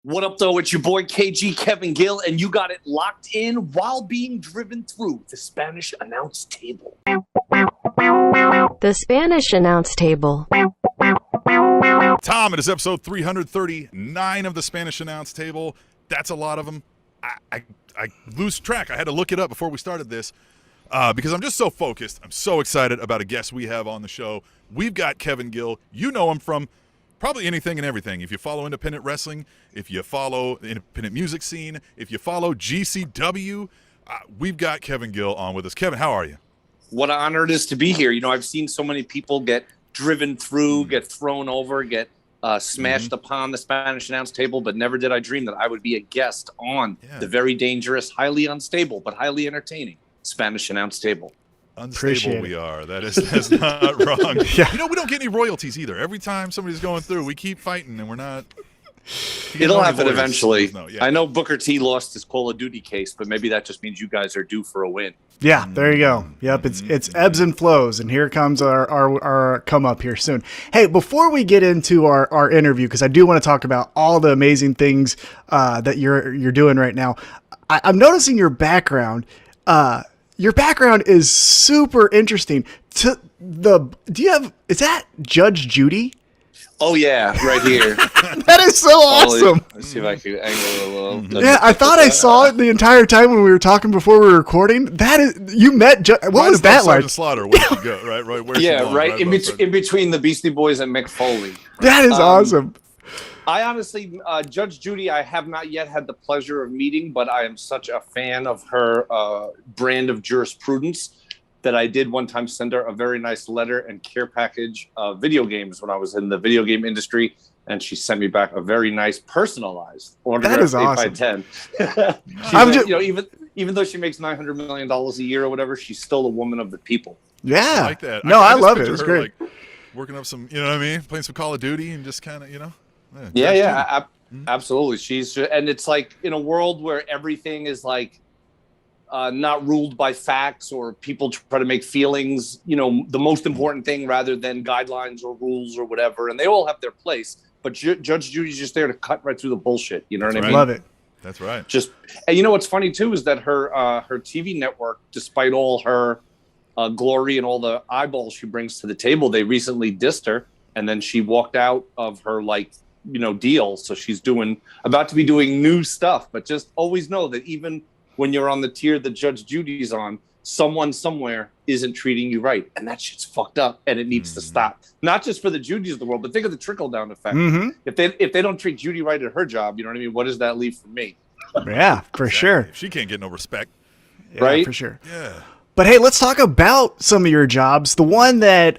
What up, though? It's your boy KG Kevin Gill, and you got it locked in while being driven through the Spanish announce table. The Spanish announce table. Tom, it is episode 339 of the Spanish announce table. That's a lot of them. I lose track. I had to look it up before we started this because I'm just so focused. I'm so excited about a guest we have on the show. We've got Kevin Gill. You know him from probably anything and everything. If you follow independent wrestling, if you follow the independent music scene, if you follow GCW, we've got Kevin Gill on with us. Kevin, how are you? What an honor it is to be here. You know, I've seen so many people get driven through, get thrown over, get smashed upon the Spanish announce table, but never did I dream that I would be a guest on the very dangerous, highly unstable, but highly entertaining Spanish announce table. Unstable we are. That's not wrong. Yeah. You know, we don't get any royalties either. Every time somebody's going through, we keep fighting, and we're not. It'll happen eventually. No, yeah. I know Booker T lost his Call of Duty case, but maybe that just means you guys are due for a win. Yeah, there you go. Yep, it's ebbs and flows, and here comes our come up here soon. Hey, before we get into our interview, because I do want to talk about all the amazing things that you're doing right now, I'm noticing your background. Your background is super interesting. Is that Judge Judy? Oh yeah, right here. That is so awesome. Let's see if I can angle it a little. Yeah, I thought I saw it the entire time when we were talking before we were recording. That is, you met. What was that like? Slaughter, where she go? Right. Where's yeah, she right in between the Beastie Boys and Mick Foley. That is awesome. I honestly, Judge Judy, I have not yet had the pleasure of meeting, but I am such a fan of her brand of jurisprudence that I did one time send her a very nice letter and care package of video games when I was in the video game industry, and she sent me back a very nice personalized autograph. That is awesome. 8x10. Even though she makes $900 million a year or whatever, she's still a woman of the people. Yeah, I like that. No, I love it. It's great. Like, working up some, you know what I mean, playing some Call of Duty and just kind of, you know. Absolutely. And it's like in a world where everything is like not ruled by facts or people try to make feelings, you know, the most important thing rather than guidelines or rules or whatever. And they all have their place. But Judge Judy's just there to cut right through the bullshit. You know what I mean? Love it. That's right. And you know what's funny too is that her TV network, despite all her glory and all the eyeballs she brings to the table, they recently dissed her, and then she walked out of her deal. So she's about to be doing new stuff. But just always know that even when you're on the tier that Judge Judy's on, someone somewhere isn't treating you right, and that shit's fucked up, and it needs to stop. Not just for the Judys of the world, but think of the trickle down effect. If they don't treat Judy right at her job, you know what I mean? What does that leave for me? Yeah, for sure. She can't get no respect, right? For sure. Yeah. But hey, let's talk about some of your jobs. The one that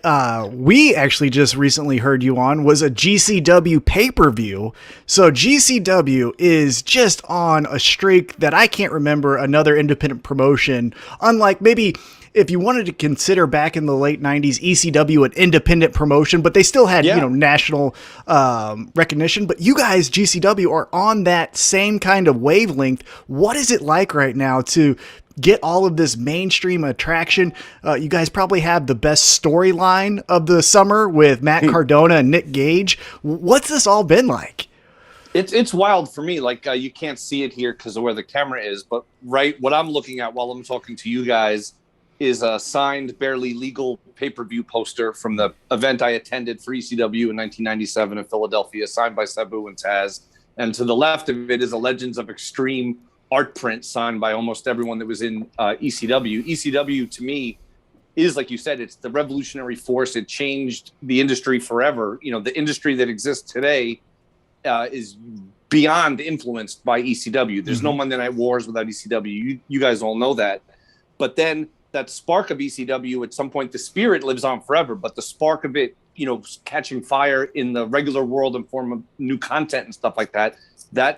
we actually just recently heard you on was a GCW pay-per-view. So GCW is just on a streak that I can't remember another independent promotion, unlike maybe if you wanted to consider back in the late 90s ECW an independent promotion, but they still had national recognition. But you guys, GCW, are on that same kind of wavelength. What is it like right now to get all of this mainstream attraction? You guys probably have the best storyline of the summer with Matt Cardona and Nick Gage. What's this all been like? It's wild for me. Like you can't see it here because of where the camera is, but what I'm looking at while I'm talking to you guys is a signed, barely legal pay-per-view poster from the event I attended for ECW in 1997 in Philadelphia, signed by Sabu and Taz. And to the left of it is a Legends of Extreme art print signed by almost everyone that was in ECW. ECW, to me, is, like you said, it's the revolutionary force. It changed the industry forever. You know, the industry that exists today is beyond influenced by ECW. There's no Monday Night Wars without ECW. You guys all know that. But then that spark of ECW, at some point, the spirit lives on forever, but the spark of it, you know, catching fire in the regular world in form of new content and stuff like that,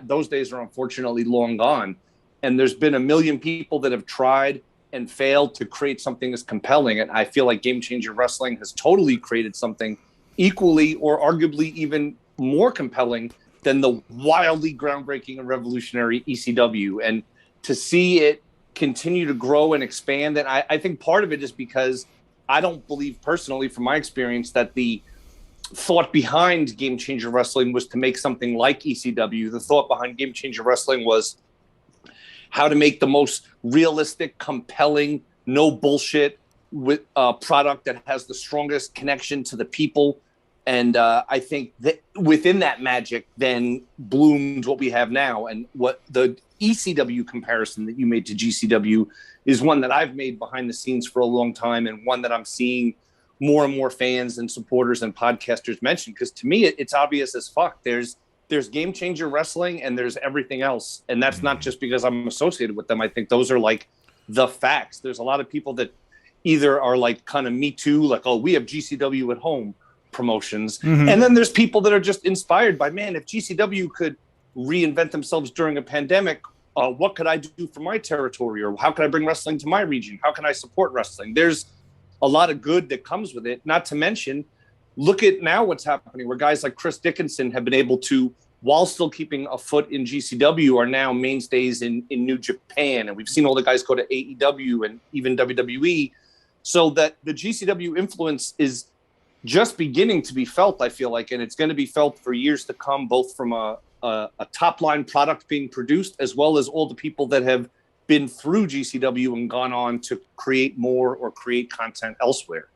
those days are unfortunately long gone. And there's been a million people that have tried and failed to create something as compelling. And I feel like Game Changer Wrestling has totally created something equally or arguably even more compelling than the wildly groundbreaking and revolutionary ECW. And to see it continue to grow and expand, and I think part of it is because I don't believe personally, from my experience, that the thought behind Game Changer Wrestling was to make something like ECW. The thought behind Game Changer Wrestling was how to make the most realistic, compelling, no bullshit with product that has the strongest connection to the people. And I think that within that magic then bloomed what we have now. And what the ECW comparison that you made to GCW is one that I've made behind the scenes for a long time, and one that I'm seeing more and more fans and supporters and podcasters mention. Because to me, it's obvious as fuck. There's Game Changer Wrestling and there's everything else. And that's not just because I'm associated with them. I think those are like the facts. There's a lot of people that either are like kind of me too, like, oh, we have GCW at home promotions. Mm-hmm. And then there's people that are just inspired by, man, if GCW could reinvent themselves during a pandemic, what could I do for my territory? Or how can I bring wrestling to my region? How can I support wrestling? There's a lot of good that comes with it. Not to mention, look at now what's happening, where guys like Chris Dickinson have been able to, while still keeping a foot in GCW, are now mainstays in New Japan. And we've seen all the guys go to AEW and even WWE. So that the GCW influence is just beginning to be felt, I feel like, and it's going to be felt for years to come, both from a top-line product being produced, as well as all the people that have been through GCW and gone on to create more or create content elsewhere.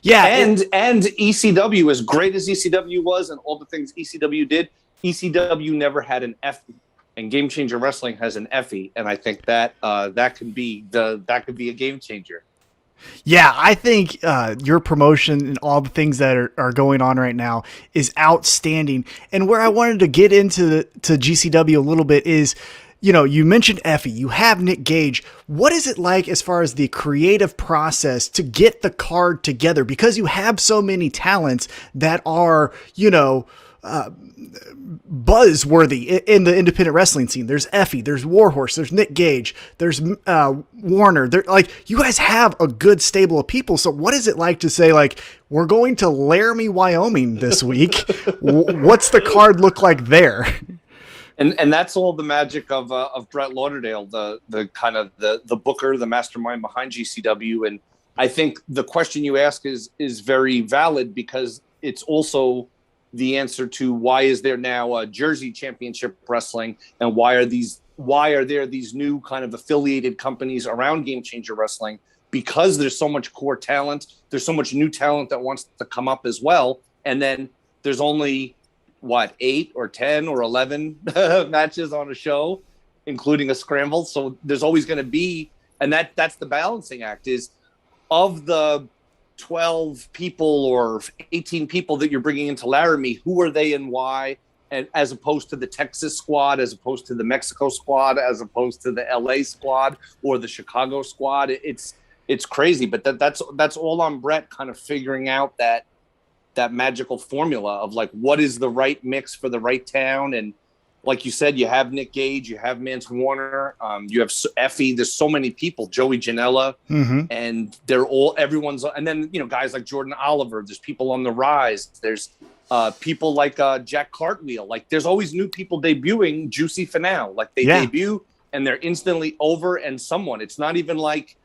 Yeah, and ECW, as great as ECW was and all the things ECW did, ECW never had an Effie, and Game Changer Wrestling has an Effie, and I think that that could be a game changer. Yeah, I think your promotion and all the things that are going on right now is outstanding. And where I wanted to get into to GCW a little bit is, you know, you mentioned Effie, you have Nick Gage. What is it like as far as the creative process to get the card together? Because you have so many talents that are, you know, buzzworthy in the independent wrestling scene. There's Effie, there's Warhorse, there's Nick Gage, there's Warner. They're like, you guys have a good stable of people. So what is it like to say, like, we're going to Laramie, Wyoming this week? What's the card look like there? And that's all the magic of Brett Lauderdale, the kind of the booker, the mastermind behind GCW. And I think the question you ask is very valid, because it's also the answer to why is there now a Jersey Championship Wrestling, and why are there these new kind of affiliated companies around Game Changer Wrestling? Because there's so much core talent, there's so much new talent that wants to come up as well, and then there's only 8 or 10 or 11 matches on a show, including a scramble. So there's always going to be, and that's the balancing act, is of the 12 people or 18 people that you're bringing into Laramie, who are they and why? And as opposed to the Texas squad, as opposed to the Mexico squad, as opposed to the LA squad or the Chicago squad. It's crazy, but that's all on Brett kind of figuring out that magical formula of like, what is the right mix for the right town. And like you said, you have Nick Gage, you have Mance Warner, you have Effie. There's so many people, Joey Janela, and everyone's. And then, you know, guys like Jordan Oliver. There's people on the rise. There's people like Jack Cartwheel. Like, there's always new people debuting. Juicy Finale, like they debut and they're instantly over and someone. It's not even like,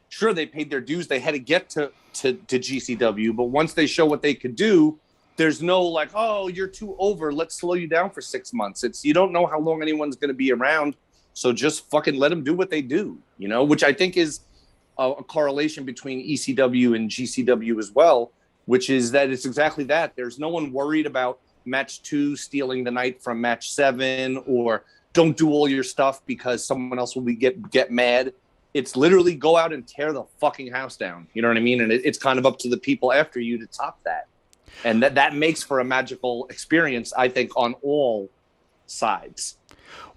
sure, they paid their dues. They had to get to GCW, but once they show what they could do, there's no like, oh, you're too over, let's slow you down for 6 months. It's, you don't know how long anyone's going to be around, so just fucking let them do what they do, you know, which I think is a correlation between ECW and GCW as well, which is that it's exactly that. There's no one worried about match 2 stealing the night from match 7, or don't do all your stuff because someone else will get mad. It's literally go out and tear the fucking house down. You know what I mean? And it's kind of up to the people after you to top that. And that makes for a magical experience, I think, on all sides.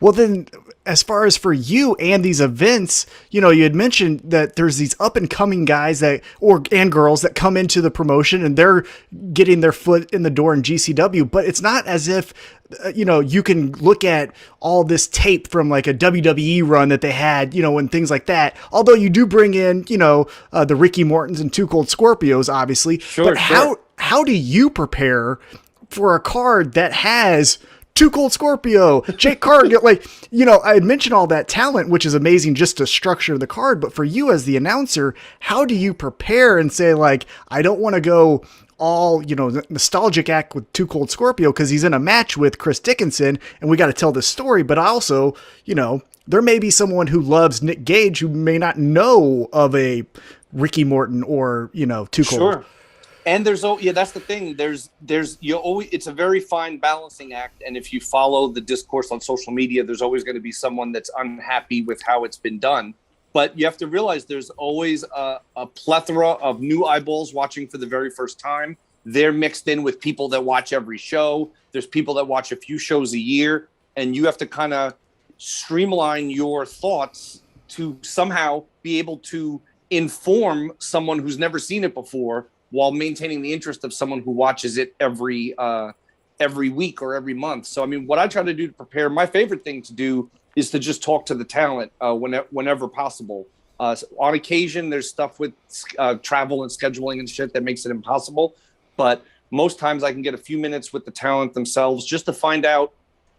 Well, then, as far as for you and these events, you know, you had mentioned that there's these up and coming guys and girls that come into the promotion and they're getting their foot in the door in GCW, but it's not as if, you know, you can look at all this tape from like a WWE run that they had, you know, and things like that. Although you do bring in, you know, the Ricky Mortons and Two Cold Scorpios, obviously. Sure, but how do you prepare for a card that has Two Cold Scorpio, Jake Cargill, like, you know, I had mentioned all that talent, which is amazing just to structure the card. But for you as the announcer, how do you prepare and say, like, I don't want to go all, nostalgic act with Too Cold Scorpio because he's in a match with Chris Dickinson and we got to tell this story. But also, there may be someone who loves Nick Gage who may not know of a Ricky Morton or, Too Cold. Sure. And that's the thing. It's a very fine balancing act. And if you follow the discourse on social media, there's always going to be someone that's unhappy with how it's been done. But you have to realize there's always a plethora of new eyeballs watching for the very first time. They're mixed in with people that watch every show. There's people that watch a few shows a year. And you have to kind of streamline your thoughts to somehow be able to inform someone who's never seen it before while maintaining the interest of someone who watches it every week or every month. So, I mean, what I try to do to prepare, my favorite thing to do is to just talk to the talent whenever possible. On occasion, there's stuff with travel and scheduling and shit that makes it impossible. But most times I can get a few minutes with the talent themselves just to find out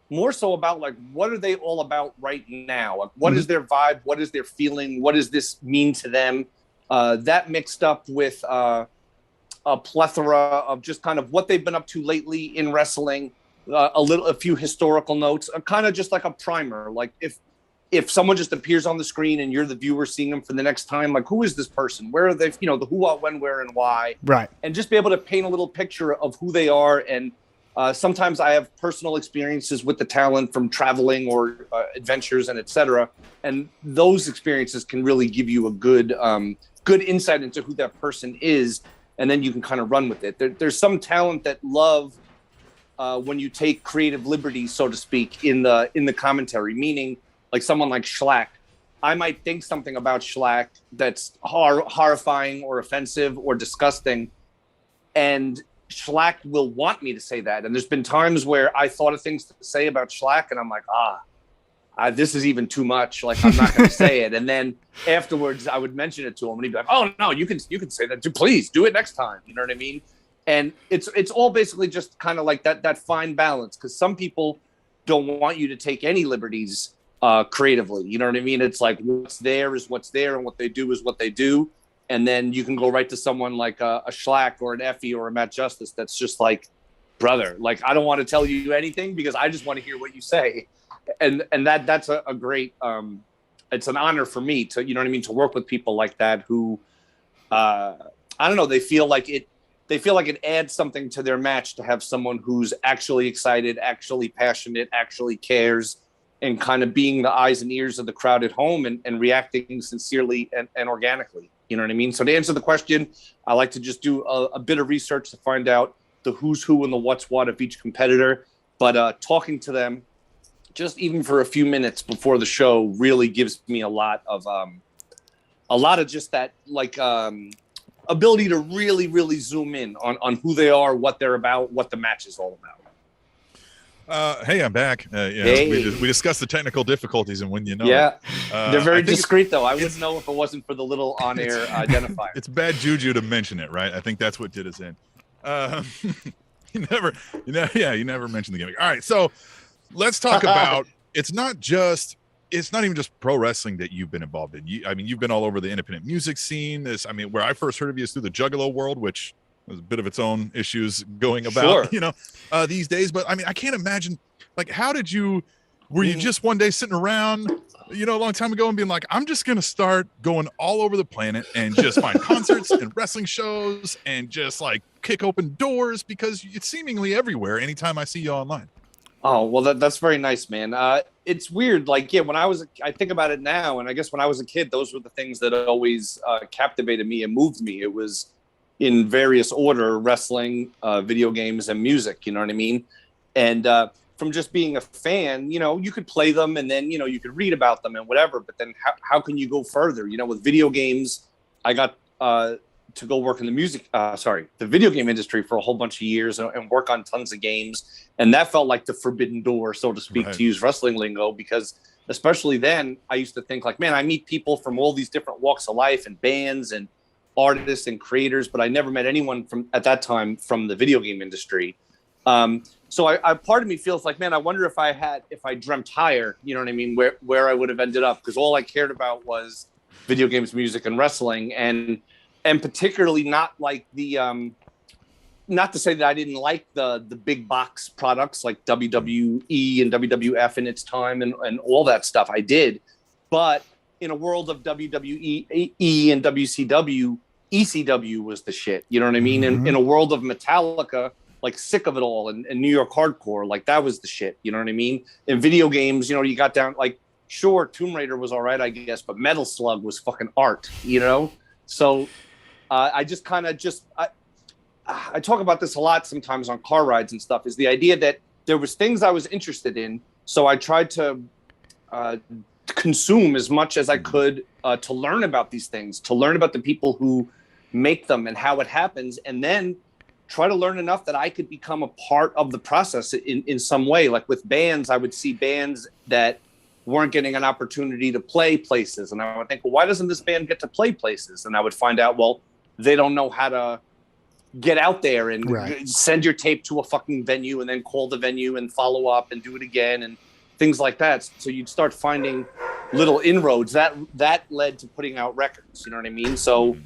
more so about, like, what are they all about right now? Like, what is their vibe? What is their feeling? What does this mean to them? That mixed up with a plethora of just kind of what they've been up to lately in wrestling, a few historical notes, kind of just like a primer. Like if someone just appears on the screen and you're the viewer seeing them for the next time, like, who is this person? Where are they? The who, what, when, where, and why. Right. And just be able to paint a little picture of who they are. And sometimes I have personal experiences with the talent from traveling or adventures and etc. And those experiences can really give you a good insight into who that person is. And then you can kind of run with it. There's some talent that love when you take creative liberties, so to speak, in the commentary. Meaning, like someone like Schlack, I might think something about Schlack that's horrifying or offensive or disgusting, and Schlack will want me to say that. And there's been times where I thought of things to say about Schlack, and I'm like, this is even too much. Like, I'm not going to say it. And then afterwards, I would mention it to him, and he'd be like, "Oh no, you can say that. Please do it next time." You know what I mean? And it's all basically just kind of like that fine balance, because some people don't want you to take any liberties creatively. You know what I mean? It's like what's there is what's there, and what they do is what they do. And then you can go right to someone like a Schlack or an Effie or a Matt Justice that's just like, brother, like, I don't want to tell you anything because I just want to hear what you say. And that's a great it's an honor for me to, you know what I mean, to work with people like that who I don't know, they feel like it adds something to their match to have someone who's actually excited, actually passionate, actually cares, and kind of being the eyes and ears of the crowd at home and reacting sincerely and organically. You know what I mean? So to answer the question, I like to just do a bit of research to find out the who's who and the what's what of each competitor. But talking to them just even for a few minutes before the show really gives me a lot of just that, like, ability to really, really zoom in on who they are, what they're about, what the match is all about. Hey, I'm back. Hey. We discussed the technical difficulties, and when you know, they're very discreet, though. I wouldn't know if it wasn't for the little on-air identifier. It's bad juju to mention it, right? I think that's what did us in. You never mentioned the gimmick. All right, so let's talk about. It's not even just pro wrestling that you've been involved in. You've been all over the independent music scene. Where I first heard of you is through the Juggalo world, which was a bit of its own issues going about, these days. But I can't imagine, like, were you just one day sitting around, a long time ago and being like, I'm just going to start going all over the planet and just find concerts and wrestling shows and just like kick open doors because it's seemingly everywhere anytime I see you online. Oh, well, that's very nice, man. It's weird. Like, yeah, I think about it now, and I guess when I was a kid, those were the things that always captivated me and moved me. It was in various order: wrestling, video games, and music. You know what I mean? And from just being a fan, you could play them, and then you could read about them and whatever. But then how can you go further? With video games, I got to go work in the video game industry for a whole bunch of years and work on tons of games. And that felt like the forbidden door, so to speak, to use wrestling lingo, because especially then I used to think like, man, I meet people from all these different walks of life and bands and artists and creators, but I never met anyone at that time from the video game industry. So I part of me feels like, man, I wonder if I dreamt higher, you know what I mean? Where I would have ended up, because all I cared about was video games, music, and wrestling. And particularly not like the not to say that I didn't like the big box products like WWE and WWF in its time and all that stuff. I did. But in a world of WWE and WCW, ECW was the shit. You know what I mean? And in a world of Metallica, like Sick of It All and New York Hardcore, like that was the shit. You know what I mean? In video games, you know, you got down like, sure, Tomb Raider was all right, I guess, but Metal Slug was fucking art, you know? So I just kind of I talk about this a lot sometimes on car rides and stuff, is the idea that there was things I was interested in. So I tried to consume as much as I could to learn about these things, to learn about the people who make them and how it happens, and then try to learn enough that I could become a part of the process in some way. Like with bands, I would see bands that weren't getting an opportunity to play places. And I would think, well, why doesn't this band get to play places? And I would find out, well, they don't know how to get out there and send your tape to a fucking venue and then call the venue and follow up and do it again and things like that. So you'd start finding little inroads that led to putting out records. You know what I mean? So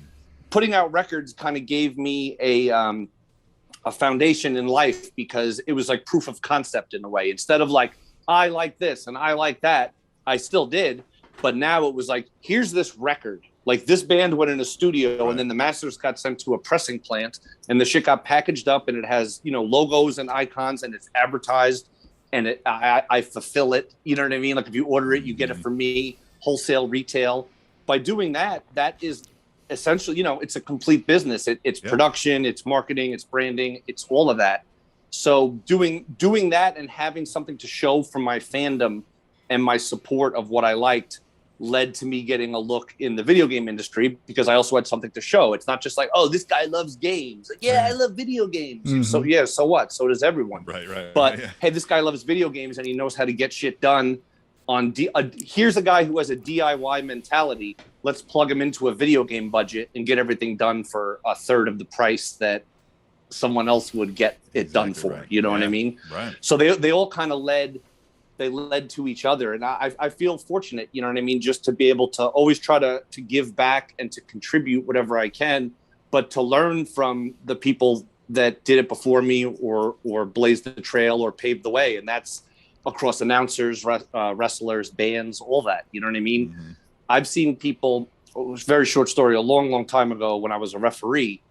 putting out records kind of gave me a foundation in life, because it was like proof of concept in a way. Instead of like, I like this and I like that, I still did. But now it was like, here's this record. Like this band went in a studio and then the masters got sent to a pressing plant and the shit got packaged up and it has, you know, logos and icons and it's advertised and I fulfill it. You know what I mean? Like if you order it, you get it from me, wholesale, retail. By doing that, that is essentially, you know, it's a complete business. It's production, it's marketing, it's branding, it's all of that. So doing that and having something to show from my fandom and my support of what I liked led to me getting a look in the video game industry, because I also had something to show. It's not just like, oh, this guy loves games. Like, yeah, I love video games. So yeah, so what? So does everyone. Right. But hey, this guy loves video games and he knows how to get shit done on here's a guy who has a DIY mentality. Let's plug him into a video game budget and get everything done for a third of the price that someone else would get it done for. Right. You know what I mean? Right. So they all kind of led to each other. And I feel fortunate, you know what I mean? Just to be able to always try to give back and to contribute whatever I can, but to learn from the people that did it before me or blazed the trail or paved the way. And that's across announcers, wrestlers, bands, all that, you know what I mean? I've seen people, it was a very short story, a long time ago when I was a referee,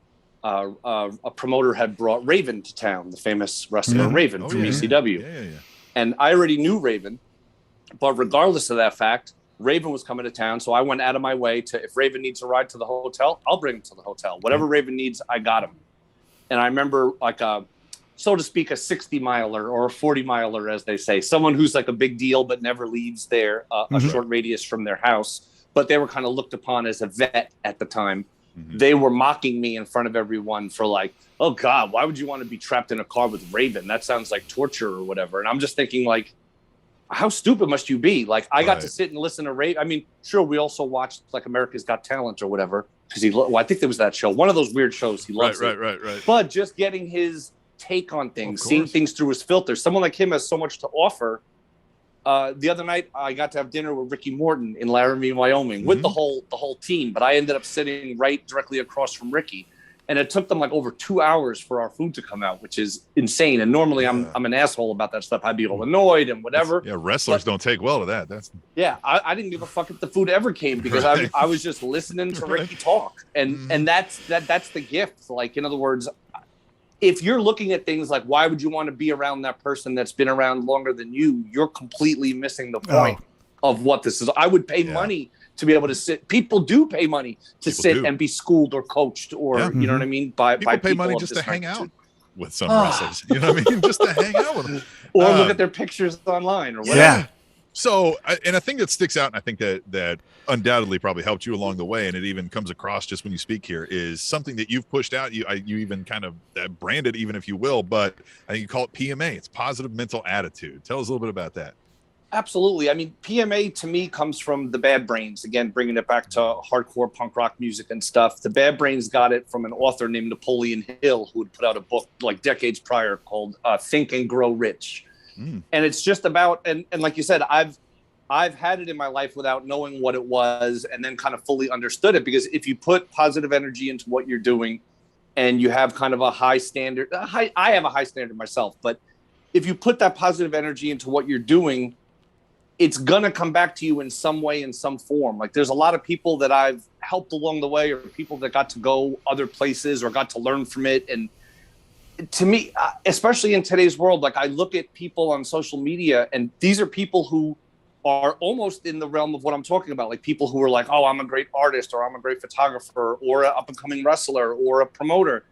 a promoter had brought Raven to town, the famous wrestler Raven from ECW. And I already knew Raven, but regardless of that fact, Raven was coming to town. So I went out of my way to, if Raven needs a ride to the hotel, I'll bring him to the hotel. Whatever Raven needs, I got him. And I remember like so to speak, a 60 miler or a 40 miler, as they say, someone who's like a big deal, but never leaves a short radius from their house. But they were kind of looked upon as a vet at the time. They were mocking me in front of everyone for like, oh God, why would you want to be trapped in a car with Raven? That sounds like torture or whatever. And I'm just thinking like, how stupid must you be? Like I got to sit and listen to Raven. I mean, sure, we also watched like America's Got Talent or whatever, because I think there was that show, one of those weird shows. He loves it. Right. But just getting his take on things, seeing things through his filter. Someone like him has so much to offer. The other night, I got to have dinner with Ricky Morton in Laramie, Wyoming, with the whole team. But I ended up sitting right directly across from Ricky, and it took them like over 2 hours for our food to come out, which is insane. And normally, I'm an asshole about that stuff. I'd be all annoyed and whatever. Wrestlers don't take well to that. I didn't give a fuck if the food ever came, because I was just listening to Ricky talk, and that's the gift. Like, in other words, if you're looking at things like, why would you want to be around that person that's been around longer than you? You're completely missing the point of what this is. I would pay money to be able to sit. People do pay money to sit and be schooled or coached or, you know what I mean? By people pay money just to hang out with some wrestlers. You know what I mean? Just to hang out with them. Or look at their pictures online or whatever. Yeah. So, and a thing that sticks out, and I think that undoubtedly probably helped you along the way, and it even comes across just when you speak here, is something that you've pushed out. You even kind of branded, even if you will, but I think you call it PMA. It's positive mental attitude. Tell us a little bit about that. Absolutely. I mean, PMA to me comes from the Bad Brains. Again, bringing it back to hardcore punk rock music and stuff. The Bad Brains got it from an author named Napoleon Hill, who had put out a book like decades prior called Think and Grow Rich. And it's just about, and like you said, I've had it in my life without knowing what it was, and then kind of fully understood it, because if you put positive energy into what you're doing, and you have kind of a high standard. I have a high standard myself, but if you put that positive energy into what you're doing, it's going to come back to you in some way, in some form. Like there's a lot of people that I've helped along the way, or people that got to go other places or got to learn from it. And to me, especially in today's world, like I look at people on social media, and these are people who are almost in the realm of what I'm talking about. Like people who are like, oh, I'm a great artist, or I'm a great photographer, or an up and coming wrestler, or a promoter.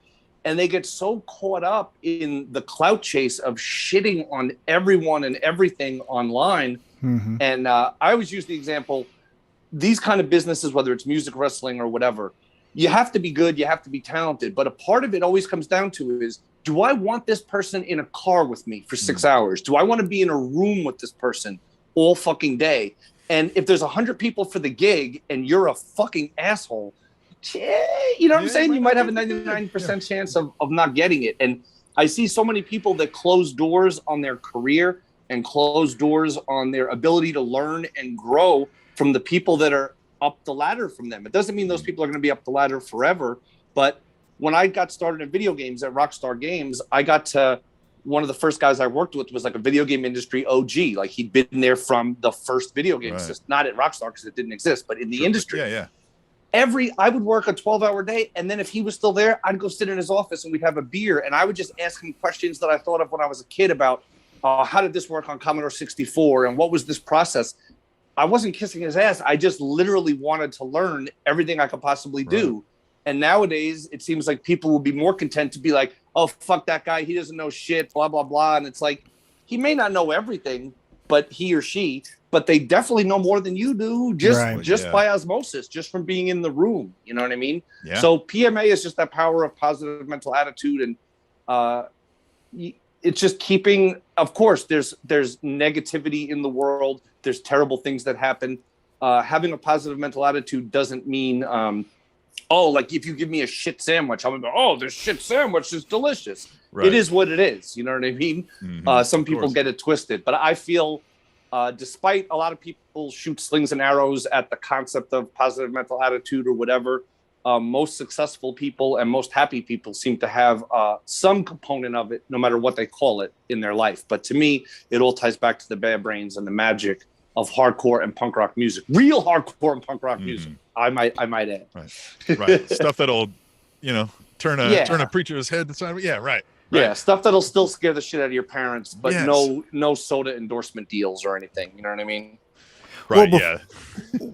And they get so caught up in the clout chase of shitting on everyone and everything online. Mm-hmm. And I always use the example, these kind of businesses, whether it's music, wrestling, or whatever, you have to be good, you have to be talented. But a part of it always comes down to is, do I want this person in a car with me for 6 hours? Do I want to be in a room with this person all fucking day? And if there's 100 people for the gig and you're a fucking asshole, you know what I'm saying? You might have a 99% chance of not getting it. And I see so many people that close doors on their career and close doors on their ability to learn and grow from the people that are up the ladder from them. It doesn't mean those people are going to be up the ladder forever. But when I got started in video games at Rockstar Games, I got to, one of the first guys I worked with was like a video game industry OG. Like he'd been there from the first video game system, not at Rockstar because it didn't exist, but in the industry. I would work a 12-hour day, and then if he was still there, I'd go sit in his office and we'd have a beer, and I would just ask him questions that I thought of when I was a kid about how did this work on Commodore 64, and what was this process? I wasn't kissing his ass. I just literally wanted to learn everything I could possibly do. And nowadays, it seems like people will be more content to be like, oh, fuck that guy. He doesn't know shit, blah, blah, blah. And it's like, he may not know everything, but he or she, but they definitely know more than you do, just by osmosis, just from being in the room. You know what I mean? Yeah. So PMA is just that power of positive mental attitude. And it's just keeping, of course, there's negativity in the world. There's terrible things that happen. Having a positive mental attitude doesn't mean, like if you give me a shit sandwich, I'm going to go, this shit sandwich is delicious. Right. It is what it is. You know what I mean? Mm-hmm. Some people get it twisted, but I feel despite a lot of people shoot slings and arrows at the concept of positive mental attitude or whatever, most successful people and most happy people seem to have some component of it, no matter what they call it in their life. But to me, it all ties back to the Bad Brains and the magic of hardcore and punk rock music, real hardcore and punk rock music. I might add. Right. Stuff that'll, turn a preacher's head to side. Yeah. Right. Yeah. Stuff that'll still scare the shit out of your parents, but no soda endorsement deals or anything. You know what I mean? Right.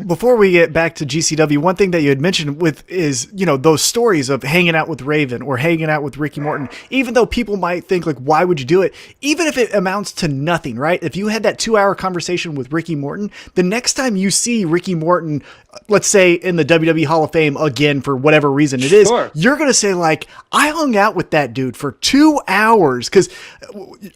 Before we get back to GCW, one thing that you had mentioned is, those stories of hanging out with Raven or hanging out with Ricky Morton, even though people might think like, why would you do it? Even if it amounts to nothing, right? If you had that 2-hour conversation with Ricky Morton, the next time you see Ricky Morton, let's say in the WWE Hall of Fame again, for whatever reason it is, you're going to say like, I hung out with that dude for 2 hours. Cause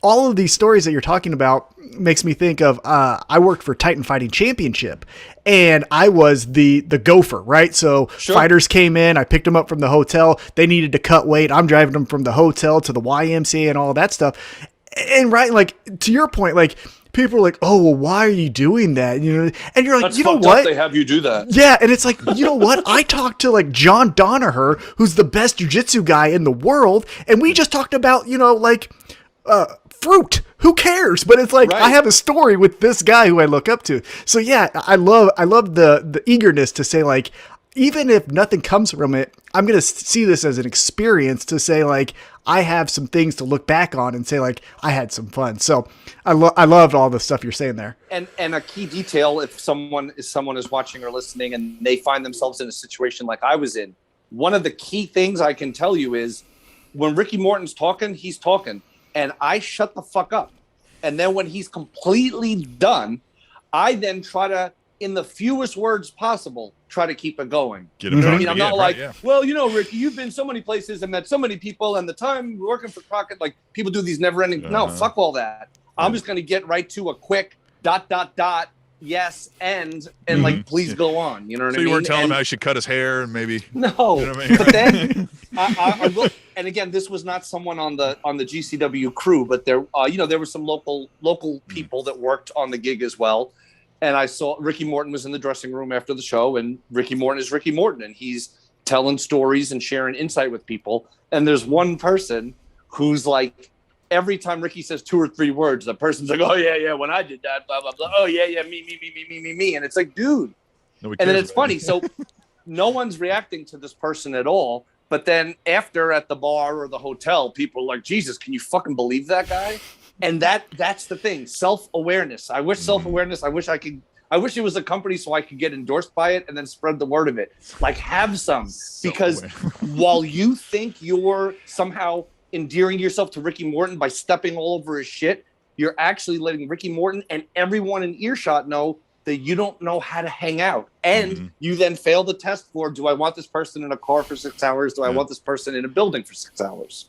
all of these stories that you're talking about makes me think of, I worked for Titan Fighting Championship and I was the gopher, right? So fighters came in, I picked them up from the hotel. They needed to cut weight. I'm driving them from the hotel to the YMCA and all of that stuff. And right, like to your point, like people are like, oh, well, why are you doing that? And you're like, that's you know what? They have you do that. Yeah. And it's like, you know what? I talked to like John Donaher, who's the best jiu-jitsu guy in the world. And we just talked about, fruit. Who cares? But it's like, I have a story with this guy who I look up to. So yeah, I love the eagerness to say like, even if nothing comes from it, I'm going to see this as an experience to say like, I have some things to look back on and say like, I had some fun. So I loved all the stuff you're saying there. And a key detail, if someone is watching or listening and they find themselves in a situation like I was in, one of the key things I can tell you is when Ricky Morton's talking, he's talking. And I shut the fuck up. And then when he's completely done, I then try to, in the fewest words possible, try to keep it going. Get it I'm not well, Ricky, you've been so many places and met so many people, and the time working for Crockett, like people do these never ending. No, fuck all that. I'm just going to get right to a quick ... yes, and like, please go on. You know what I mean? So you weren't telling him I should cut his hair and maybe. No, you know what I mean? But then I will. And again, this was not someone on the GCW crew, but there, there were some local people that worked on the gig as well. And I saw Ricky Morton was in the dressing room after the show, and Ricky Morton is Ricky Morton, and he's telling stories and sharing insight with people. And there's one person who's like, every time Ricky says 2 or 3 words, the person's like, oh, yeah, when I did that, blah, blah, blah. Oh, yeah, me. And it's like, dude. And then it's funny. So no one's reacting to this person at all. But then after at the bar or the hotel, people are like, Jesus, can you fucking believe that guy? And that's the thing. Self-awareness. I wish self-awareness. I wish it was a company so I could get endorsed by it and then spread the word of it. Like, have some. Because while you think you're somehow endearing yourself to Ricky Morton by stepping all over his shit, you're actually letting Ricky Morton and everyone in earshot know that you don't know how to hang out. And you then fail the test for, do I want this person in a car for 6 hours? Do I want this person in a building for 6 hours?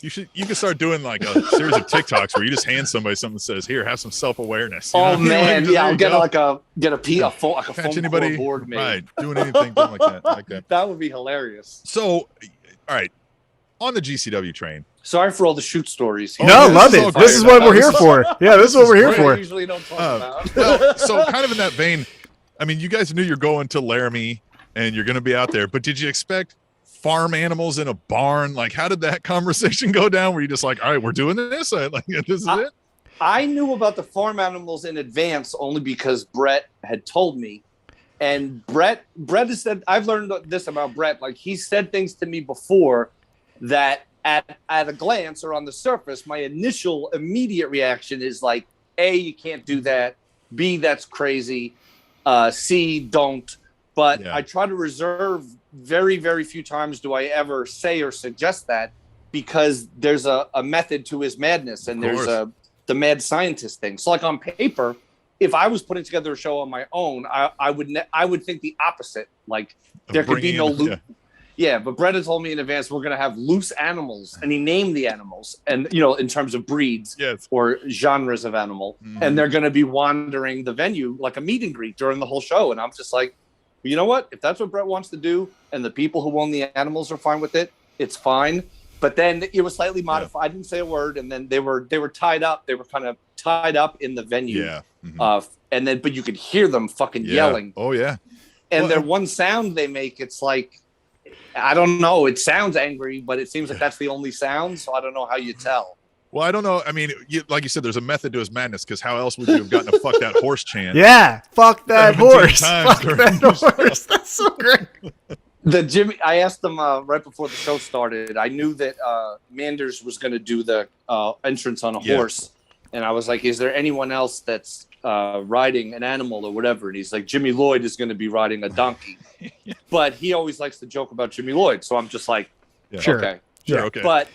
You can start doing like a series of TikToks where you just hand somebody something that says, "Here, have some self-awareness." Oh man, yeah, I'll get a phone anybody board made. Right, doing anything like that. Like that. That would be hilarious. So, all right, on the GCW train. Sorry for all the shoot stories. No, love it. This is what we're here for. Yeah, this is what we're here for. I usually don't talk about. Well, so kind of in that vein, I mean, you guys knew you're going to Laramie and you're going to be out there, but did you expect farm animals in a barn? Like, how did that conversation go down? Were you just like, all right, we're doing this? Like, this is it? I knew about the farm animals in advance only because Brett had told me. And Brett has said, I've learned this about Brett. Like, he said things to me before that at a glance or on the surface, my initial immediate reaction is like, A, you can't do that. B, that's crazy. C, don't. But I try to reserve very, very few times do I ever say or suggest that, because there's a method to his madness, and there's the mad scientist thing. So like on paper, if I was putting together a show on my own, I would think the opposite. Like there could be no loose. Yeah, but Brett had told me in advance we're going to have loose animals, and he named the animals, and in terms of breeds or genres of animal, and they're going to be wandering the venue like a meet and greet during the whole show. And I'm just like, you know what? If that's what Brett wants to do, and the people who own the animals are fine with it, it's fine. But then it was slightly modified. I didn't say a word, and then they were tied up. They were kind of tied up in the venue. Yeah. But you could hear them fucking yelling. Oh yeah. And their one sound they make, it's like, I don't know. It sounds angry, but it seems like that's the only sound. So I don't know how you tell. Well, I don't know. I mean, like you said, there's a method to his madness, because how else would you have gotten a "fuck that horse" chant? Yeah, fuck that horse. Fuck that horse. That's so great. I asked them right before the show started. I knew that Manders was going to do the entrance on a horse, and I was like, "Is there anyone else that's riding an animal or whatever?" And he's like, "Jimmy Lloyd is going to be riding a donkey," but he always likes to joke about Jimmy Lloyd, so I'm just like, okay. But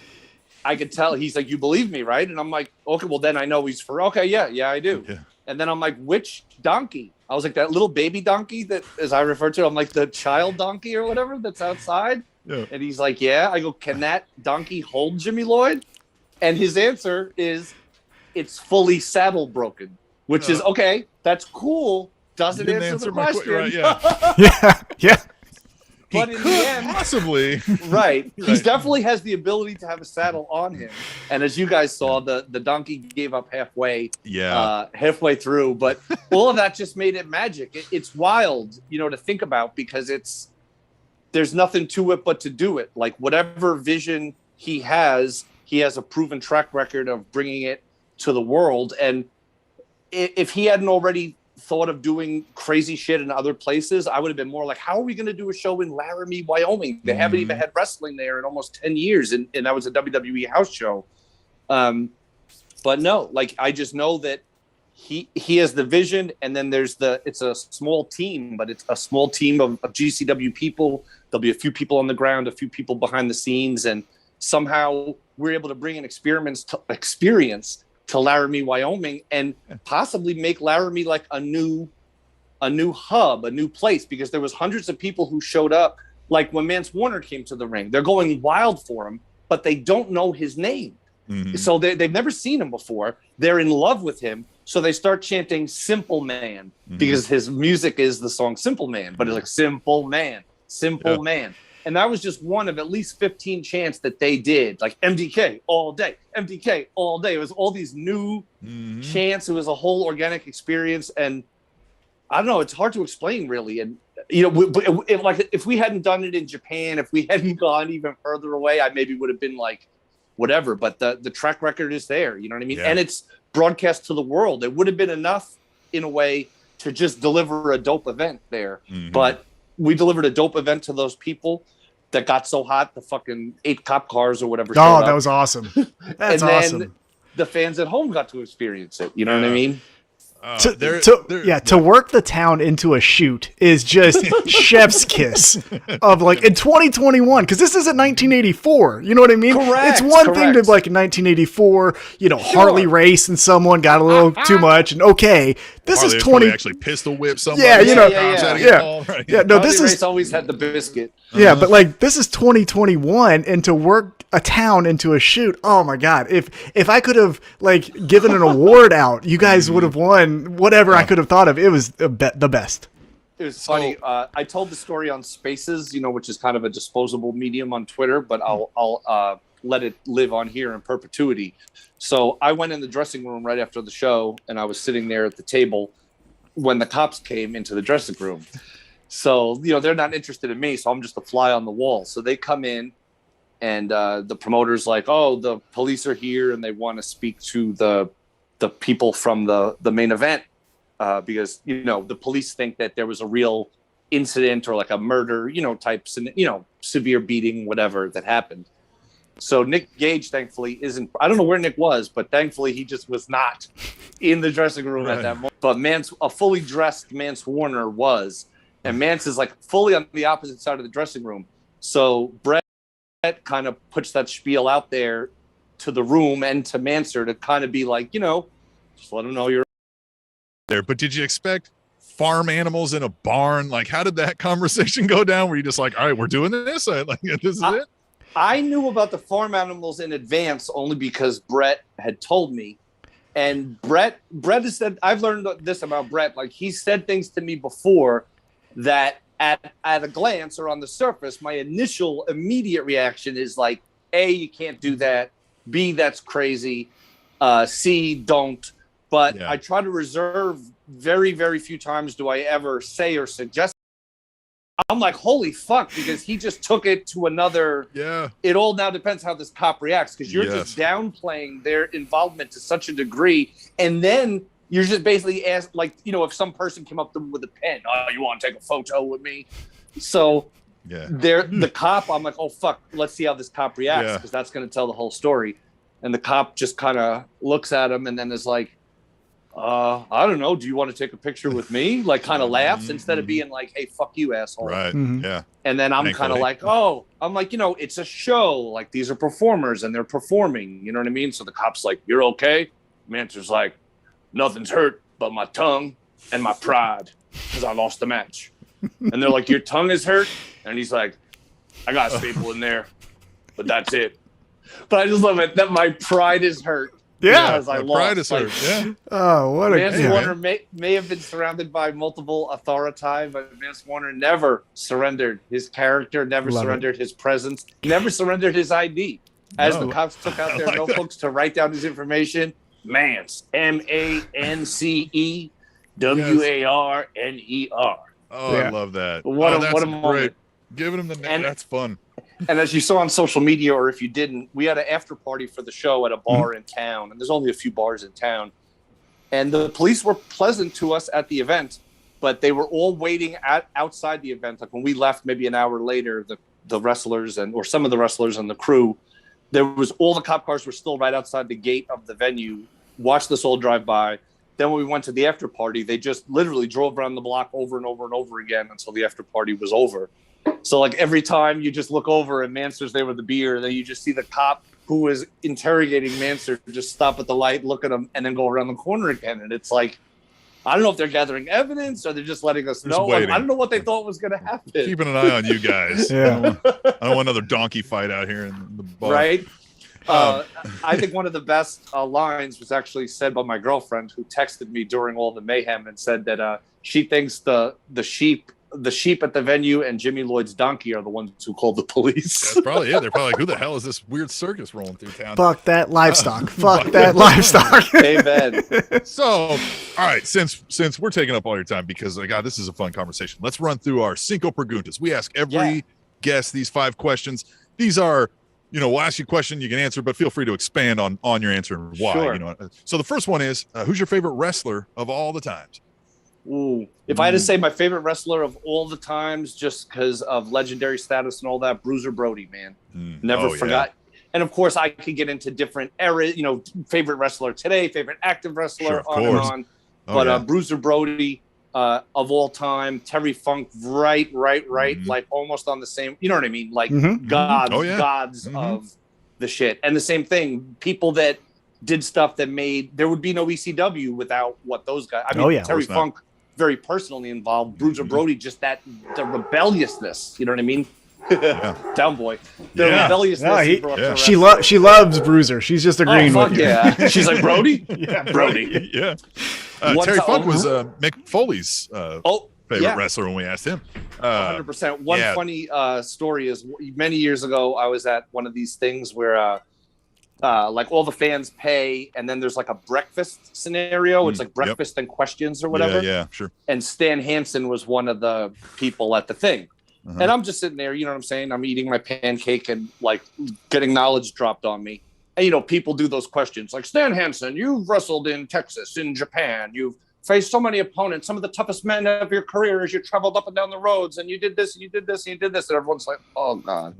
I could tell he's like, "You believe me, right?" And I'm like, "Okay, well then I know he's for." Okay, yeah, I do. Yeah. And then I'm like, "Which donkey?" I was like, "That little baby donkey that, as I refer to, I'm like the child donkey or whatever that's outside." Yeah. And he's like, "Yeah." I go, "Can that donkey hold Jimmy Lloyd?" And his answer is, "It's fully saddle broken," which is okay. That's cool. Doesn't answer the question. Right, yeah. Yeah. But in the end, possibly right. He definitely has the ability to have a saddle on him. And as you guys saw, the donkey gave up halfway through. But all of that just made it magic. It's wild, to think about, because there's nothing to it but to do it. Like whatever vision he has a proven track record of bringing it to the world. And if he hadn't already thought of doing crazy shit in other places, I would have been more like, how are we going to do a show in Laramie, Wyoming? They haven't even had wrestling there in almost 10 years. And that was a WWE house show. But no, like, I just know that he has the vision, and then it's a small team, but it's a small team of GCW people. There'll be a few people on the ground, a few people behind the scenes. And somehow we're able to bring an experience to Laramie, Wyoming, and possibly make Laramie like a new hub, a new place, because there was hundreds of people who showed up. Like when Mance Warner came to the ring, they're going wild for him, but they don't know his name. So they've never seen him before. They're in love with him. So they start chanting "Simple Man" because his music is the song "Simple Man," but it's like "Simple Man, Simple Man." And that was just one of at least 15 chants that they did, like MDK all day, MDK all day. It was all these new chants. It was a whole organic experience. And I don't know, it's hard to explain really. And like if we hadn't done it in Japan, if we hadn't gone even further away, I maybe would have been like, whatever. But the track record is there. You know what I mean? Yeah. And it's broadcast to the world. It would have been enough in a way to just deliver a dope event there. Mm-hmm. But we delivered a dope event to those people that got so hot, the fucking 8 cop cars or whatever. Oh, that was awesome. That's and awesome. then the fans at home got to experience it. You know what I mean? To work the town into a shoot is just chef's kiss of like in 2021, because this isn't 1984. You know what I mean? Correct. It's one thing to like in 1984, Harley race and someone got a little too much, and this Harley is 20 actually pistol whip somebody. Yeah. No, this is always had the biscuit. Yeah, but like this is 2021, and to work a town into a shoot, oh my god! If I could have like given an award out, you guys would have won whatever I could have thought of. It was the best. It was funny. I told the story on Spaces, which is kind of a disposable medium on Twitter, but I'll let it live on here in perpetuity. So I went in the dressing room right after the show, and I was sitting there at the table when the cops came into the dressing room. So, they're not interested in me, so I'm just a fly on the wall. So they come in, and the promoter's like, oh, the police are here, and they want to speak to the people from the main event because, the police think that there was a real incident or like a murder, type, severe beating, whatever that happened. So Nick Gage, thankfully, I don't know where Nick was, but thankfully he just was not in the dressing room at that moment. But a fully dressed Mance Warner was. And Mance is like fully on the opposite side of the dressing room. So Brett kind of puts that spiel out there to the room and to Manser to kind of be like, just let him know you're there. But did you expect farm animals in a barn? Like, how did that conversation go down? Were you just like, all right, we're doing this? This is it? I knew about the farm animals in advance only because Brett had told me. And Brett has said, I've learned this about Brett. Like, he said things to me before that at a glance or on the surface, my initial immediate reaction is like, A, you can't do that. B, that's crazy. C, don't. But I try to reserve very, very few times do I ever say or suggest. I'm like, holy fuck, because he just took it to another. Yeah. It all now depends how this cop reacts, because you're just downplaying their involvement to such a degree. And then you're just basically asked, like, if some person came up to him with a pen, oh, you want to take a photo with me? So the cop, I'm like, oh, fuck, let's see how this cop reacts, because that's going to tell the whole story. And the cop just kind of looks at him and then is like, I don't know. Do you want to take a picture with me? Like, kind of laughs instead of being like, hey, fuck you, asshole. Right. Mm-hmm. Yeah. And then I'm kind of like, it's a show. Like, these are performers and they're performing. You know what I mean? So the cop's like, you're okay? Manser's like, nothing's hurt but my tongue and my pride because I lost the match. And they're like, your tongue is hurt? And he's like, I got a staple in there, but that's it. But I just love it that my pride is hurt. Yeah, I lost. Pride is hurt. Yeah. Oh, what a Mance Warner may have been surrounded by multiple authority, but Mance Warner never surrendered his character, never surrendered his presence, never surrendered his ID. As the cops took out their notebooks to write down his information, Mance, ManceWarner. Oh, I love that. What a moment. Great. Giving him the name, that's fun. And as you saw on social media, or if you didn't, we had an after party for the show at a bar in town. And there's only a few bars in town. And the police were pleasant to us at the event, but they were all waiting outside the event. Like when we left, maybe an hour later, the wrestlers or some of the wrestlers and the crew, all the cop cars were still right outside the gate of the venue, watched us all drive by. Then when we went to the after party, they just literally drove around the block over and over and over again until the after party was over. So like every time you just look over and Manser's there with the beer, then you just see the cop who was interrogating Manser just stop at the light, look at him, and then go around the corner again. And it's like, I don't know if they're gathering evidence or they're just letting us know. I don't know what they thought was going to happen. Keeping an eye on you guys. I don't want another donkey fight out here in the bar. Right. I think one of the best lines was actually said by my girlfriend, who texted me during all the mayhem and said that she thinks the sheep the sheep at the venue and Jimmy Lloyd's donkey are the ones who called the police. That's probably it. They're probably like, who the hell is this weird circus rolling through town? Fuck that livestock. Fuck that livestock. Amen. So, all right, since we're taking up all your time because, God, this is a fun conversation, let's run through our Cinco Preguntas. We ask every guest these 5 questions. These are, we'll ask you a question you can answer, but feel free to expand on your answer and why. Sure. So the first one is, who's your favorite wrestler of all the times? Ooh. If I had to say my favorite wrestler of all the times, just because of legendary status and all that, Bruiser Brody, man. Never forgot. Yeah. And of course, I could get into different eras, favorite wrestler today, favorite active wrestler, on and on. But Bruiser Brody of all time, Terry Funk, right, like almost on the same, you know what I mean? Like gods of the shit. And the same thing, people that did stuff that there would be no ECW without what those guys, Terry Funk, very personally involved. Bruiser Brody, just the rebelliousness, you know what I mean? Down boy. The rebelliousness. She loves Bruiser. She's just agreeing with you. Yeah. She's like, Brody? Brody. Yeah. Terry Funk was Mick Foley's favorite wrestler when we asked him. 100%. One funny story is many years ago, I was at one of these things where like all the fans pay, and then there's like a breakfast scenario. It's like breakfast and questions or whatever. Yeah, sure. And Stan Hansen was one of the people at the thing. And I'm just sitting there, you know what I'm saying? I'm eating my pancake and like getting knowledge dropped on me. And, people do those questions like, Stan Hansen, you've wrestled in Texas, in Japan. You've faced so many opponents, some of the toughest men of your career as you traveled up and down the roads. And you did this, and you did this, and you did this. And everyone's like, oh, God.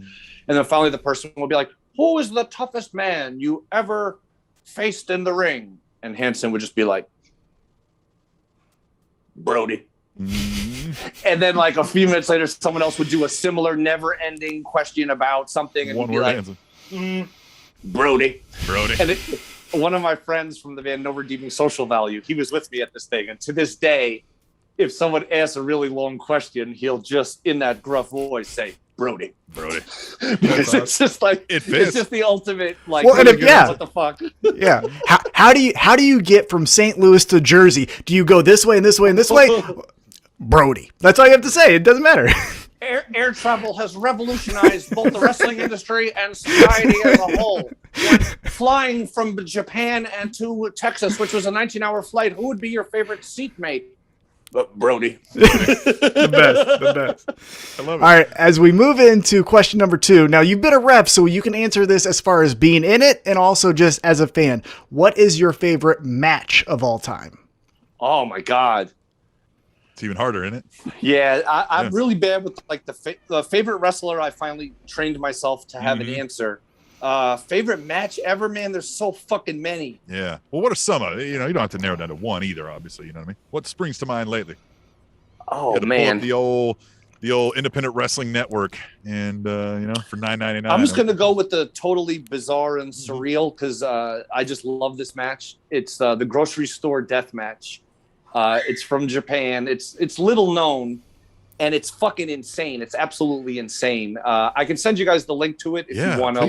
And then finally the person will be like, who is the toughest man you ever faced in the ring? And Hansen would just be like, Brody. And then like a few minutes later, someone else would do a similar never-ending question about something, and one he'd be like, Brody. And one of my friends from the band No Redeeming Social Value, he was with me at this thing, and to this day, if someone asks a really long question, he'll just in that gruff voice say, Brody. Because it's just like it's just the ultimate like. Well, what the fuck? Yeah. How do you get from St. Louis to Jersey? Do you go this way and this way and this way? Brody. That's all you have to say. It doesn't matter. Air travel has revolutionized both the wrestling industry and society as a whole. When flying from Japan and to Texas, which was a 19-hour flight, who would be your favorite seatmate? Brody. The best. I love it. All right, as we move into question number 2. Now, you've been a ref, so you can answer this as far as being in it and also just as a fan. What is your favorite match of all time? Oh, my God. It's even harder, isn't it? Yeah, I'm really bad with like the favorite wrestler. I finally trained myself to have an answer. Favorite match ever, man. There's so fucking many. Yeah. Well, what are some of it? You don't have to narrow down to one either, obviously. You know what I mean? What springs to mind lately? Oh man, the old Independent Wrestling Network, and for $9.99. I'm just gonna go with the totally bizarre and surreal because I just love this match. It's the grocery store death match. It's from Japan. It's little known, and it's fucking insane. It's absolutely insane. I can send you guys the link to it if you want to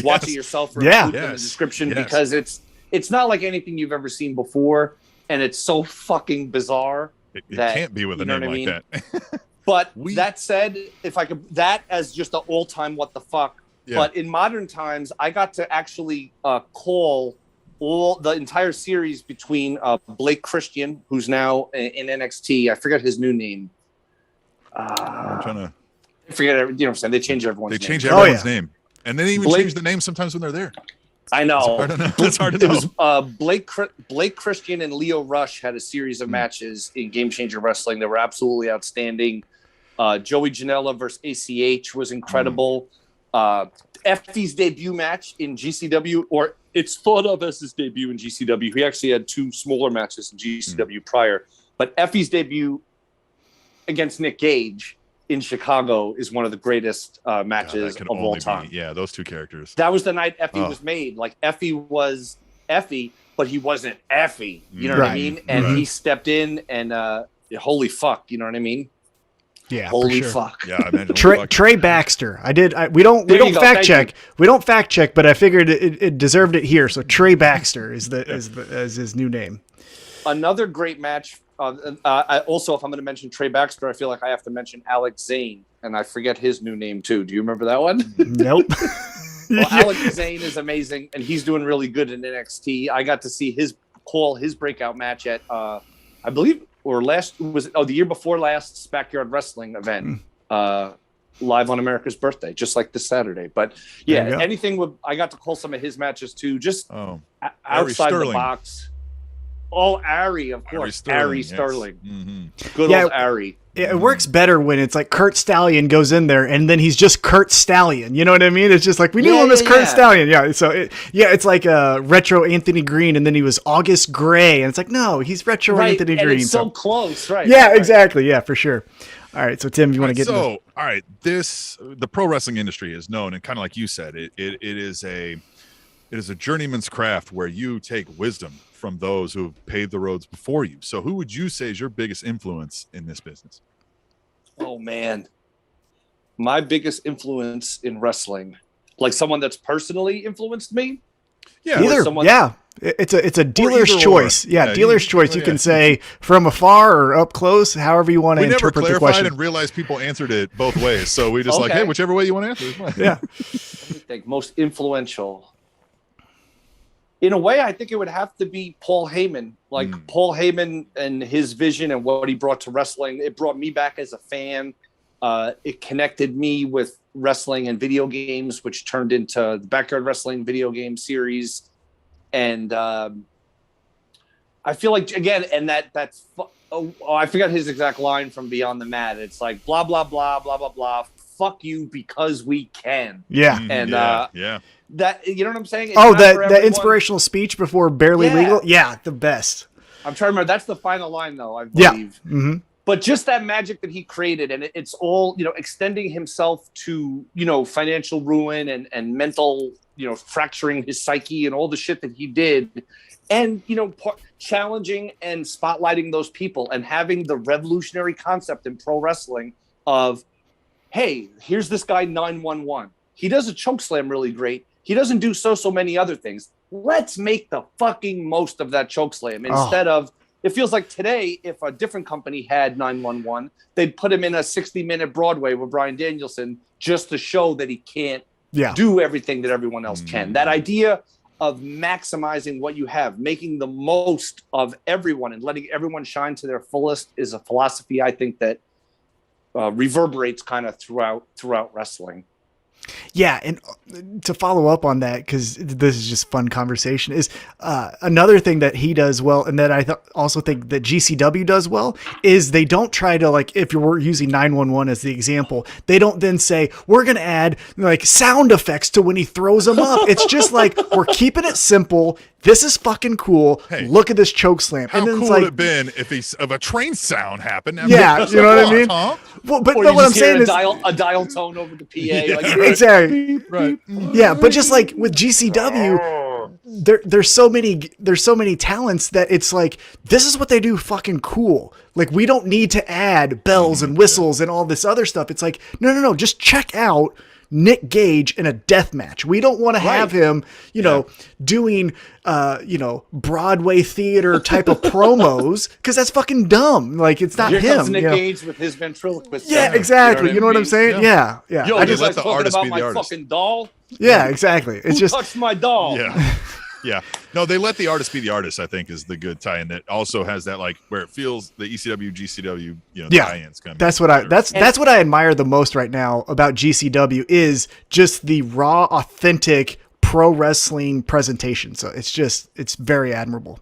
watch it yourself or in the description because it's not like anything you've ever seen before, and it's so fucking bizarre. It can't be with a name like that. But that said, if I could, that as just an all-time what the fuck. Yeah. But in modern times, I got to actually call the entire series between Blake Christian, who's now in NXT. I forget his new name. I'm trying to forget. You know what I'm saying? They change everyone's name. They change everyone's name, and they even change the name sometimes when they're there. I know. It's hard to know. It was Blake Christian and Leo Rush had a series of matches in Game Changer Wrestling that were absolutely outstanding. Joey Janela versus ACH was incredible. Effie's debut match in GCW, or it's thought of as his debut in GCW. He actually had 2 smaller matches in GCW prior. But Effie's debut against Nick Gage in Chicago is one of the greatest matches of all time. Those 2 characters. That was the night Effie was made. Like, Effie was Effie, but he wasn't Effie. You know what I mean? And he stepped in and holy fuck, you know what I mean? Yeah, holy fuck. Yeah, I imagine. Trey Baxter. We don't fact check. We don't fact check, but I figured it deserved it here. So Trey Baxter is his new name. Another great match Also, if I'm going to mention Trey Baxter, I feel like I have to mention Alex Zane, and I forget his new name too. Do you remember that one? Nope. Well, Alex Zane is amazing, and he's doing really good in NXT. I got to see his breakout match at, I believe, the year before last Backyard Wrestling event, live on America's birthday, just like this Saturday. But yeah, I got to call some of his matches too, just outside the box. Oh, Ari, of course. Ari Sterling. Yes. Mm-hmm. Good old Ari. It works better when it's like Kurt Stallion goes in there and then he's just Kurt Stallion. You know what I mean? It's just like, we knew him as Kurt Stallion. Yeah. So it's like a retro Anthony Green, and then he was August Gray. And it's like, no, he's retro Anthony Green. It's so close, right? Yeah, right. Exactly. Yeah, for sure. All right. So Tim, you want to get into all right. The pro wrestling industry is known, and kind of like you said, it is a journeyman's craft where you take wisdom from those who have paved the roads before you. So who would you say is your biggest influence in this business? Oh, man. My biggest influence in wrestling, like someone that's personally influenced me? Yeah. It's a dealer's choice. Yeah, dealer's choice. You can say from afar or up close, however you want to interpret the question. We never clarified and realized people answered it both ways. So we just hey, whichever way you want to answer it. Yeah. Let me think. Most influential. In a way, I think it would have to be Paul Heyman. Like Paul Heyman and his vision and what he brought to wrestling. It brought me back as a fan. It connected me with wrestling and video games, which turned into the Backyard Wrestling video game series. And I feel like, again, and I forgot his exact line from Beyond the Mat. It's like, blah, blah, blah, blah, blah, blah. Fuck you because we can. Yeah. And that, you know what I'm saying? That inspirational speech before Barely Legal. Yeah, the best. I'm trying to remember. That's the final line, though, I believe. Yeah. Mm-hmm. But just that magic that he created, and it's all, extending himself to, financial ruin and mental, fracturing his psyche and all the shit that he did. And, challenging and spotlighting those people and having the revolutionary concept in pro wrestling of, hey, here's this guy 911. He does a choke slam really great. He doesn't do so many other things. Let's make the fucking most of that choke slam instead of, it feels like today, if a different company had 911, they'd put him in a 60-minute Broadway with Bryan Danielson just to show that he can't do everything that everyone else can. That idea of maximizing what you have, making the most of everyone and letting everyone shine to their fullest is a philosophy I think that reverberates kind of throughout wrestling. Yeah, and to follow up on that, because this is just fun conversation, is another thing that he does well, and that I also think that GCW does well, is they don't try to, like, if you're using 911 as the example, they don't then say, we're going to add, like, sound effects to when he throws them up. It's just like, we're keeping it simple. This is fucking cool. Hey, look at this choke slam. How and then cool it's like, would it have been if a train sound happened? Yeah, you know what I mean? Huh? Well, but what I'm saying is a dial tone over the PA. Yeah, like, exactly. Right. Yeah, but just like with GCW, there's so many talents that it's like, this is what they do fucking cool. Like, we don't need to add bells and whistles and all this other stuff. It's like, no, just check out Nick Gage in a death match. We don't want to have him, doing, Broadway theater type of promos, because that's fucking dumb. Like, it's not Here him. Comes Nick Gage with his ventriloquist. Yeah, exactly. You know what I'm saying? Yeah. Yo, I just let the artist be the artist. Fucking doll. Yeah, exactly. It's Who touched my doll? Yeah. Yeah. No, they let the artist be the artist, I think, is the good tie-in that also has that, like, where it feels the ECW, GCW, tie-ins kind of. That's what I admire the most right now about GCW is just the raw, authentic pro wrestling presentation. So it's very admirable.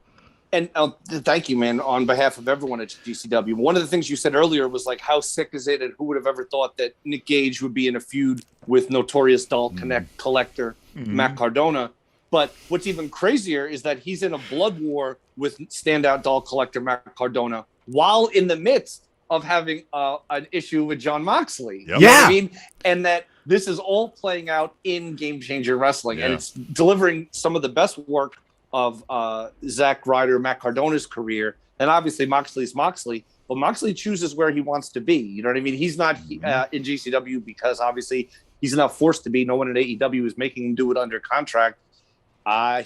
And thank you, man, on behalf of everyone at GCW. One of the things you said earlier was, like, how sick is it, and who would have ever thought that Nick Gage would be in a feud with Notorious Doll Collector Matt Cardona. But what's even crazier is that he's in a blood war with standout doll collector Matt Cardona while in the midst of having an issue with Jon Moxley. Yep. You know what I mean? And that this is all playing out in Game Changer Wrestling. And it's delivering some of the best work of Zack Ryder, Matt Cardona's career. And obviously Moxley's Moxley. But Moxley chooses where he wants to be. You know what I mean? He's not in GCW because obviously he's not forced to be. No one at AEW is making him do it under contract.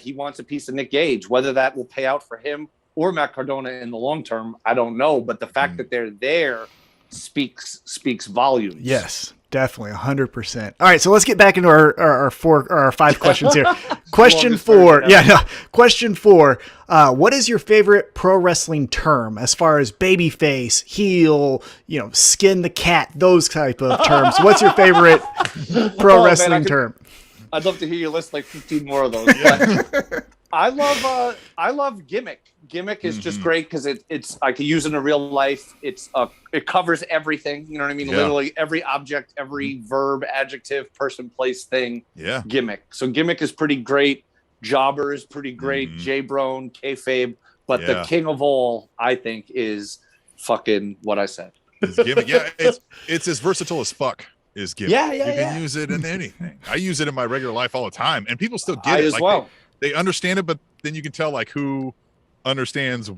He wants a piece of Nick Gage, whether that will pay out for him or Matt Cardona in the long term, I don't know. But the fact that they're there speaks volumes. Yes, definitely 100%. All right, so let's get back into our 5 questions here. Question 4. Question 4. What is your favorite pro wrestling term as far as babyface, heel, skin the cat, those type of terms? What's your favorite pro wrestling term? I'd love to hear you list like 15 more of those. Yeah. I love gimmick. Gimmick is just great because it's I could use it in real life. It covers everything. You know what I mean? Yeah. Literally every object, every verb, adjective, person, place, thing. Yeah. Gimmick. So gimmick is pretty great. Jobber is pretty great. J-Brone, kayfabe. But the king of all, I think, is fucking what I said. It's gimmick. Yeah, it's as versatile as fuck. Is gimmick. Yeah. You can use it in anything. I use it in my regular life all the time, and people still get it as like well. They understand it, but then you can tell like who understands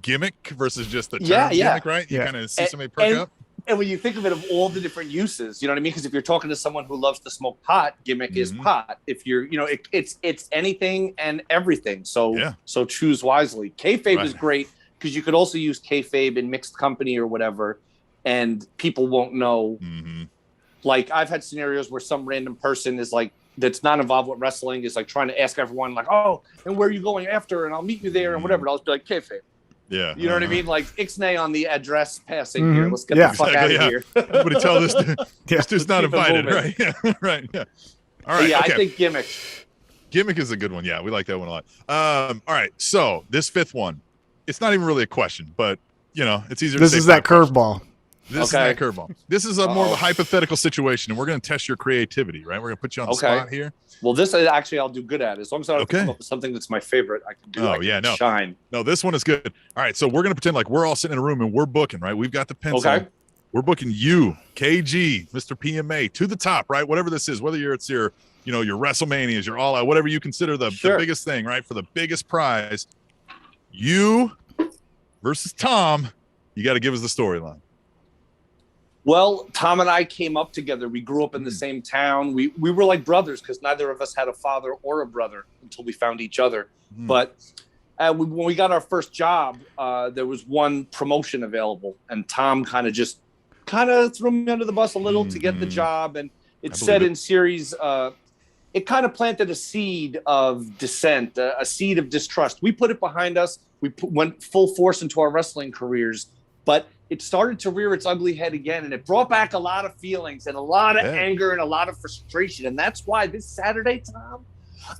gimmick versus just the term gimmick, right? You kind of see somebody perk up. And when you think of it, of all the different uses, you know what I mean? Because if you're talking to someone who loves to smoke pot, gimmick is pot. If you're, it's anything and everything. So choose wisely. Kayfabe is great because you could also use kayfabe in mixed company or whatever, and people won't know. Like I've had scenarios where some random person is like, that's not involved with wrestling is like trying to ask everyone like, oh, and where are you going after? And I'll meet you there and whatever. And I'll just be like, kayfabe. Yeah. You know what I mean? Like Ixnay on the address passing here. Let's get the fuck out of here. Everybody tell this dude, this dude's not invited, right? Yeah. Right. Yeah. All right. Yeah, okay. I think gimmick. Gimmick is a good one. Yeah, we like that one a lot. All right. So this 5th one, it's not even really a question, but it's easier to say. This is that curveball. This is that curveball. This is a more of a hypothetical situation, and we're going to test your creativity, right? We're going to put you on the spot here. Well, this is actually I'll do good at. As long as I don't come up with something that's my favorite, I can do. Shine. No, this one is good. All right, so we're going to pretend like we're all sitting in a room and we're booking, right? We've got the pencil. Okay. We're booking you, KG, Mr. PMA, to the top, right? Whatever this is, whether it's your WrestleManias, your All Out, whatever you consider the biggest thing, right? For the biggest prize, you versus Tom. You got to give us the storyline. Well, Tom and I came up together. We grew up in the same town. We were like brothers because neither of us had a father or a brother until we found each other. But when we got our first job, there was one promotion available, and Tom kind of threw me under the bus a little to get the job. And it said in series, it kind of planted a seed of dissent, a seed of distrust. We put it behind us. We went full force into our wrestling careers, but it started to rear its ugly head again, and it brought back a lot of feelings and a lot of anger and a lot of frustration. And that's why this Saturday, Tom,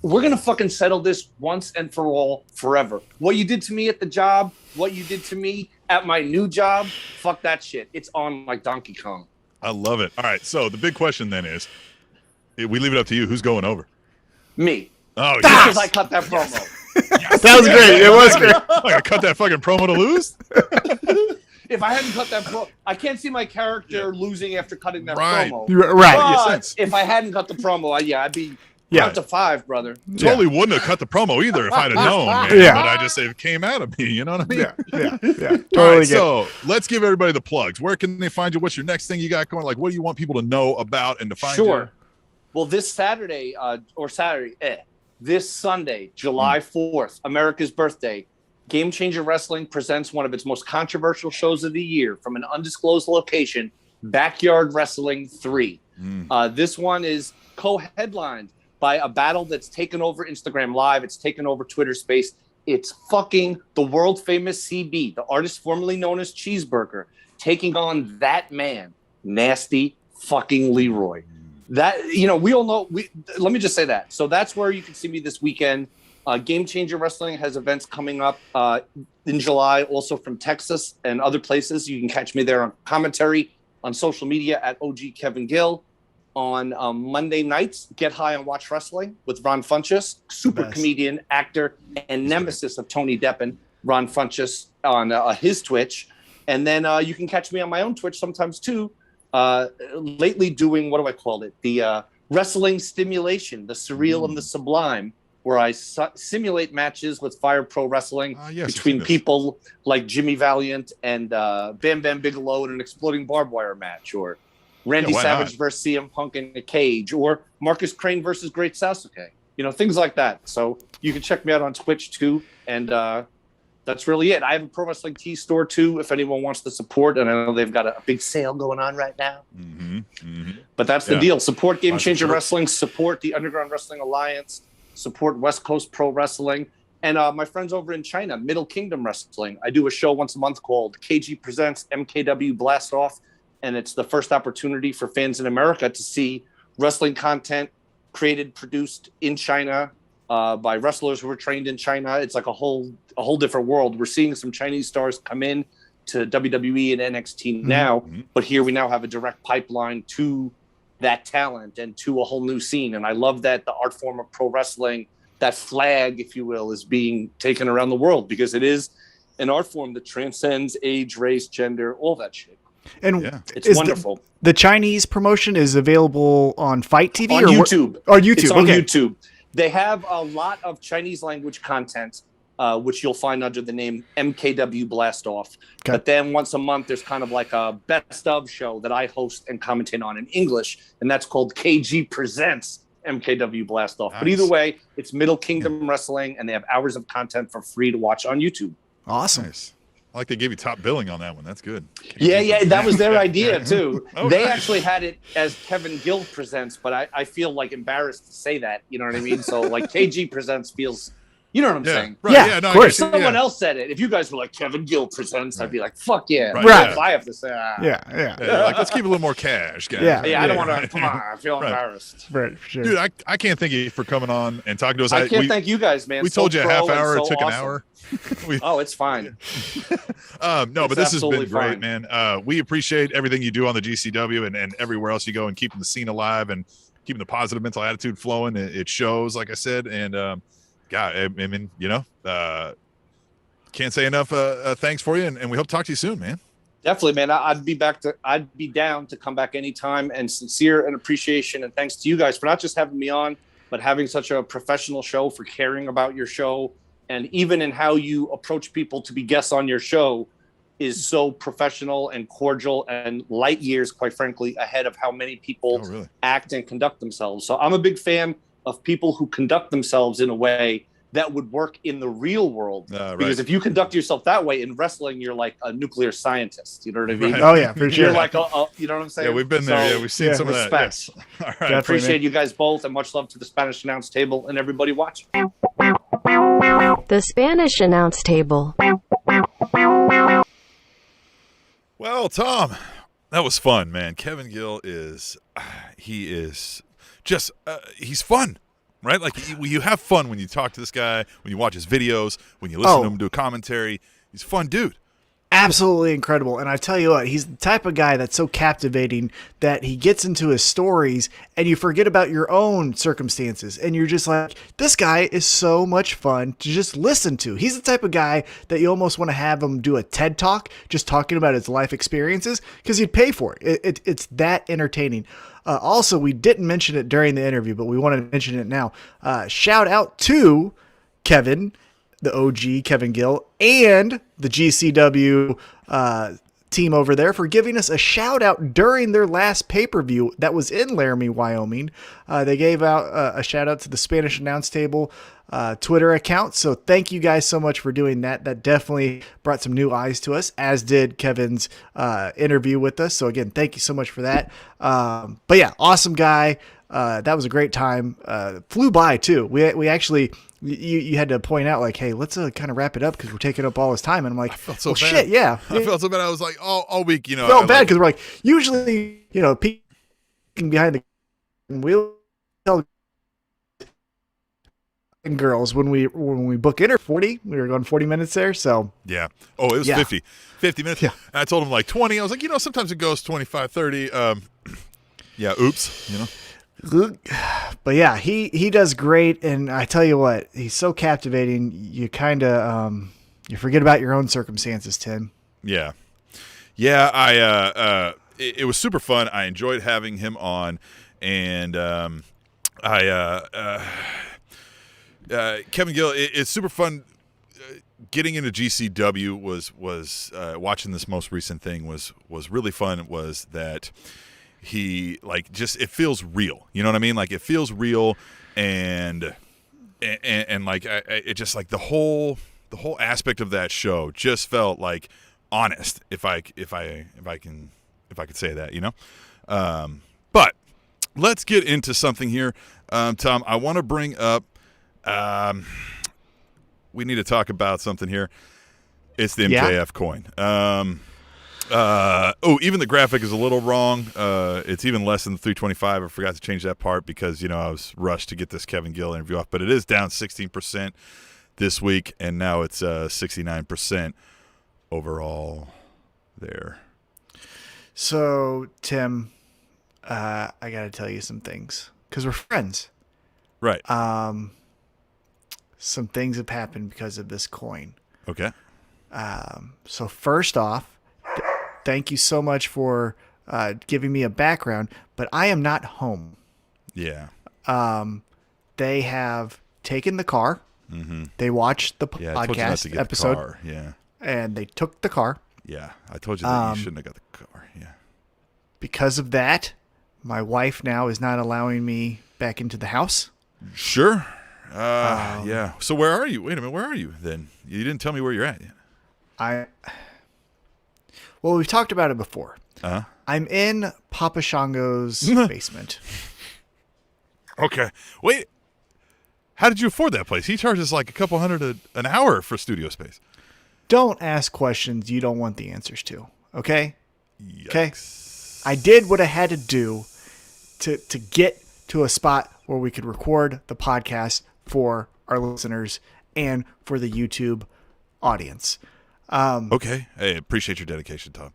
we're going to fucking settle this once and for all, forever. What you did to me at the job, what you did to me at my new job, fuck that shit. It's on like Donkey Kong. I love it. All right, so the big question then is, we leave it up to you. Who's going over? Me. Oh, because I cut that promo. That was great. It was great. I cut that fucking promo to lose? If I hadn't cut that promo, I can't see my character losing after cutting that promo. Right. But if I hadn't cut the promo, I'd be count to 5, brother. Totally wouldn't have cut the promo either if I'd have known, man. But I just say it came out of me. You know what I mean? Yeah. Totally. All right, so let's give everybody the plugs. Where can they find you? What's your next thing you got going? Like, what do you want people to know about and to find you? Well, this Saturday, this Sunday, July 4th, America's birthday, Game Changer Wrestling presents one of its most controversial shows of the year from an undisclosed location, Backyard Wrestling 3. This one is co-headlined by a battle that's taken over Instagram Live. It's taken over Twitter Space. It's fucking the world famous CB, the artist formerly known as Cheeseburger, taking on that man, Nasty fucking Leroy. That, we all know. Let me just say that. So that's where you can see me this weekend. Game Changer Wrestling has events coming up in July, also from Texas and other places. You can catch me there on commentary on social media at OG Kevin Gill. On Monday nights, Get High and Watch Wrestling with Ron Funches, super comedian, actor, and nemesis of Tony Deppen, Ron Funches, on his Twitch. And then you can catch me on my own Twitch sometimes too, lately doing, what do I call it? The wrestling stimulation, the surreal and the sublime, where I simulate matches with Fire Pro Wrestling between people like Jimmy Valiant and Bam Bam Bigelow in an exploding barbed wire match, or Randy Savage versus CM Punk in a cage, or Marcus Crane versus Great Sasuke. Things like that. So you can check me out on Twitch too. And that's really it. I have a Pro Wrestling Tee store too, if anyone wants to support. And I know they've got a big sale going on right now. But that's the deal. Support Game Changer Wrestling, support the Underground Wrestling Alliance, support West Coast Pro Wrestling. And my friends over in China, Middle Kingdom Wrestling. I do a show once a month called KG Presents MKW Blast Off. And it's the first opportunity for fans in America to see wrestling content created, produced in China by wrestlers who were trained in China. It's like a whole different world. We're seeing some Chinese stars come in to WWE and NXT now, but here we now have a direct pipeline to that talent and to a whole new scene. And I love that the art form of pro wrestling, that flag, if you will, is being taken around the world, because it is an art form that transcends age, race, gender, all that shit. And it's wonderful. The Chinese promotion is available on Fight TV on YouTube. Or YouTube. It's on YouTube. They have a lot of Chinese language content, which you'll find under the name MKW Blast Off. Okay. But then once a month, there's kind of like a best of show that I host and commentate on in English, and that's called KG Presents MKW Blast Off. Nice. But either way, it's Middle Kingdom Wrestling, and they have hours of content for free to watch on YouTube. Awesome. Nice. I like they gave you top billing on that one. That's good. Yeah, that was their idea too. They actually had it as Kevin Gill Presents, but I feel like embarrassed to say that. You know what I mean? So like KG Presents feels, you know what I'm saying? Right. Yeah, no, of course. If someone else said it, if you guys were like Kevin Gill Presents, I'd be like, fuck yeah. Right. If I have to say, yeah. Like, let's keep a little more cash, guys. Yeah, I don't want to. Come on, I feel embarrassed. Right, for sure. Dude, I can't thank you for coming on and talking to us. I can't thank you guys, man. We told you a half hour. It took awesome. an hour. It's fine. No, but this has been great, man. We appreciate everything you do on the GCW and everywhere else you go, and keeping the scene alive and keeping the positive mental attitude flowing. It shows, like I said, and God, I mean, can't say enough thanks for you, and we hope to talk to you soon, man. Definitely, man. I'd be down to come back anytime, and sincere and appreciation and thanks to you guys for not just having me on, but having such a professional show, for caring about your show. And even in how you approach people to be guests on your show is so professional and cordial, and light years, quite frankly, ahead of how many people act and conduct themselves. So I'm a big fan of people who conduct themselves in a way that would work in the real world. Because if you conduct yourself that way in wrestling, you're like a nuclear scientist. You know what I mean? Right. Oh, yeah, for sure. You're like, you know what I'm saying? Yeah, we've been there. Yeah, we've seen some respect. of that. Yes. All right. I appreciate you guys both, and much love to the Spanish Announce Table and everybody watching. The Spanish Announce Table. Well, Tom, that was fun, man. Kevin Gill is just he's fun, right? Like you have fun when you talk to this guy, when you watch his videos, when you listen to him do a commentary. He's a fun dude. Absolutely incredible. And I tell you what, he's the type of guy that's so captivating that he gets into his stories and you forget about your own circumstances. And you're just like, this guy is so much fun to just listen to. He's the type of guy that you almost want to have him do a TED Talk, just talking about his life experiences, because you'd pay for it. It's that entertaining. Also, we didn't mention it during the interview, but we wanted to mention it now. Shout out to Kevin, the OG Kevin Gill, and the GCW team over there for giving us a shout out during their last pay-per-view that was in Laramie, Wyoming. They gave out a shout out to the Spanish Announce Table Twitter account. So thank you guys so much for doing that. That definitely brought some new eyes to us, as did Kevin's interview with us. So again, thank you so much for that. But yeah, awesome guy. That was a great time. Flew by too. We actually, you had to point out like, hey, let's kind of wrap it up because we're taking up all his time. And I'm like, I felt so bad. Shit, yeah. I felt so bad. I was like, all week, felt bad because we're like, usually, peeking behind the wheel, girls when we book in 40, we were going 40 minutes there. So yeah. Oh, it was 50 minutes. Yeah. And I told him like 20. I was like, sometimes it goes 25, 30. Yeah. Oops. But yeah, he does great, and I tell you what, he's so captivating. You kind of you forget about your own circumstances, Tim. Yeah. I it was super fun. I enjoyed having him on, and Kevin Gill, it's super fun. Getting into GCW was watching this most recent thing was really fun. Was that he it feels real, you know what I mean? Like it feels real, and like it just like the whole the whole aspect of that show just felt like honest, if I could say that, you know. But let's get into something here, Tom. I want to bring up. We need to talk about something here. It's the MJF coin. Even the graphic is a little wrong. It's even less than the 325. I forgot to change that part because, I was rushed to get this Kevin Gill interview off. But it is down 16% this week, and now it's 69% overall there. So, Tim, I got to tell you some things because we're friends. Right. Some things have happened because of this coin. Okay. So first off, thank you so much for giving me a background, but I am not home. Yeah. They have taken the car. Mm-hmm. They watched the podcast episode. The car. Yeah. And they took the car. Yeah. I told you that you shouldn't have got the car. Yeah. Because of that, my wife now is not allowing me back into the house. Sure. Yeah. So where are you? Wait a minute. Where are you then? You didn't tell me where you're at yet. Well, we've talked about it before. Uh-huh. I'm in Papa Shango's basement. Okay. Wait. How did you afford that place? He charges like a couple $100 an hour for studio space. Don't ask questions you don't want the answers to. Okay? Yikes. Okay? I did what I had to do to get to a spot where we could record the podcast for our listeners and for the YouTube audience. Okay. Hey, appreciate your dedication, Tom.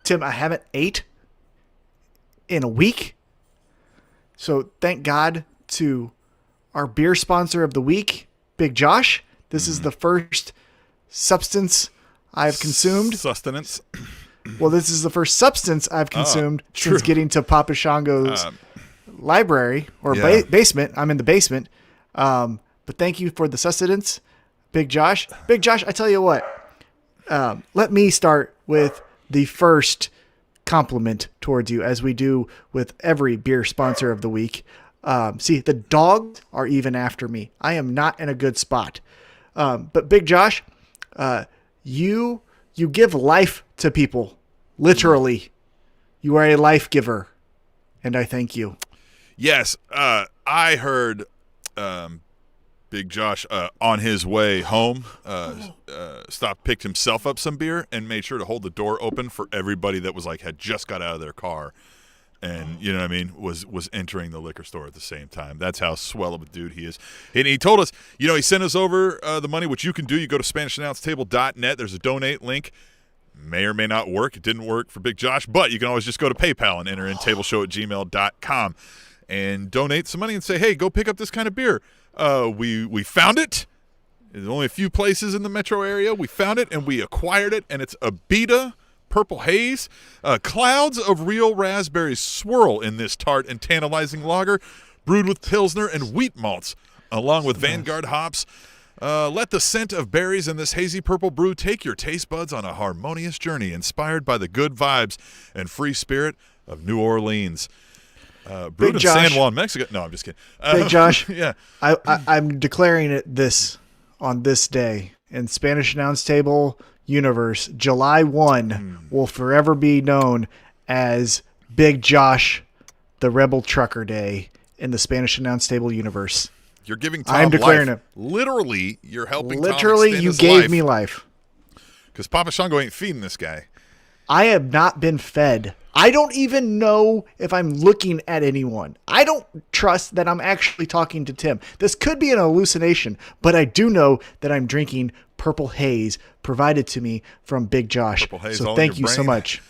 Tim, I haven't ate in a week. So thank God to our beer sponsor of the week, Big Josh. This is the first substance I've consumed. Sustenance. Well, this is the first substance I've consumed since getting to Papa Shango's library or basement. I'm in the basement. But thank you for the sustenance, Big Josh. Big Josh, I tell you what. Let me start with the first compliment towards you, as we do with every beer sponsor of the week. See, the dogs are even after me. I am not in a good spot. But Big Josh, you give life to people. Literally. You are a life giver. And I thank you. Yes. I heard Big Josh on his way home picked himself up some beer and made sure to hold the door open for everybody that was had just got out of their car and you know what I mean was entering the liquor store at the same time. That's how swell of a dude he is. And he told us, he sent us over the money, which you can do. You go to SpanishAnnounceTable.net. There's a donate link. May or may not work. It didn't work for Big Josh, but you can always just go to PayPal and enter in tableshow@gmail.com and donate some money and say, hey, go pick up this kind of beer. We found it. There's only a few places in the metro area. We found it and we acquired it, and it's a Beta Purple Haze. Clouds of real raspberries swirl in this tart and tantalizing lager, brewed with Pilsner and wheat malts, along with Vanguard hops. Let the scent of berries in this hazy purple brew take your taste buds on a harmonious journey, inspired by the good vibes and free spirit of New Orleans. Brewed in San Juan, Mexico. No, I'm just kidding. Big Josh, yeah. I'm declaring it on this day in Spanish Announce Table universe. July 1 will forever be known as Big Josh, the Rebel Trucker Day in the Spanish Announce Table universe. You're giving Tom I'm declaring life. It. Literally, you're helping Literally, Tom extend you his gave life. me life. Because Papa Shango ain't feeding this guy. I have not been fed. I don't even know if I'm looking at anyone. I don't trust that I'm actually talking to Tim. This could be an hallucination, but I do know that I'm drinking Purple Haze provided to me from Big Josh. Purple Haze so thank you so much.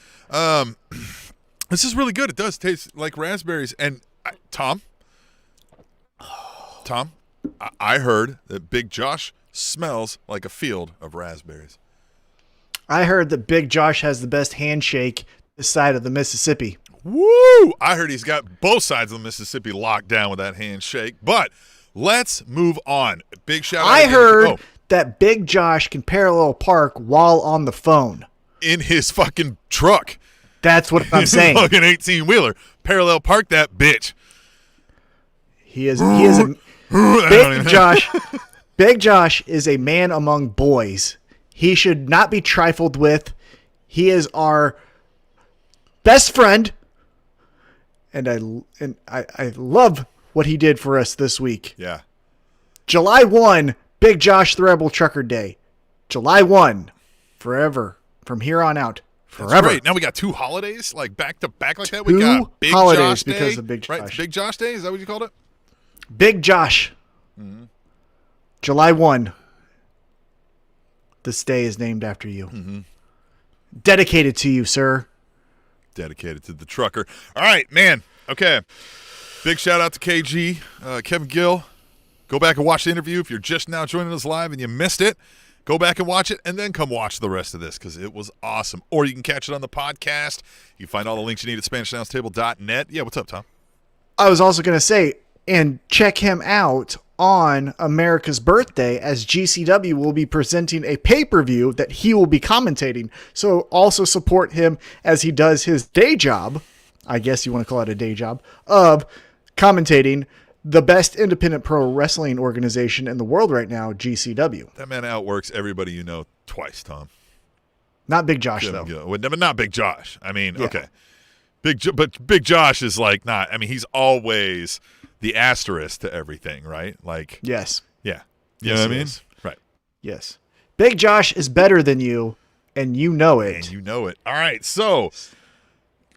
This is really good. It does taste like raspberries. And Tom, I heard that Big Josh smells like a field of raspberries. I heard that Big Josh has the best handshake this side of the Mississippi. Woo! I heard he's got both sides of the Mississippi locked down with that handshake. But let's move on. Big shout out. I heard that Big Josh can parallel park while on the phone. In his fucking truck. That's what I'm saying. Fucking 18-wheeler. Parallel park that bitch. He is a Big Josh. Big Josh is a man among boys. He should not be trifled with. He is our best friend, and I love what he did for us this week. Yeah. July 1, Big Josh the Rebel Trucker Day. July 1, forever, from here on out, forever. That's great. Now we got 2 holidays, like back to back like that. We Two got Big holidays Josh Day, because of Big Josh. right? Big Josh Day. Is that what you called it? Big Josh. July 1. This day is named after you. Dedicated to you, sir. Dedicated to the trucker. All right, man. Okay. Big shout out to KG, Kevin Gill. Go back and watch the interview. If you're just now joining us live and you missed it, go back and watch it, and then come watch the rest of this because it was awesome. Or you can catch it on the podcast. You can find all the links you need at SpanishAnnounceTable.net. Yeah, what's up, Tom? I was also going to say, and check him out on America's birthday, as GCW will be presenting a pay-per-view that he will be commentating. So also support him as he does his day job, I guess you want to call it a day job, of commentating the best independent pro wrestling organization in the world right now, GCW. That man outworks everybody you know twice, Tom. Not Big Josh, Kevin though. Gill. Well, but not Big Josh. I mean, Yeah. okay. But Big Josh is like not. I mean, he's always the asterisk to everything, right? Like, Yes. yeah. You Yes, know what I he mean? is. Right. Yes. Big Josh is better than you, and you know it. And you know it. All right, so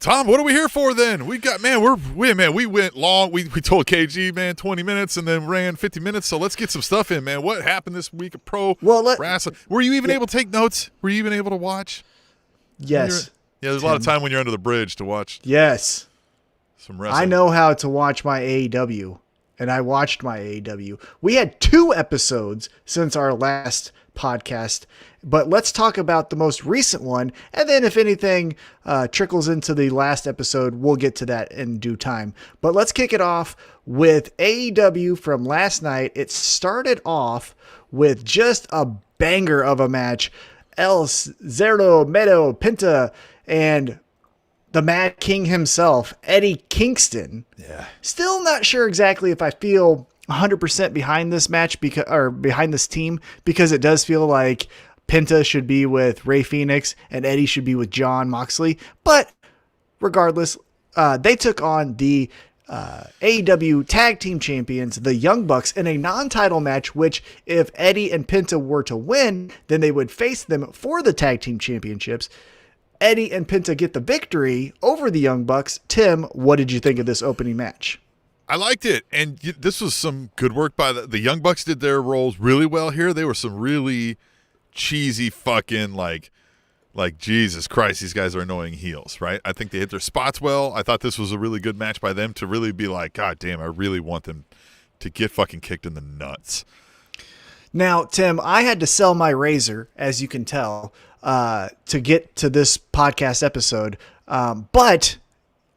Tom, what are we here for then? We got we went long. We told KG, man, 20 minutes and then ran 50 minutes. So let's get some stuff in, man. What happened this week of pro wrestling? Were you even able to take notes? Were you even able to watch? Yes. Yeah, there's a lot of time when you're under the bridge to watch Yes. some wrestling. I know how to watch my AEW, and I watched my AEW. We had 2 episodes since our last podcast, but let's talk about the most recent one, and then if anything trickles into the last episode, we'll get to that in due time. But let's kick it off with AEW from last night. It started off with just a banger of a match. El Zero Meadow Pinta and the Mad King himself, Eddie Kingston. Yeah. Still not sure exactly if I feel 100% behind this match behind this team, because it does feel like Penta should be with Rey Fenix and Eddie should be with Jon Moxley. But regardless, they took on the AEW Tag Team Champions, the Young Bucks, in a non-title match, which if Eddie and Penta were to win, then they would face them for the Tag Team Championships. Eddie and Penta get the victory over the Young Bucks. Tim, what did you think of this opening match? I liked it, and this was some good work by the Young Bucks. Did their roles really well here. They were some really cheesy fucking like Jesus Christ, these guys are annoying heels, right? I think they hit their spots well. I thought this was a really good match by them to really be like, God damn, I really want them to get fucking kicked in the nuts. Now, Tim, I had to sell my razor, as you can tell, to get to this podcast episode. But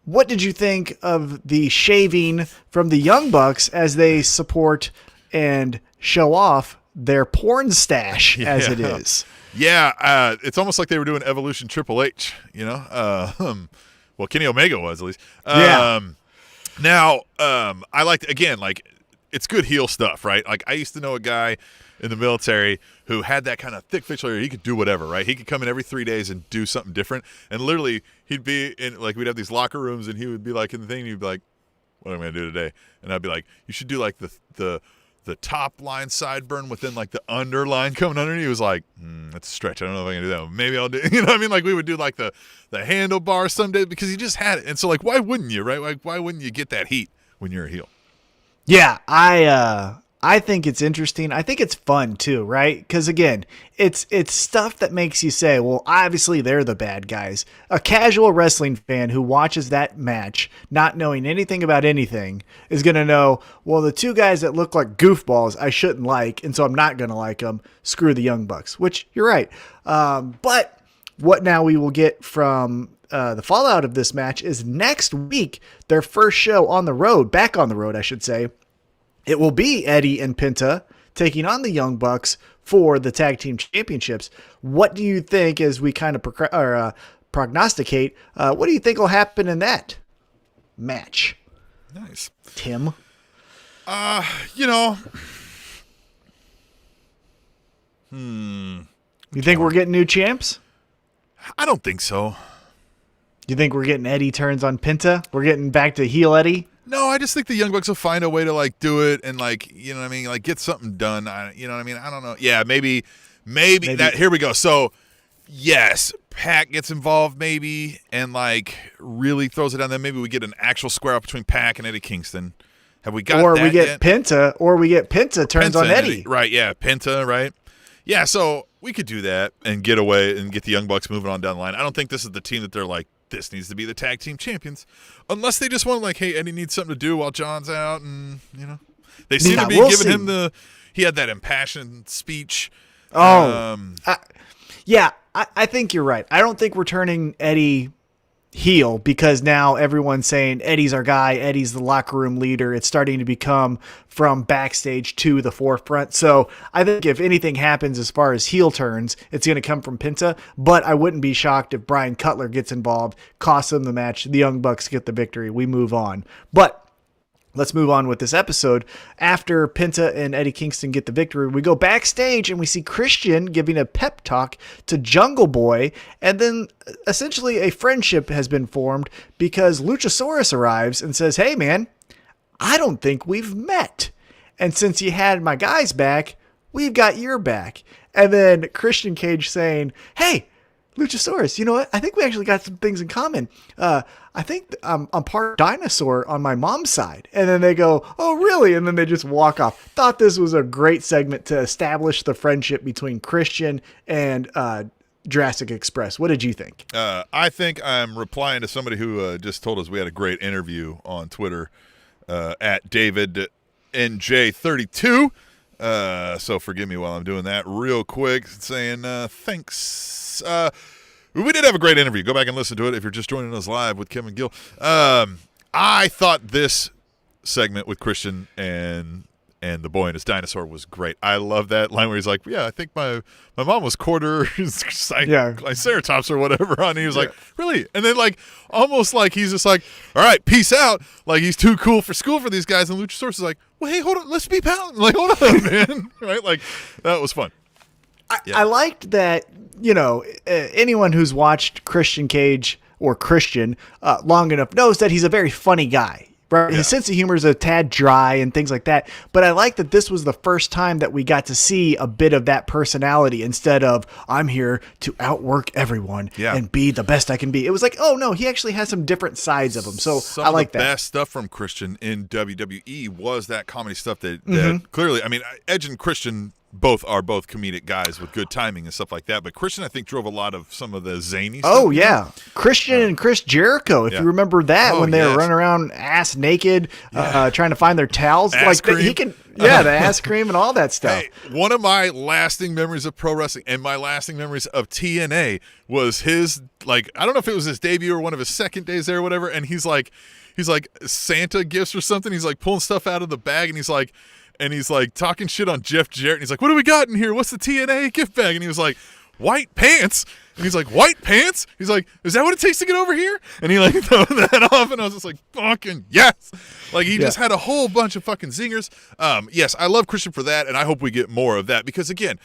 what did you think of the shaving from the Young Bucks as they support and show off their porn stash as it is? Yeah, it's almost like they were doing Evolution Triple H, you know? Well, Kenny Omega was, at least. Now, I liked, again, like, it's good heel stuff, right? Like, I used to know a guy in the military who had that kind of thick facial hair. He could do whatever, right? He could come in every 3 days and do something different. And literally, he'd be in, like, we'd have these locker rooms, and he would be like in the thing, and he'd be like, what am I going to do today? And I'd be like, you should do, like, the top line sideburn within like the underline coming underneath. He was like, that's a stretch. I don't know if I can do that. Maybe I'll do, you know what I mean? Like we would do like the handlebar someday because he just had it. And so like, why wouldn't you, right? Like, why wouldn't you get that heat when you're a heel? Yeah, I think it's interesting. I think it's fun too, right? Because again, it's stuff that makes you say, well, obviously they're the bad guys. A casual wrestling fan who watches that match, not knowing anything about anything, is going to know, well, the 2 guys that look like goofballs I shouldn't like, and so I'm not going to like them. Screw the Young Bucks, which you're right. But what now we will get from the fallout of this match is next week, their first show on the road, back on the road, I should say. It will be Eddie and Penta taking on the Young Bucks for the Tag Team Championships. What do you think, as we kind of prognosticate, what do you think will happen in that match? Nice. Tim? You know, You think we're getting new champs? I don't think so. You think we're getting Eddie turns on Penta? We're getting back to heel Eddie? No, I just think the Young Bucks will find a way to like do it and like, you know what I mean, like get something done. You know what I mean? I don't know. Yeah, maybe that. Here we go. So, yes, Pac gets involved maybe and like really throws it down. Then maybe we get an actual square up between Pac and Eddie Kingston. Have we got that? Or we get Penta turns on Eddie. Right? Yeah, Penta. Right? Yeah. So we could do that and get away and get the Young Bucks moving on down the line. I don't think this is the team that they're like, this needs to be the tag team champions, unless they just want like, hey, Eddie needs something to do while John's out, and you know, they seem to be giving him he had that impassioned speech. I think you're right. I don't think we're turning Eddie heel because now everyone's saying Eddie's our guy. Eddie's the locker room leader. It's starting to become from backstage to the forefront. So I think if anything happens as far as heel turns, it's going to come from Penta, but I wouldn't be shocked if Brian Cutler gets involved, costs them the match. The Young Bucks get the victory. We move on. But let's move on with this episode. After Penta and Eddie Kingston get the victory, we go backstage and we see Christian giving a pep talk to Jungle Boy. And then essentially a friendship has been formed because Luchasaurus arrives and says, hey, man, I don't think we've met. And since you had my guys back, we've got your back. And then Christian Cage saying, hey, Luchasaurus, you know what? I think we actually got some things in common. I think I'm part dinosaur on my mom's side. And then they go, oh, really? And then they just walk off. Thought this was a great segment to establish the friendship between Christian and Jurassic Express. What did you think? I think I'm replying to somebody who just told us we had a great interview on Twitter at DavidNJ32. So forgive me while I'm doing that real quick, saying thanks. We did have a great interview. Go back and listen to it if you're just joining us live with Kevin Gill. I thought this segment with Christian and the boy and his dinosaur was great. I love that line where he's like, yeah, I think my mom was quarter Triceratops or whatever. And he was like, really? And then like almost like he's just like, all right, peace out. Like he's too cool for school for these guys. And Luchasaurus is like, well, hey, hold on, let's be pals. Like, hold on, man. Right? Like that was fun. I liked that, you know, anyone who's watched Christian Cage or Christian long enough knows that he's a very funny guy. Right? Yeah. His sense of humor is a tad dry and things like that. But I like that this was the first time that we got to see a bit of that personality instead of I'm here to outwork everyone and be the best I can be. It was like, oh, no, he actually has some different sides of him. So I like that. Some of the best stuff from Christian in WWE was that comedy stuff that clearly, I mean, Edge and Christian are both comedic guys with good timing and stuff like that. But Christian, I think, drove a lot of some of the zany stuff. Oh, yeah. Christian and Chris Jericho, if you remember that, when they were running around ass naked, trying to find their towels. He can, the ass cream and all that stuff. Hey, one of my lasting memories of pro wrestling and my lasting memories of TNA was his, like, I don't know if it was his debut or one of his second days there or whatever, and he's like Santa gifts or something. He's like pulling stuff out of the bag, and he's like talking shit on Jeff Jarrett. And he's like, what do we got in here? What's the TNA gift bag? And he was like, white pants. And he's like, white pants? He's like, is that what it takes to get over here? And he like threw that off. And I was just like, fucking yes. Like he just had a whole bunch of fucking zingers. Yes, I love Christian for that. And I hope we get more of that because again,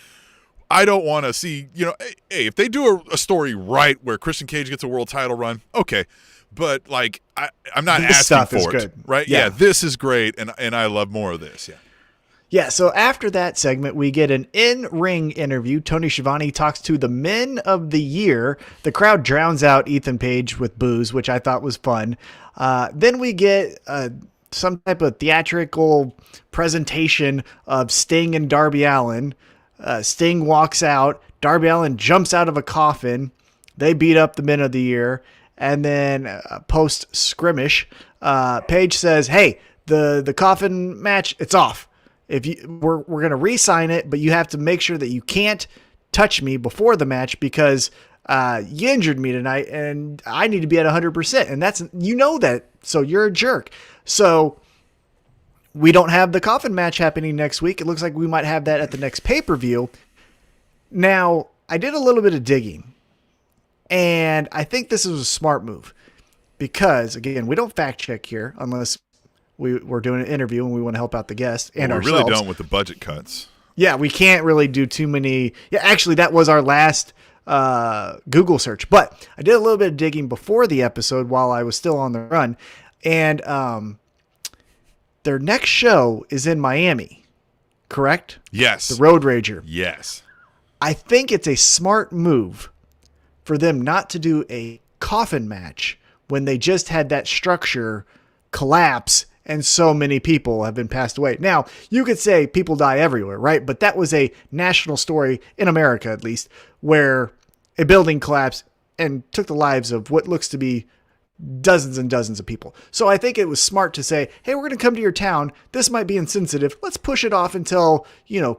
I don't want to see, you know, hey, if they do a story right where Christian Cage gets a world title run, okay. But like, I'm not asking for it. Good. Right? Yeah, this is great. And I love more of this. Yeah. Yeah, so after that segment, we get an in-ring interview. Tony Schiavone talks to the men of the year. The crowd drowns out Ethan Page with boos, which I thought was fun. Then we get some type of theatrical presentation of Sting and Darby Allin. Sting walks out. Darby Allin jumps out of a coffin. They beat up the men of the year. And then post-skirmish, Page says, hey, the coffin match, it's off. We're going to re-sign it, but you have to make sure that you can't touch me before the match because you injured me tonight and I need to be at 100%. And that's, you know that, so you're a jerk. So we don't have the coffin match happening next week. It looks like we might have that at the next pay-per-view. Now, I did a little bit of digging, and I think this is a smart move because, again, we don't fact check here unless we're doing an interview and we want to help out the guest and we ourselves. Really don't with the budget cuts. Yeah, we can't really do too many. Yeah, actually, that was our last Google search. But I did a little bit of digging before the episode while I was still on the run. And their next show is in Miami, correct? Yes. The Road Rager. Yes. I think it's a smart move for them not to do a coffin match when they just had that structure collapse and so many people have been passed away. Now, you could say people die everywhere, right? But that was a national story, in America at least, where a building collapsed and took the lives of what looks to be dozens and dozens of people. So I think it was smart to say, hey, we're going to come to your town. This might be insensitive. Let's push it off until,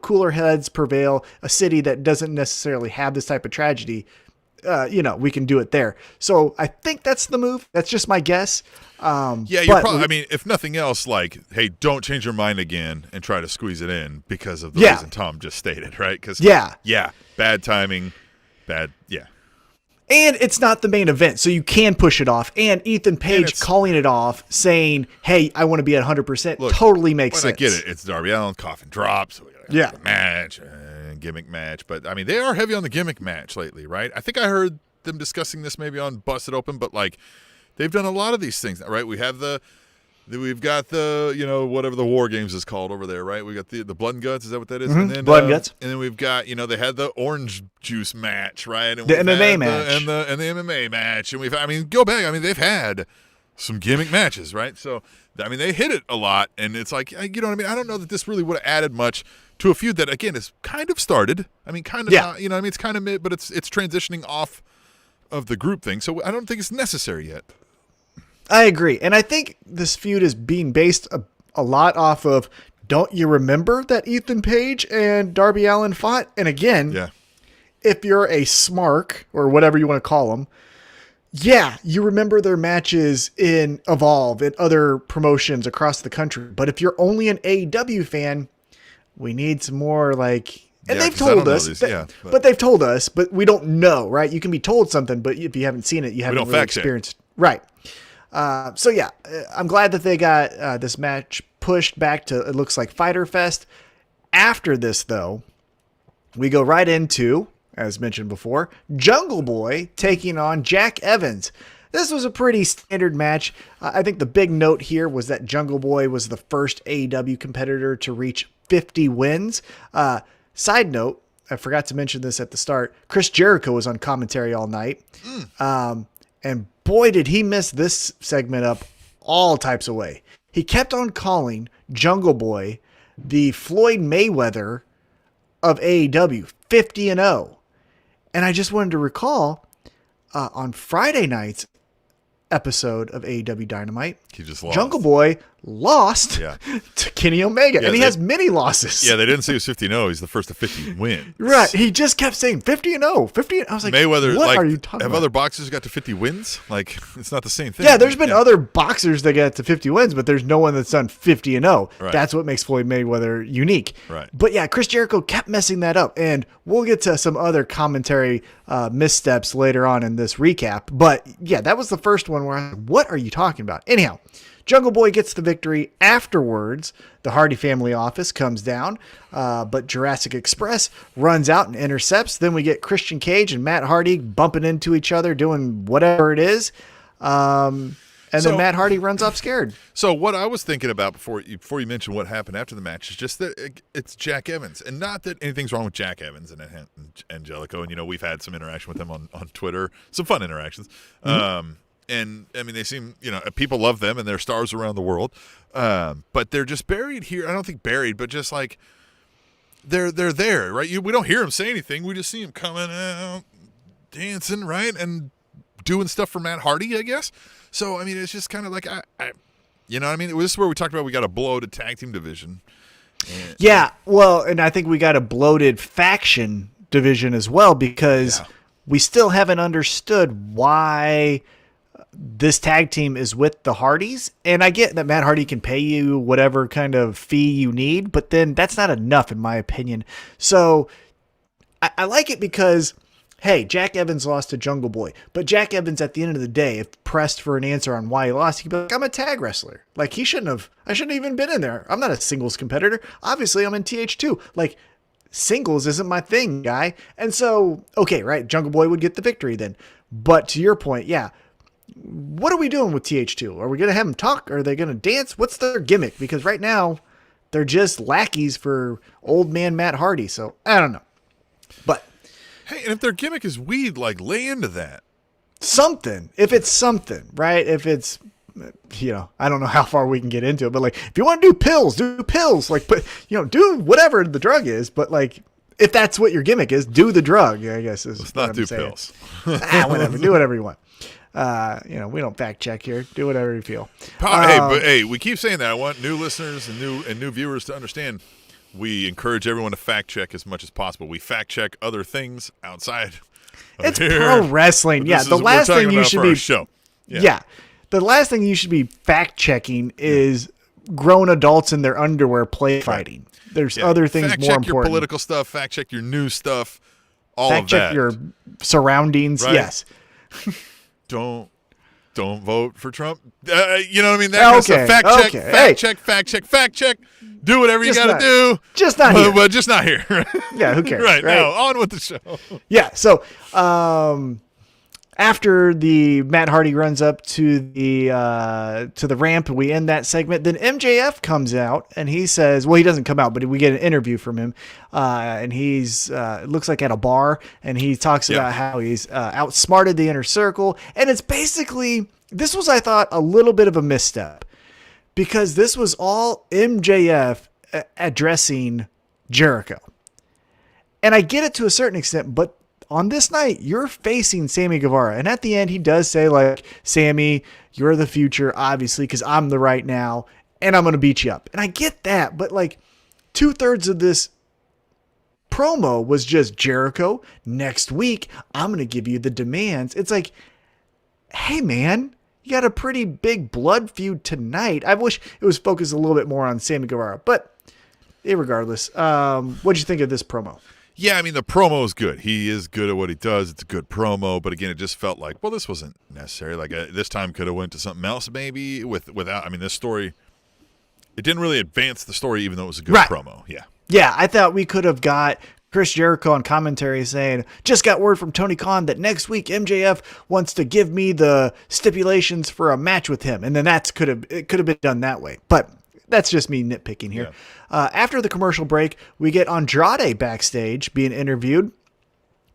cooler heads prevail. A city that doesn't necessarily have this type of tragedy, we can do it there. So I think that's the move. That's just my guess. You're probably, I mean, if nothing else, like, hey, don't change your mind again and try to squeeze it in because of the reason Tom just stated, right? Because bad timing, And it's not the main event, so you can push it off. And Ethan Page calling it off, saying, hey, I want to be at 100%, totally makes sense. I get it. It's Darby Allin, coffin drops, so we got a match, gimmick match. But, I mean, they are heavy on the gimmick match lately, right? I think I heard them discussing this maybe on Busted Open, but, like, they've done a lot of these things, right? We've got the, whatever the War Games is called over there, right? We got the Blood and Guts. Is that what that is? Mm-hmm. And then, Blood and Guts. And then we've got, they had the orange juice match, right? And the MMA match. And the MMA match. And go back. I mean, they've had some gimmick matches, right? So, I mean, they hit it a lot. And it's like, you know what I mean? I don't know that this really would have added much to a feud that, again, is kind of started. I mean, kind of not, it's kind of mid, but it's transitioning off of the group thing. So I don't think it's necessary yet. I agree. And I think this feud is being based a lot off of, don't you remember that Ethan Page and Darby Allin fought? And again, if you're a smark or whatever you want to call them, you remember their matches in Evolve and other promotions across the country. But if you're only an AEW fan, we need some more and they've told us, but they've told us, but we don't know, right? You can be told something, but if you haven't seen it, you haven't really experienced. Right. I'm glad that they got this match pushed back to, it looks like, Fyter Fest. After this, though, we go right into, as mentioned before, Jungle Boy taking on Jack Evans. This was a pretty standard match. I think the big note here was that Jungle Boy was the first AEW competitor to reach 50 wins. Side note, I forgot to mention this at the start, Chris Jericho was on commentary all night. And boy, did he mess this segment up all types of way. He kept on calling Jungle Boy the Floyd Mayweather of AEW, 50-0. And I just wanted to recall on Friday night's episode of AEW Dynamite, he just lost. Jungle Boy lost to Kenny Omega, and he has many losses. Yeah, they didn't say he was 50-0. He's the first to 50 wins. Right. He just kept saying 50-0, 50. I was like, Mayweather, what are you talking about? Have other boxers got to 50 wins? Like, it's not the same thing. Yeah, there's been other boxers that got to 50 wins, but there's no one that's done 50-0. Right. That's what makes Floyd Mayweather unique. Right. But yeah, Chris Jericho kept messing that up, and we'll get to some other commentary missteps later on in this recap. But yeah, that was the first one where I was like, what are you talking about? Anyhow, Jungle Boy gets the victory. Afterwards, the Hardy family office comes down, but Jurassic Express runs out and intercepts. Then we get Christian Cage and Matt Hardy bumping into each other, doing whatever it is. Then Matt Hardy runs off scared. So what I was thinking about before you mentioned what happened after the match is just that it's Jack Evans. And not that anything's wrong with Jack Evans and Angelico. And, we've had some interaction with them on Twitter, some fun interactions. Mm-hmm. And I mean, they seem, people love them and they're stars around the world. But they're just buried here. I don't think buried, but just like they're there, right? We don't hear them say anything. We just see them coming out, dancing, right? And doing stuff for Matt Hardy, I guess. So, I mean, it's just kind of like, this is where we talked about we got a bloated tag team division. And I think we got a bloated faction division as well because we still haven't understood why this tag team is with the Hardys. And I get that Matt Hardy can pay you whatever kind of fee you need, but then that's not enough in my opinion. So I like it because, hey, Jack Evans lost to Jungle Boy, but Jack Evans at the end of the day, if pressed for an answer on why he lost, he'd be like, I'm a tag wrestler. Like I shouldn't have even been in there. I'm not a singles competitor. Obviously I'm in TH2. Like singles isn't my thing, guy. And so, okay, right, Jungle Boy would get the victory then. But to your point, yeah, what are we doing with TH2? Are we going to have them talk? Are they going to dance? What's their gimmick? Because right now, they're just lackeys for old man Matt Hardy. So, I don't know. But hey, and if their gimmick is weed, like, lay into that. Something. If it's something, right? If it's, I don't know how far we can get into it, but like, if you want to do pills, do pills. Like, but, do whatever the drug is. But like, if that's what your gimmick is, do the drug, I guess. Let's not do pills. Whatever. Do whatever you want. We don't fact check here. Do whatever you feel. Hey, we keep saying that. I want new listeners and new viewers to understand. We encourage everyone to fact check as much as possible. We fact check other things outside. It's pro wrestling. Yeah, the last thing you should be show. Yeah, the last thing you should be fact checking is grown adults in their underwear play fighting. There's other things fact more check important. Your political stuff. Fact check your news stuff. All fact of that. check your surroundings. Right? Yes. Don't vote for Trump. You know what I mean? That kind of stuff. Fact check. Do whatever you got to do. Just not here. But just not here. Yeah, who cares? Right, now, on with the show. Yeah, so after the Matt Hardy runs up to the ramp, we end that segment. Then MJF comes out and he says, well, he doesn't come out, but we get an interview from him. And he's it looks like at a bar, and he talks about how he's outsmarted the Inner Circle. And it's basically, this was, I thought, a little bit of a misstep, because this was all MJF addressing Jericho. And I get it to a certain extent, but on this night, you're facing Sammy Guevara. And at the end, he does say, like, Sammy, you're the future, obviously, because I'm the right now, and I'm going to beat you up. And I get that, but, like, 2/3 of this promo was just Jericho. Next week, I'm going to give you the demands. It's like, hey, man, you got a pretty big blood feud tonight. I wish it was focused a little bit more on Sammy Guevara. But irregardless, what'd you think of this promo? Yeah, I mean, the promo is good. He is good at what he does. It's a good promo. But again, it just felt like, well, this wasn't necessary. Like, this time could have went to something else maybe without. I mean, this story, it didn't really advance the story, even though it was a good promo. Yeah. Yeah, I thought we could have got Chris Jericho on commentary saying, just got word from Tony Khan that next week MJF wants to give me the stipulations for a match with him. And then it could have been done that way. But that's just me nitpicking here. Yeah. After the commercial break, we get Andrade backstage being interviewed,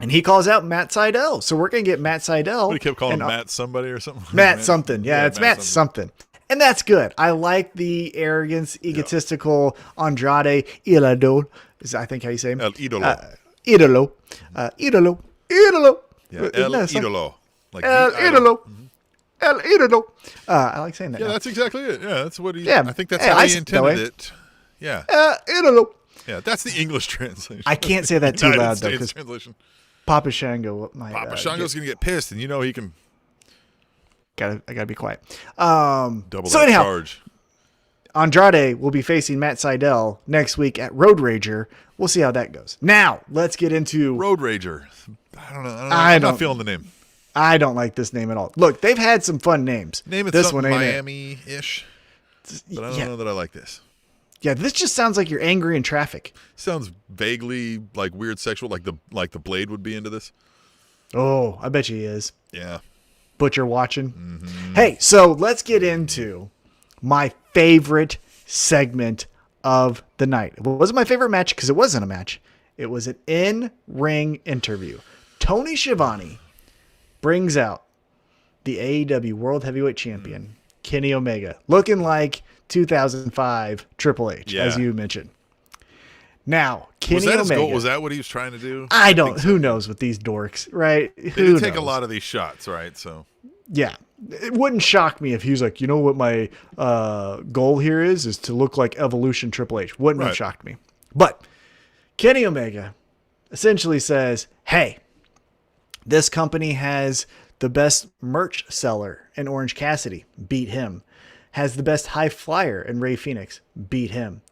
and he calls out Matt Sydal. So we're going to get Matt Sydal. But he kept calling him Matt somebody or something? Matt something. Yeah, it's Matt something. And that's good. I like the arrogance, egotistical Andrade Idolo. Is I think how you say him? El Idolo. Idolo. Idolo. Yeah, El Idolo. Like El Idolo. Mm-hmm. El Idolo. I like saying that. Yeah, now. That's exactly it. Yeah, that's what he. Yeah, I think that's how he intended it. Yeah. Idolo. Yeah, that's the English translation. I can't say that too loud though, because Papa Shango Papa Shango's gonna get pissed, and he can. I gotta be quiet. Double so that anyhow, charge. Andrade will be facing Matt Sydal next week at Road Rager. We'll see how that goes. Now, let's get into Road Rager. I don't know. I'm not feeling the name. I don't like this name at all. Look, they've had some fun names. Name it this something one ain't Miami-ish. But I don't know that I like this. Yeah, this just sounds like you're angry in traffic. Sounds vaguely like weird sexual, like the Blade would be into this. Oh, I bet he is. Yeah. Butcher watching. Mm-hmm. Hey, so let's get into my favorite segment of the night. It wasn't my favorite match because it wasn't a match. It was an in-ring interview. Tony Schiavone brings out the AEW World Heavyweight Champion, Kenny Omega, looking like 2005 Triple H, as you mentioned. Now, Kenny Omega. Was that what he was trying to do? I don't. Who knows with these dorks, right? They did take a lot of these shots, right? So. Yeah. It wouldn't shock me if he was like, you know what my goal here is to look like Evolution Triple H. Wouldn't have shocked me. But Kenny Omega essentially says, hey, this company has the best merch seller in Orange Cassidy. Beat him. Has the best high flyer in Rey Fenix. Beat him.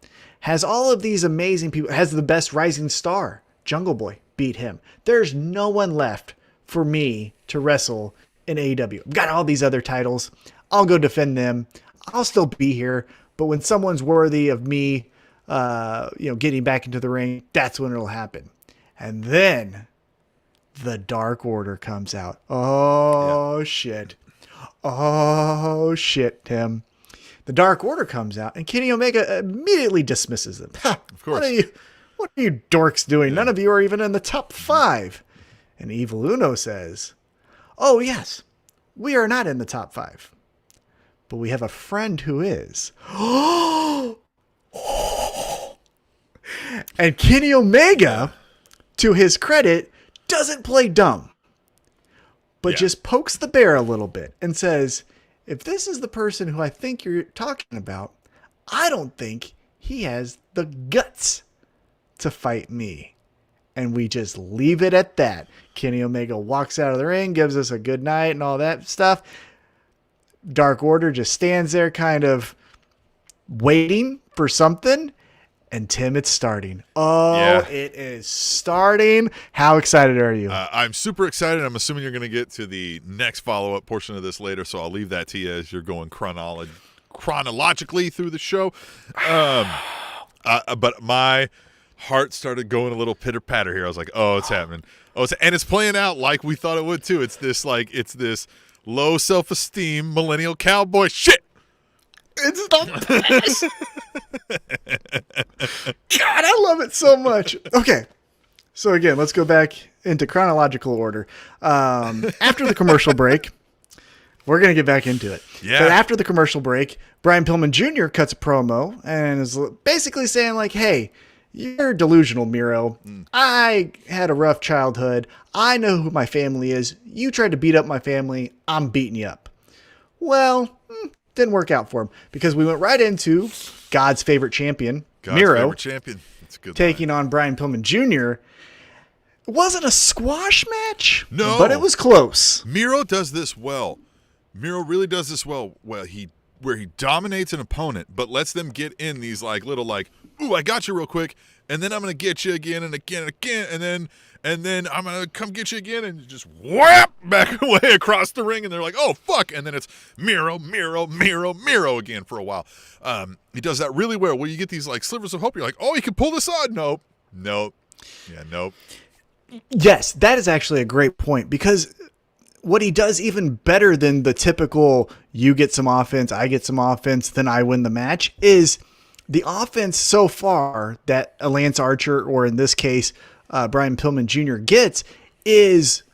Has all of these amazing people. Has the best rising star. Jungle Boy. Beat him. There's no one left for me to wrestle in AEW. I've got all these other titles. I'll go defend them. I'll still be here. But when someone's worthy of me getting back into the ring, that's when it'll happen. And then the Dark Order comes out. Oh, shit. Oh, shit, Tim. The Dark Order comes out, and Kenny Omega immediately dismisses them. Of course. What are you dorks doing? None of you are even in the top 5. And Evil Uno says, oh, yes, we are not in the top 5. But we have a friend who is. And Kenny Omega, to his credit, doesn't play dumb, but just pokes the bear a little bit and says, if this is the person who I think you're talking about, I don't think he has the guts to fight me. And we just leave it at that. Kenny Omega walks out of the ring, gives us a good night and all that stuff. Dark Order just stands there kind of waiting for something. And Tim, it's starting. It is starting. How excited are you? I'm super excited. I'm assuming you're going to get to the next follow-up portion of this later, so I'll leave that to you as you're going chronologically through the show. But my heart started going a little pitter-patter here. I was like, oh, it's happening. And it's playing out like we thought it would, too. It's this low self-esteem millennial cowboy shit. It's the best. God, I love it so much. Okay. So again, let's go back into chronological order. After the commercial break, we're going to get back into it. Yeah. But after the commercial break, Brian Pillman Jr. cuts a promo and is basically saying like, hey, you're delusional, Miro. I had a rough childhood. I know who my family is. You tried to beat up my family. I'm beating you up. Well, didn't work out for him because we went right into God's favorite champion, Miro, That's a good taking on Brian Pillman Jr. It wasn't a squash match, no, but it was close. Miro does this well. Miro really does this well. Where he dominates an opponent, but lets them get in these little ooh, I got you real quick, and then I'm gonna get you again and again and again, and then I'm gonna come get you again, and just whap back away across the ring, and they're like, oh fuck, and then it's Miro again for a while. He does that really well. Where you get these slivers of hope. You're like, oh, he can pull this on. Nope. Yeah, nope. Yes, that is actually a great point because what he does even better than the typical you get some offense, I get some offense, then I win the match is the offense so far that a Lance Archer, or in this case, Brian Pillman Jr. gets is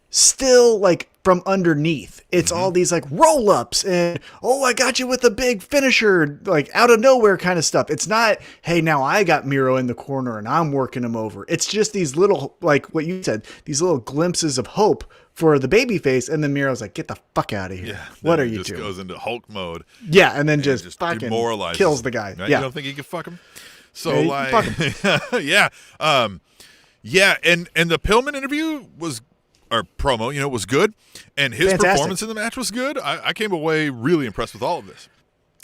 still from underneath. It's all these roll-ups and, oh, I got you with a big finisher, out of nowhere kind of stuff. It's not, hey, now I got Miro in the corner and I'm working him over. It's just these little, what you said, these little glimpses of hope for the babyface, and then Miro's like, get the fuck out of here. Yeah, what are you doing? Just goes into Hulk mode. Yeah, and then just fucking demoralizes. Kills the guy. Right? Yeah. You don't think he can fuck him? So, fuck him. yeah. Yeah, and the Pillman interview promo, was good, and his performance in the match was good. I came away really impressed with all of this.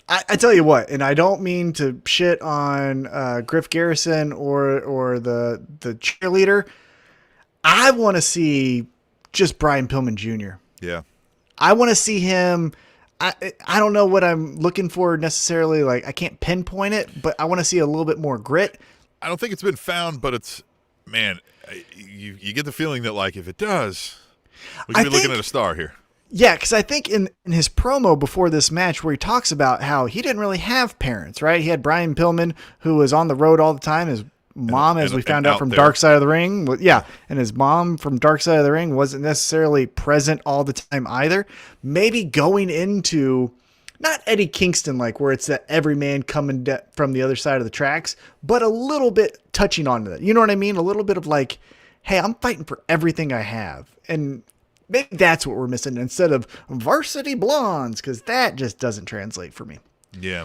I tell you what, and I don't mean to shit on Griff Garrison or the cheerleader. I want to see just Brian Pillman Jr. Yeah. I want to see him. I don't know what I'm looking for necessarily. I can't pinpoint it, but I want to see a little bit more grit. I don't think it's been found, but it's, man, you get the feeling that if it does, we could be looking at a star here. Yeah, because I think in his promo before this match where he talks about how he didn't really have parents, right? He had Brian Pillman, who was on the road all the time. His mom, as we found out from Dark Side of the Ring. And his mom from Dark Side of the Ring wasn't necessarily present all the time either. Maybe going into, not Eddie Kingston, where it's that every man coming from the other side of the tracks, but a little bit touching on that. You know what I mean? A little bit of hey, I'm fighting for everything I have. And maybe that's what we're missing instead of Varsity Blondes, because that just doesn't translate for me. Yeah.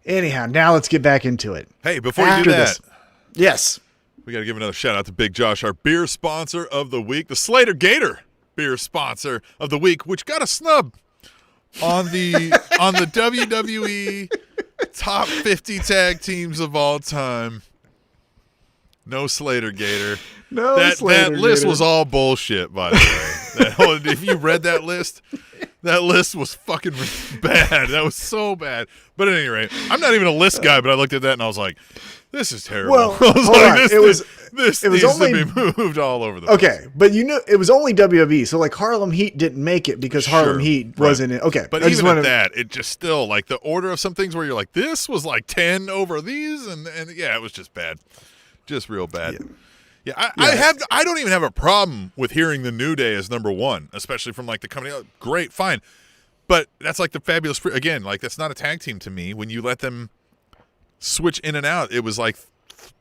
Anyhow, now let's get back into it. Hey, before you do that, yes, we got to give another shout out to Big Josh, our beer sponsor of the week, the Slater Gator beer sponsor of the week, which got a snub on the WWE top 50 tag teams of all time. No Slater Gator. No that Slater That list Gator. was all bullshit, by the way. If you read that list, That list was fucking bad. That was so bad. But at any rate, I'm not even a list guy, but I looked at that and I was like, this is terrible. Well, I was hold like, on. this it was needs only, to be moved all over the place. Okay, but it was only WWE, so like Harlem Heat didn't make it because Harlem Heat wasn't in. Okay, but even at that, it just still like the order of some things where you're like, this was like 10 over these, and yeah, it was just bad, just real bad. Yeah. I don't even have a problem with hearing the New Day as number one, especially from like the company. Oh, great, fine, but that's like the fabulous again. Like that's not a tag team to me. When you let them switch in and out, it was like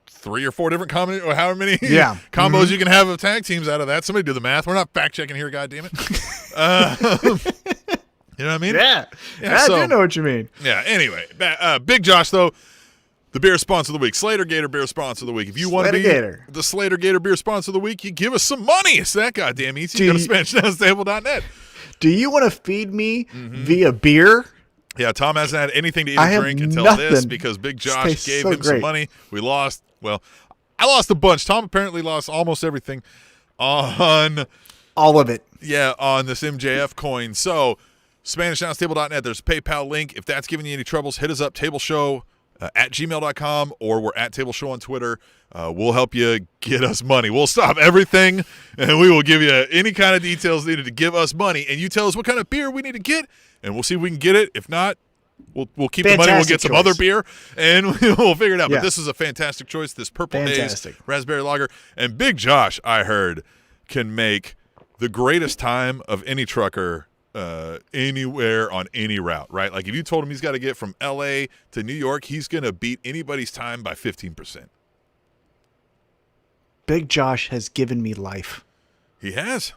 3 or 4 different combinations, or however many combos you can have of tag teams out of that. Somebody do the math. We're not fact checking here, goddammit. You know what I mean? Yeah, I do know what you mean. Yeah. Anyway, Big Josh though. The beer sponsor of the week, Slater Gator beer sponsor of the week. If you want to be the Slater Gator beer sponsor of the week, you give us some money. It's that goddamn easy. Go to SpanishDownTable.net. Do you want to feed me via beer? Yeah, Tom hasn't had anything to eat or drink until this because Big Josh gave him some money. We lost. Well, I lost a bunch. Tom apparently lost almost everything on all of it. Yeah, on this MJF coin. So, SpanishAnnounceTable.net. There's a PayPal link. If that's giving you any troubles, hit us up. Tableshow at gmail.com, or we're at Table Show on Twitter. We'll help you get us money. We'll stop everything, and we will give you any kind of details needed to give us money. And you tell us what kind of beer we need to get, and we'll see if we can get it. If not, we'll keep the money. We'll get some other beer, and we'll figure it out. Yeah. But this is a fantastic choice, this Purple Haze Raspberry Lager. And Big Josh, I heard, can make the greatest time of any trucker anywhere on any route, right? Like if you told him he's got to get from LA to New York, he's going to beat anybody's time by 15%. Big Josh has given me life. He has.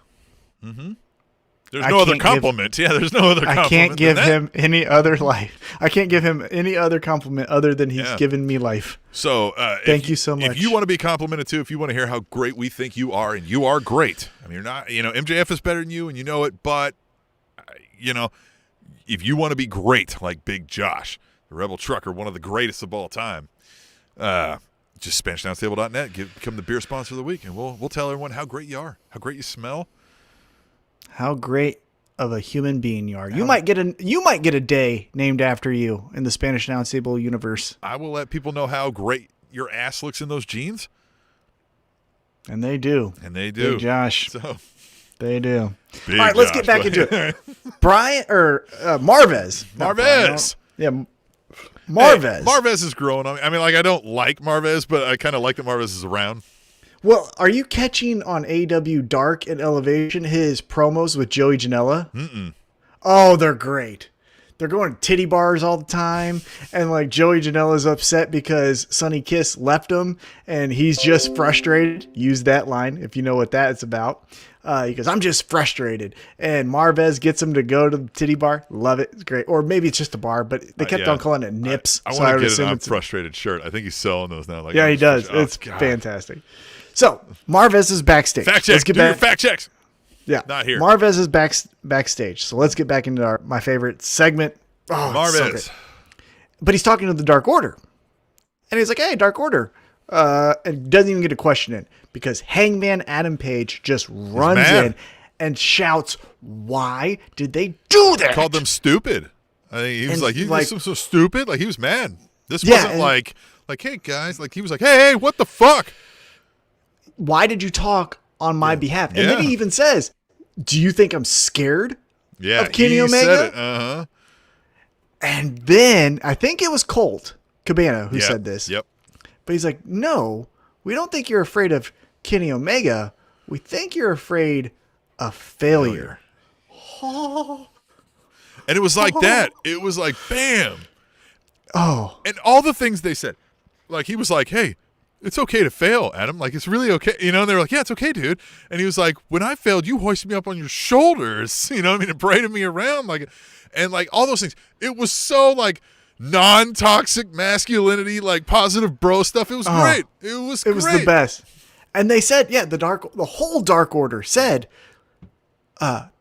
There's no other compliment. There's no other compliment. I can't give him any other life. I can't give him any other compliment other than he's given me life. So thank you so much. If you want to be complimented too, if you want to hear how great we think you are, and you are great. I mean, you're not, MJF is better than you and you know it, but if you want to be great like Big Josh, the Rebel Trucker, one of the greatest of all time, just SpanishDownTable.net, become the beer sponsor of the week, and we'll tell everyone how great you are, how great you smell, how great of a human being you are. You might get a day named after you in the Spanish Announce Table universe. I will let people know how great your ass looks in those jeans, and they do. Big Josh. So. They do. Big all right, let's get back into it. Marvez. Yeah, Marvez. Hey, Marvez is growing on me. I mean, like, I don't like Marvez, but I kind of like that Marvez is around. Well, are you catching on AEW Dark and Elevation his promos with Joey Janela? Mm-mm. Oh, they're great. They're going to titty bars all the time, and like Joey Janela's upset because Sonny Kiss left him, and he's just frustrated. Use that line if you know what that's about. He goes, I'm just frustrated. And Marvez gets him to go to the titty bar. Love it. It's great. Or maybe it's just a bar, but they kept on calling it Nips. I want to get an I'm frustrated shirt. I think he's selling those now. Like, yeah, he does. It's fantastic. So Marvez is backstage. Fact check. Do your fact checks. Yeah. Not here. Marvez is backstage. So let's get back into my favorite segment. Oh, Marvez. So but he's talking to the Dark Order. And he's like, hey, Dark Order. And doesn't even get a question in because Hangman Adam Page just runs in and shouts, why did they do that? Called them stupid. I think he was like, you so stupid. Like he was mad. This wasn't like, hey guys, like he was like, hey, what the fuck? Why did you talk on my behalf? And then he even says, do you think I'm scared of Kenny Omega? Said it. Uh-huh. And then I think it was Colt Cabana who said this. Yep. But he's like, no, we don't think you're afraid of Kenny Omega. We think you're afraid of failure. Oh. And it was like that. It was like, bam. Oh. And all the things they said. Like, he was like, hey, it's okay to fail, Adam. Like, it's really okay. And they were like, yeah, it's okay, dude. And he was like, when I failed, you hoisted me up on your shoulders. And paraded me around. And all those things. It was so, non-toxic masculinity, positive bro stuff. It was great. It was great. It was the best. And they said, the whole Dark Order said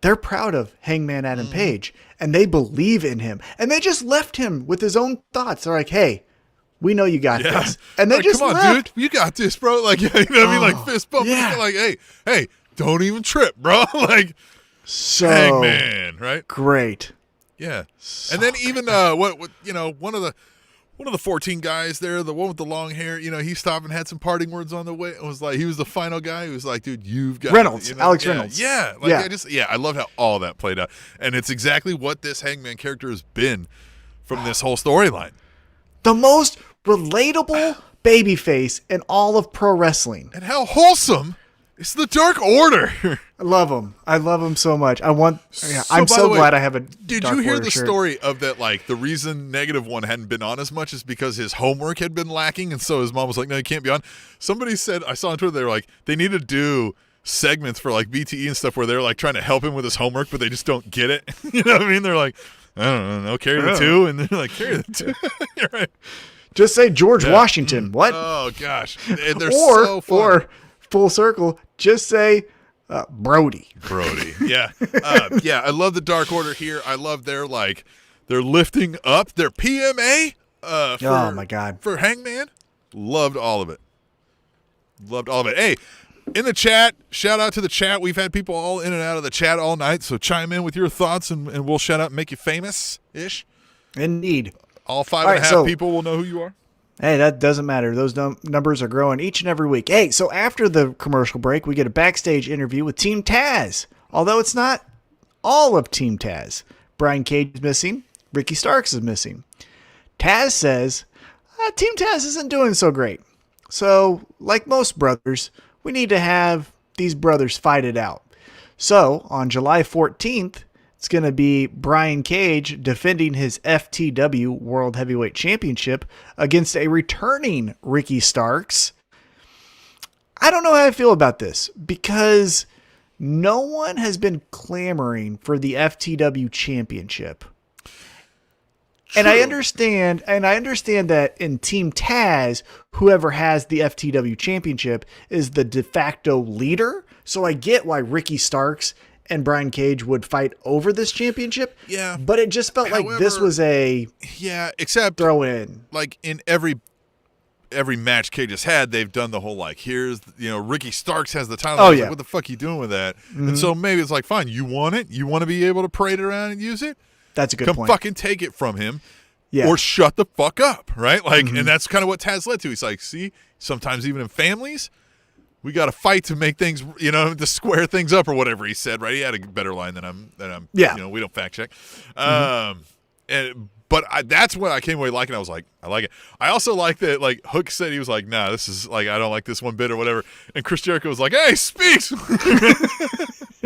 they're proud of Hangman Adam Page and they believe in him. And they just left him with his own thoughts. They're like, hey, we know you got this. And they just come on, left. Dude, you got this, bro. Fist bump. Yeah. Hey, don't even trip, bro. So Hangman, right? great. Yeah. So And then even one of the 14 guys there, the one with the long hair, he stopped and had some parting words on the way. It was like he was the final guy who was like, dude, you've got Reynolds, Alex yeah, Reynolds. Yeah. I love how all that played out. And it's exactly what this Hangman character has been from this whole storyline. The most relatable babyface in all of pro wrestling. And how wholesome is the Dark Order. I love him. I love him so much. I'm by so the way, glad I have a Did Dark you hear Order the shirt. story of that, like, the reason -1 hadn't been on as much is because his homework had been lacking, and so his mom was like, no, you can't be on. Somebody said, I saw on Twitter, they were like, they need to do segments for, like, BTE and stuff where they're, like, trying to help him with his homework, but they just don't get it. You know what I mean? They're like, I don't know, carry the 2, and they're like, carry the 2. You're right. Just say George Washington. What? Oh, gosh. And they're so fun. Or, full circle, just say Brody. Yeah. I love the Dark Order here. I love they're lifting up their PMA Oh, my God. for Hangman. Loved all of it. Hey, in the chat, shout out to the chat. We've had people all in and out of the chat all night, so chime in with your thoughts and we'll shout out and make you famous-ish. Indeed. All 5.5 people will know who you are. Hey, that doesn't matter. Those numbers are growing each and every week. Hey, so after the commercial break, we get a backstage interview with Team Taz. Although it's not all of Team Taz. Brian Cage is missing. Ricky Starks is missing. Taz says, Team Taz isn't doing so great. So, like most brothers, we need to have these brothers fight it out. So, on July 14th, it's going to be Brian Cage defending his FTW World Heavyweight Championship against a returning Ricky Starks. I don't know how I feel about this because no one has been clamoring for the FTW Championship. True. And I understand that in Team Taz, whoever has the FTW Championship is the de facto leader. So I get why Ricky Starks and Brian Cage would fight over this championship. Yeah. But it just felt like this was except throw in. Like in every match Cage has had, they've done the whole here's Ricky Starks has the title. Oh, yeah. What the fuck are you doing with that? Mm-hmm. And so maybe it's like, fine, you want it? You want to be able to parade around and use it? That's a good point. Come fucking take it from him. Yeah. Or shut the fuck up, right? And that's kind of what Taz led to. He's like, see, sometimes even in families, we got to fight to make things, to square things up or whatever he said, right? He had a better line than I'm. Yeah. We don't fact check. But that's what I came away liking. I was like, I like it. I also like that, Hook said he was like, nah, this is I don't like this one bit or whatever. And Chris Jericho was like, hey, speaks.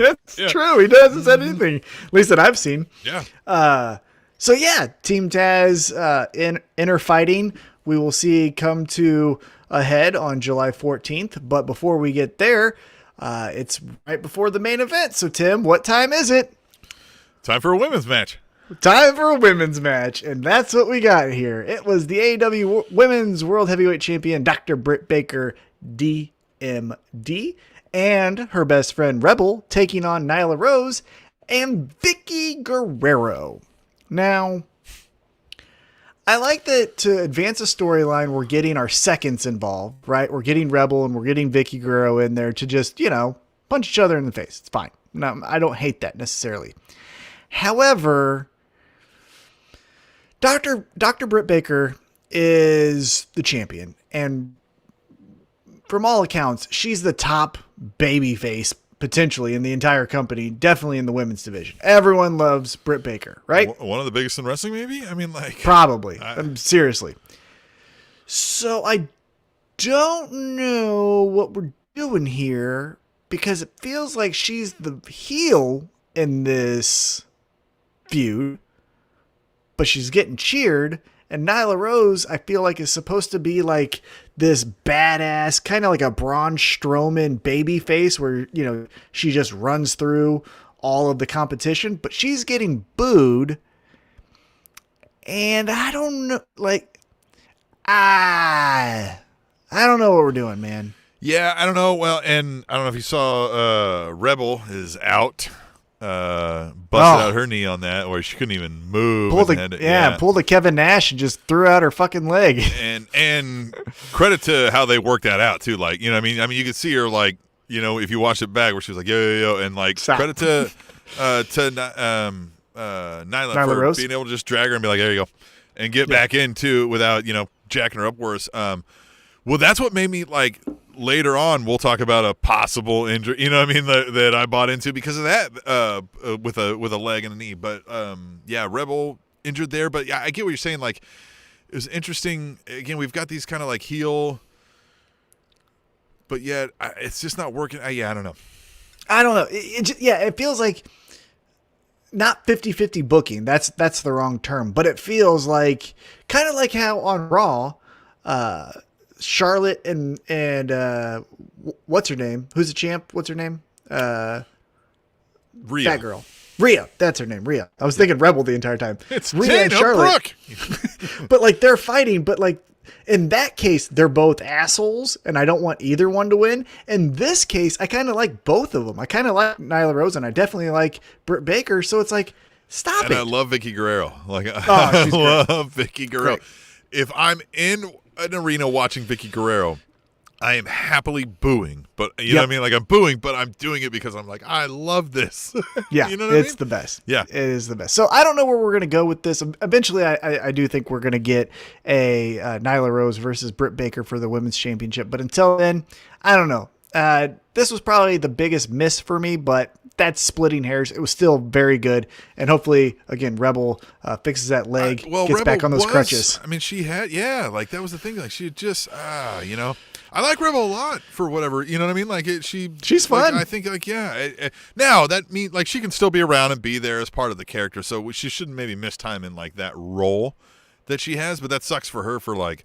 It's true. He doesn't say anything, at least that I've seen. Yeah. So yeah, Team Taz inner fighting we will see come to a head on July 14th. But before we get there, it's right before the main event. So Tim, what time is it? Time for a women's match. Time for a women's match, and that's what we got here. It was the AEW Women's World Heavyweight Champion, Dr. Britt Baker, DMD, and her best friend Rebel taking on Nyla Rose and Vicky Guerrero. Now, I like that to advance a storyline, we're getting our seconds involved, right? We're getting Rebel and we're getting Vicky Guerrero in there to just, punch each other in the face. It's fine. No, I don't hate that necessarily. However, Dr. Britt Baker is the champion, and from all accounts, she's the top babyface potentially in the entire company, definitely in the women's division. Everyone loves Britt Baker, right? One of the biggest in wrestling, maybe? Probably. Seriously. So I don't know what we're doing here because it feels like she's the heel in this feud, but she's getting cheered, and Nyla Rose I feel like is supposed to be like this badass, kind of like a Braun Strowman baby face where she just runs through all of the competition, but she's getting booed, and I don't know, I don't know what we're doing, man. Yeah, I don't know. Well, and I don't know if you saw Rebel is out. Busted out her knee on that, where she couldn't even move. Pulled a Kevin Nash and just threw out her fucking leg. And credit to how they worked that out too. I mean, you could see her if you watch it back, where she was like, yo, and Stop. credit to Nyla for Rose? being able to just drag her and be like, there you go, and get back into without jacking her up worse. Well, that's what made me like. Later on, we'll talk about a possible injury. You know what I mean? That I bought into because of that with a leg and a knee. But Rebel injured there. But yeah, I get what you're saying. Like it was interesting. Again, we've got these kind of like heel, but yet it's just not working. I don't know. I don't know. It feels like not 50-50 booking. That's the wrong term. But it feels like kind of like how on Raw. Charlotte and what's her name? Who's the champ? What's her name? Rhea. That girl. Rhea. That's her name. Rhea. I was thinking Rebel the entire time. It's Rhea and Charlotte. But like they're fighting, but like in that case, they're both assholes, and I don't want either one to win. In this case, I kind of like both of them. I kind of like Nyla Rose, and I definitely like Britt Baker. So it's like, stop and it. I love Vicky Guerrero. Like I love Vicky Guerrero. Great. If I'm in an arena watching Vicky Guerrero, I am happily booing, but you know what I mean? Like I'm booing, but I'm doing it because I'm like, I love this. Yeah, you know what I mean? the best. Yeah. It is the best. So I don't know where we're going to go with this. Eventually, I do think we're going to get a Nyla Rose versus Britt Baker for the Women's Championship. But until then, I don't know. This was probably the biggest miss for me, but that's splitting hairs. It was still very good. And hopefully, again, Rebel fixes that leg, gets Rebel back on those crutches. I mean, she had, like that was the thing. Like she had just, I like Rebel a lot for whatever, you know what I mean? Like she's fun. I think like, now that means like she can still be around and be there as part of the character. So she shouldn't maybe miss time in like that role that she has, but that sucks for her for like,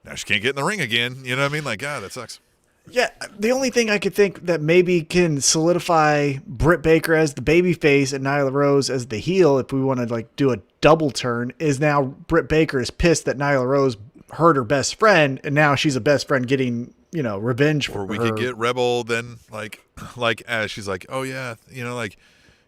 now she can't get in the ring again. You know what I mean? Like, that sucks. Yeah, the only thing I could think that maybe can solidify Britt Baker as the babyface and Nyla Rose as the heel, if we want to like do a double turn, is now Britt Baker is pissed that Nyla Rose hurt her best friend, and now she's a best friend getting revenge for her. Or we could get Rebel then like as she's like, oh yeah, like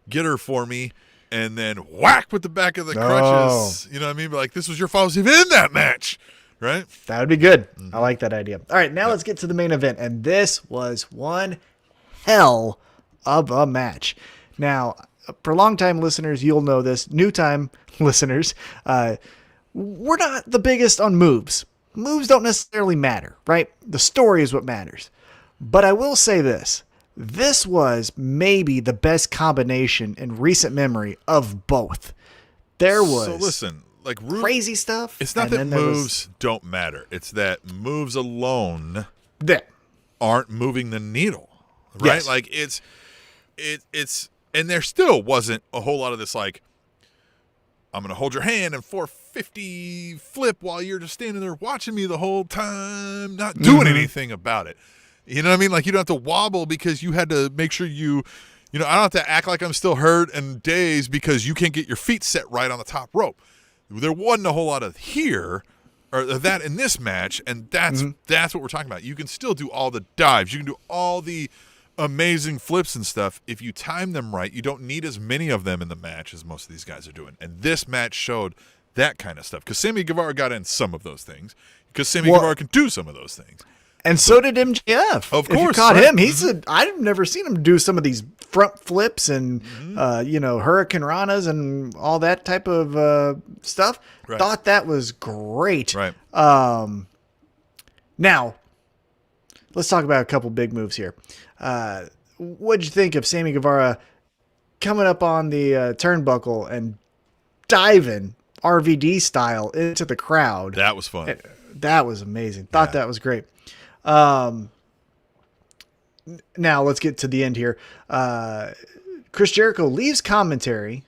get her for me, and then whack with the back of the crutches. You know what I mean? But like this was your fault. Even in that match. Right? That would be good. Mm-hmm. I like that idea. All right, now let's get to the main event. And this was one hell of a match. Now, for long-time listeners, you'll know this. New-time listeners, we're not the biggest on moves. Moves don't necessarily matter, right? The story is what matters. But I will say this. This was maybe the best combination in recent memory of both. There was... So listen... Like crazy stuff. It's not that moves don't matter. It's that moves alone aren't moving the needle, right? Yes. Like it's, and there still wasn't a whole lot of this. Like, I'm gonna hold your hand and 450 flip while you're just standing there watching me the whole time, not doing anything about it. You know what I mean? Like you don't have to wobble because you had to make sure you I don't have to act like I'm still hurt and dazed because you can't get your feet set right on the top rope. There wasn't a whole lot of that in this match, and that's what we're talking about. You can still do all the dives. You can do all the amazing flips and stuff. If you time them right, you don't need as many of them in the match as most of these guys are doing. And this match showed that kind of stuff. Because Sammy Guevara got in some of those things. Because Sammy Guevara can do some of those things. And so did MJF. Of course. If you caught him, I've never seen him do some of these front flips and, Hurricane Ranas and all that type of stuff. Right. Thought that was great. Right. Now, let's talk about a couple big moves here. What'd you think of Sammy Guevara coming up on the turnbuckle and diving RVD style into the crowd? That was fun. That was amazing. Thought that was great. Now let's get to the end here. Chris Jericho leaves commentary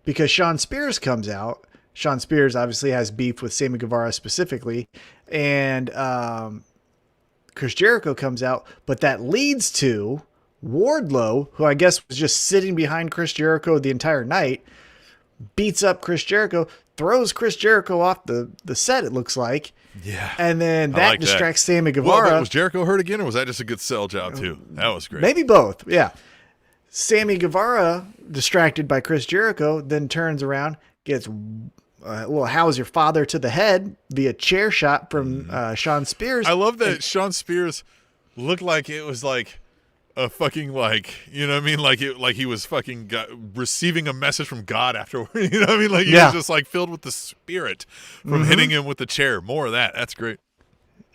because Sean Spears comes out. Sean Spears obviously has beef with Sammy Guevara specifically, and Chris Jericho comes out, but that leads to Wardlow, who I guess was just sitting behind Chris Jericho the entire night, beats up Chris Jericho, throws Chris Jericho off the set, it looks like. Yeah. And then that distracts Sammy Guevara. Well, but was Jericho hurt again, or was that just a good sell job, too? That was great. Maybe both, yeah. Sammy Guevara, distracted by Chris Jericho, then turns around, gets a little "How's your father" to the head via chair shot from Sean Spears. I love that Sean Spears looked like it was like a fucking you know what I mean, like he was fucking receiving a message from God afterward. You know what I mean, like he was just like filled with the Spirit from hitting him with the chair. More of that. That's great.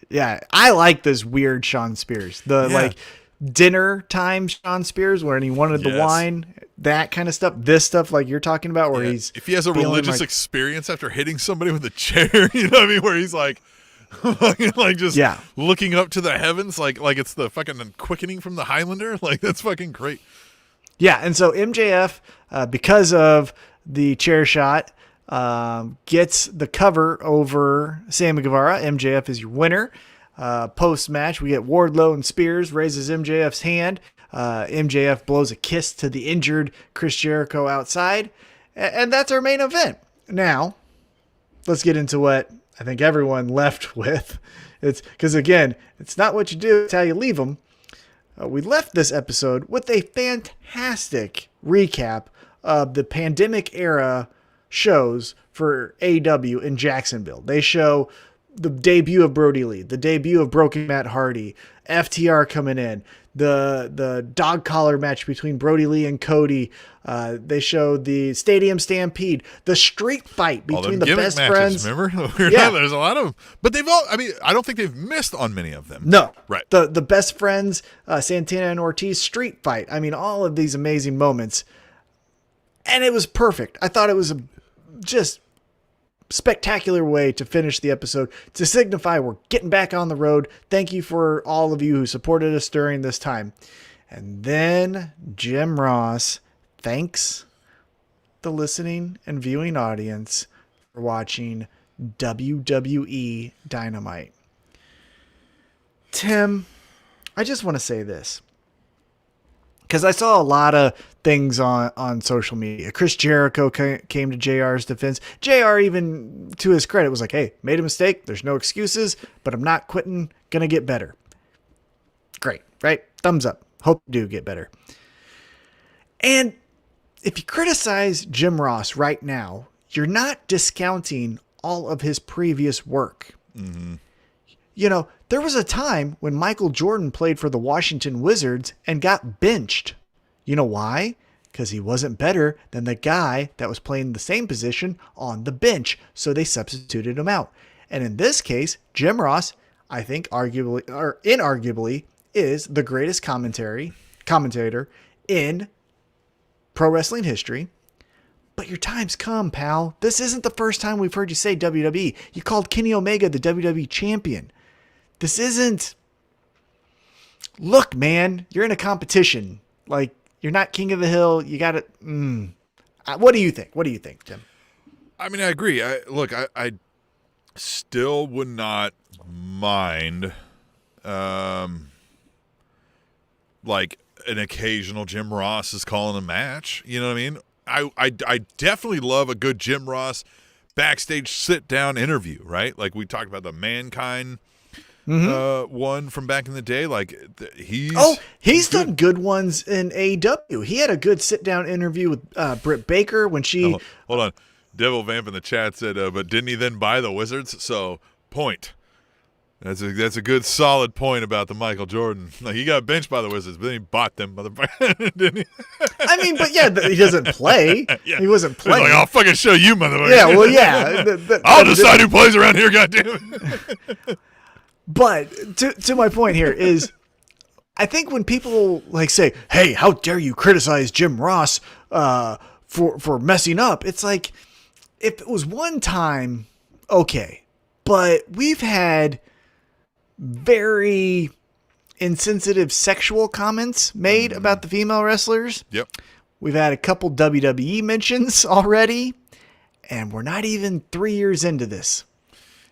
Yeah, I like this weird Sean Spears. Like dinner time Sean Spears, where he wanted the wine, that kind of stuff. This stuff like you're talking about, where he's if he has a religious experience after hitting somebody with a chair, you know what I mean, where he's like just looking up to the heavens, like it's the fucking quickening from the Highlander. Like that's fucking great. Yeah, and so MJF, because of the chair shot, gets the cover over Sammy Guevara. MJF is your winner. Post-match, we get Wardlow and Spears raises MJF's hand. MJF blows a kiss to the injured Chris Jericho outside. And that's our main event. Now, let's get into what I think everyone left with. It's because, again, it's not what you do, it's how you leave them. We left this episode with a fantastic recap of the pandemic era shows for AEW in Jacksonville. They show the debut of Brody Lee, the debut of Broken Matt Hardy, FTR coming in, the dog collar match between Brody Lee and Cody. They showed the Stadium Stampede, the street fight between the best matches, friends. Remember? There's a lot of them. But I don't think they've missed on many of them. No. Right. The best friends, Santana and Ortiz street fight. I mean, all of these amazing moments. And it was perfect. I thought it was just spectacular way to finish the episode to signify we're getting back on the road. Thank you for all of you who supported us during this time. And then Jim Ross thanks the listening and viewing audience for watching WWE Dynamite. Tim, I just want to say this, because I saw a lot of things on social media. Chris Jericho came to JR's defense. JR, even to his credit, was like, hey, made a mistake. There's no excuses, but I'm not quitting. Gonna get better. Great, right? Thumbs up. Hope you do get better. And if you criticize Jim Ross right now, you're not discounting all of his previous work. Mm-hmm. You know, there was a time when Michael Jordan played for the Washington Wizards and got benched. You know why? Because he wasn't better than the guy that was playing the same position on the bench, so they substituted him out. And in this case, Jim Ross, I think arguably or inarguably, is the greatest commentator in pro wrestling history. But your time's come, pal. This isn't the first time we've heard you say WWE. You called Kenny Omega the WWE champion. This isn't... Look, man, you're in a competition. Like, you're not king of the hill. You got to... What do you think? What do you think, Tim? I mean, I agree. I still would not mind, like, an occasional Jim Ross is calling a match. You know what I mean? I definitely love a good Jim Ross backstage sit-down interview, right? Like, we talked about the Mankind... one from back in the day, like he's done good ones in AEW. He had a good sit down interview with Britt Baker when she. Hold on, Devil Vamp in the chat said, but didn't he then buy the Wizards? So point. That's a good solid point about the Michael Jordan. Like, he got benched by the Wizards, but then he bought them, motherfucker, didn't he? I mean, but yeah, he doesn't play. Yeah. He wasn't playing. He's like, I'll fucking show you, motherfucker. Yeah, well, yeah. I'll decide who plays around here, goddamn. But to my point here is, I think when people like say, "Hey, how dare you criticize Jim Ross for messing up?" It's like, if it was one time, okay, but we've had very insensitive sexual comments made about the female wrestlers. Yep. We've had a couple WWE mentions already, and we're not even 3 years into this.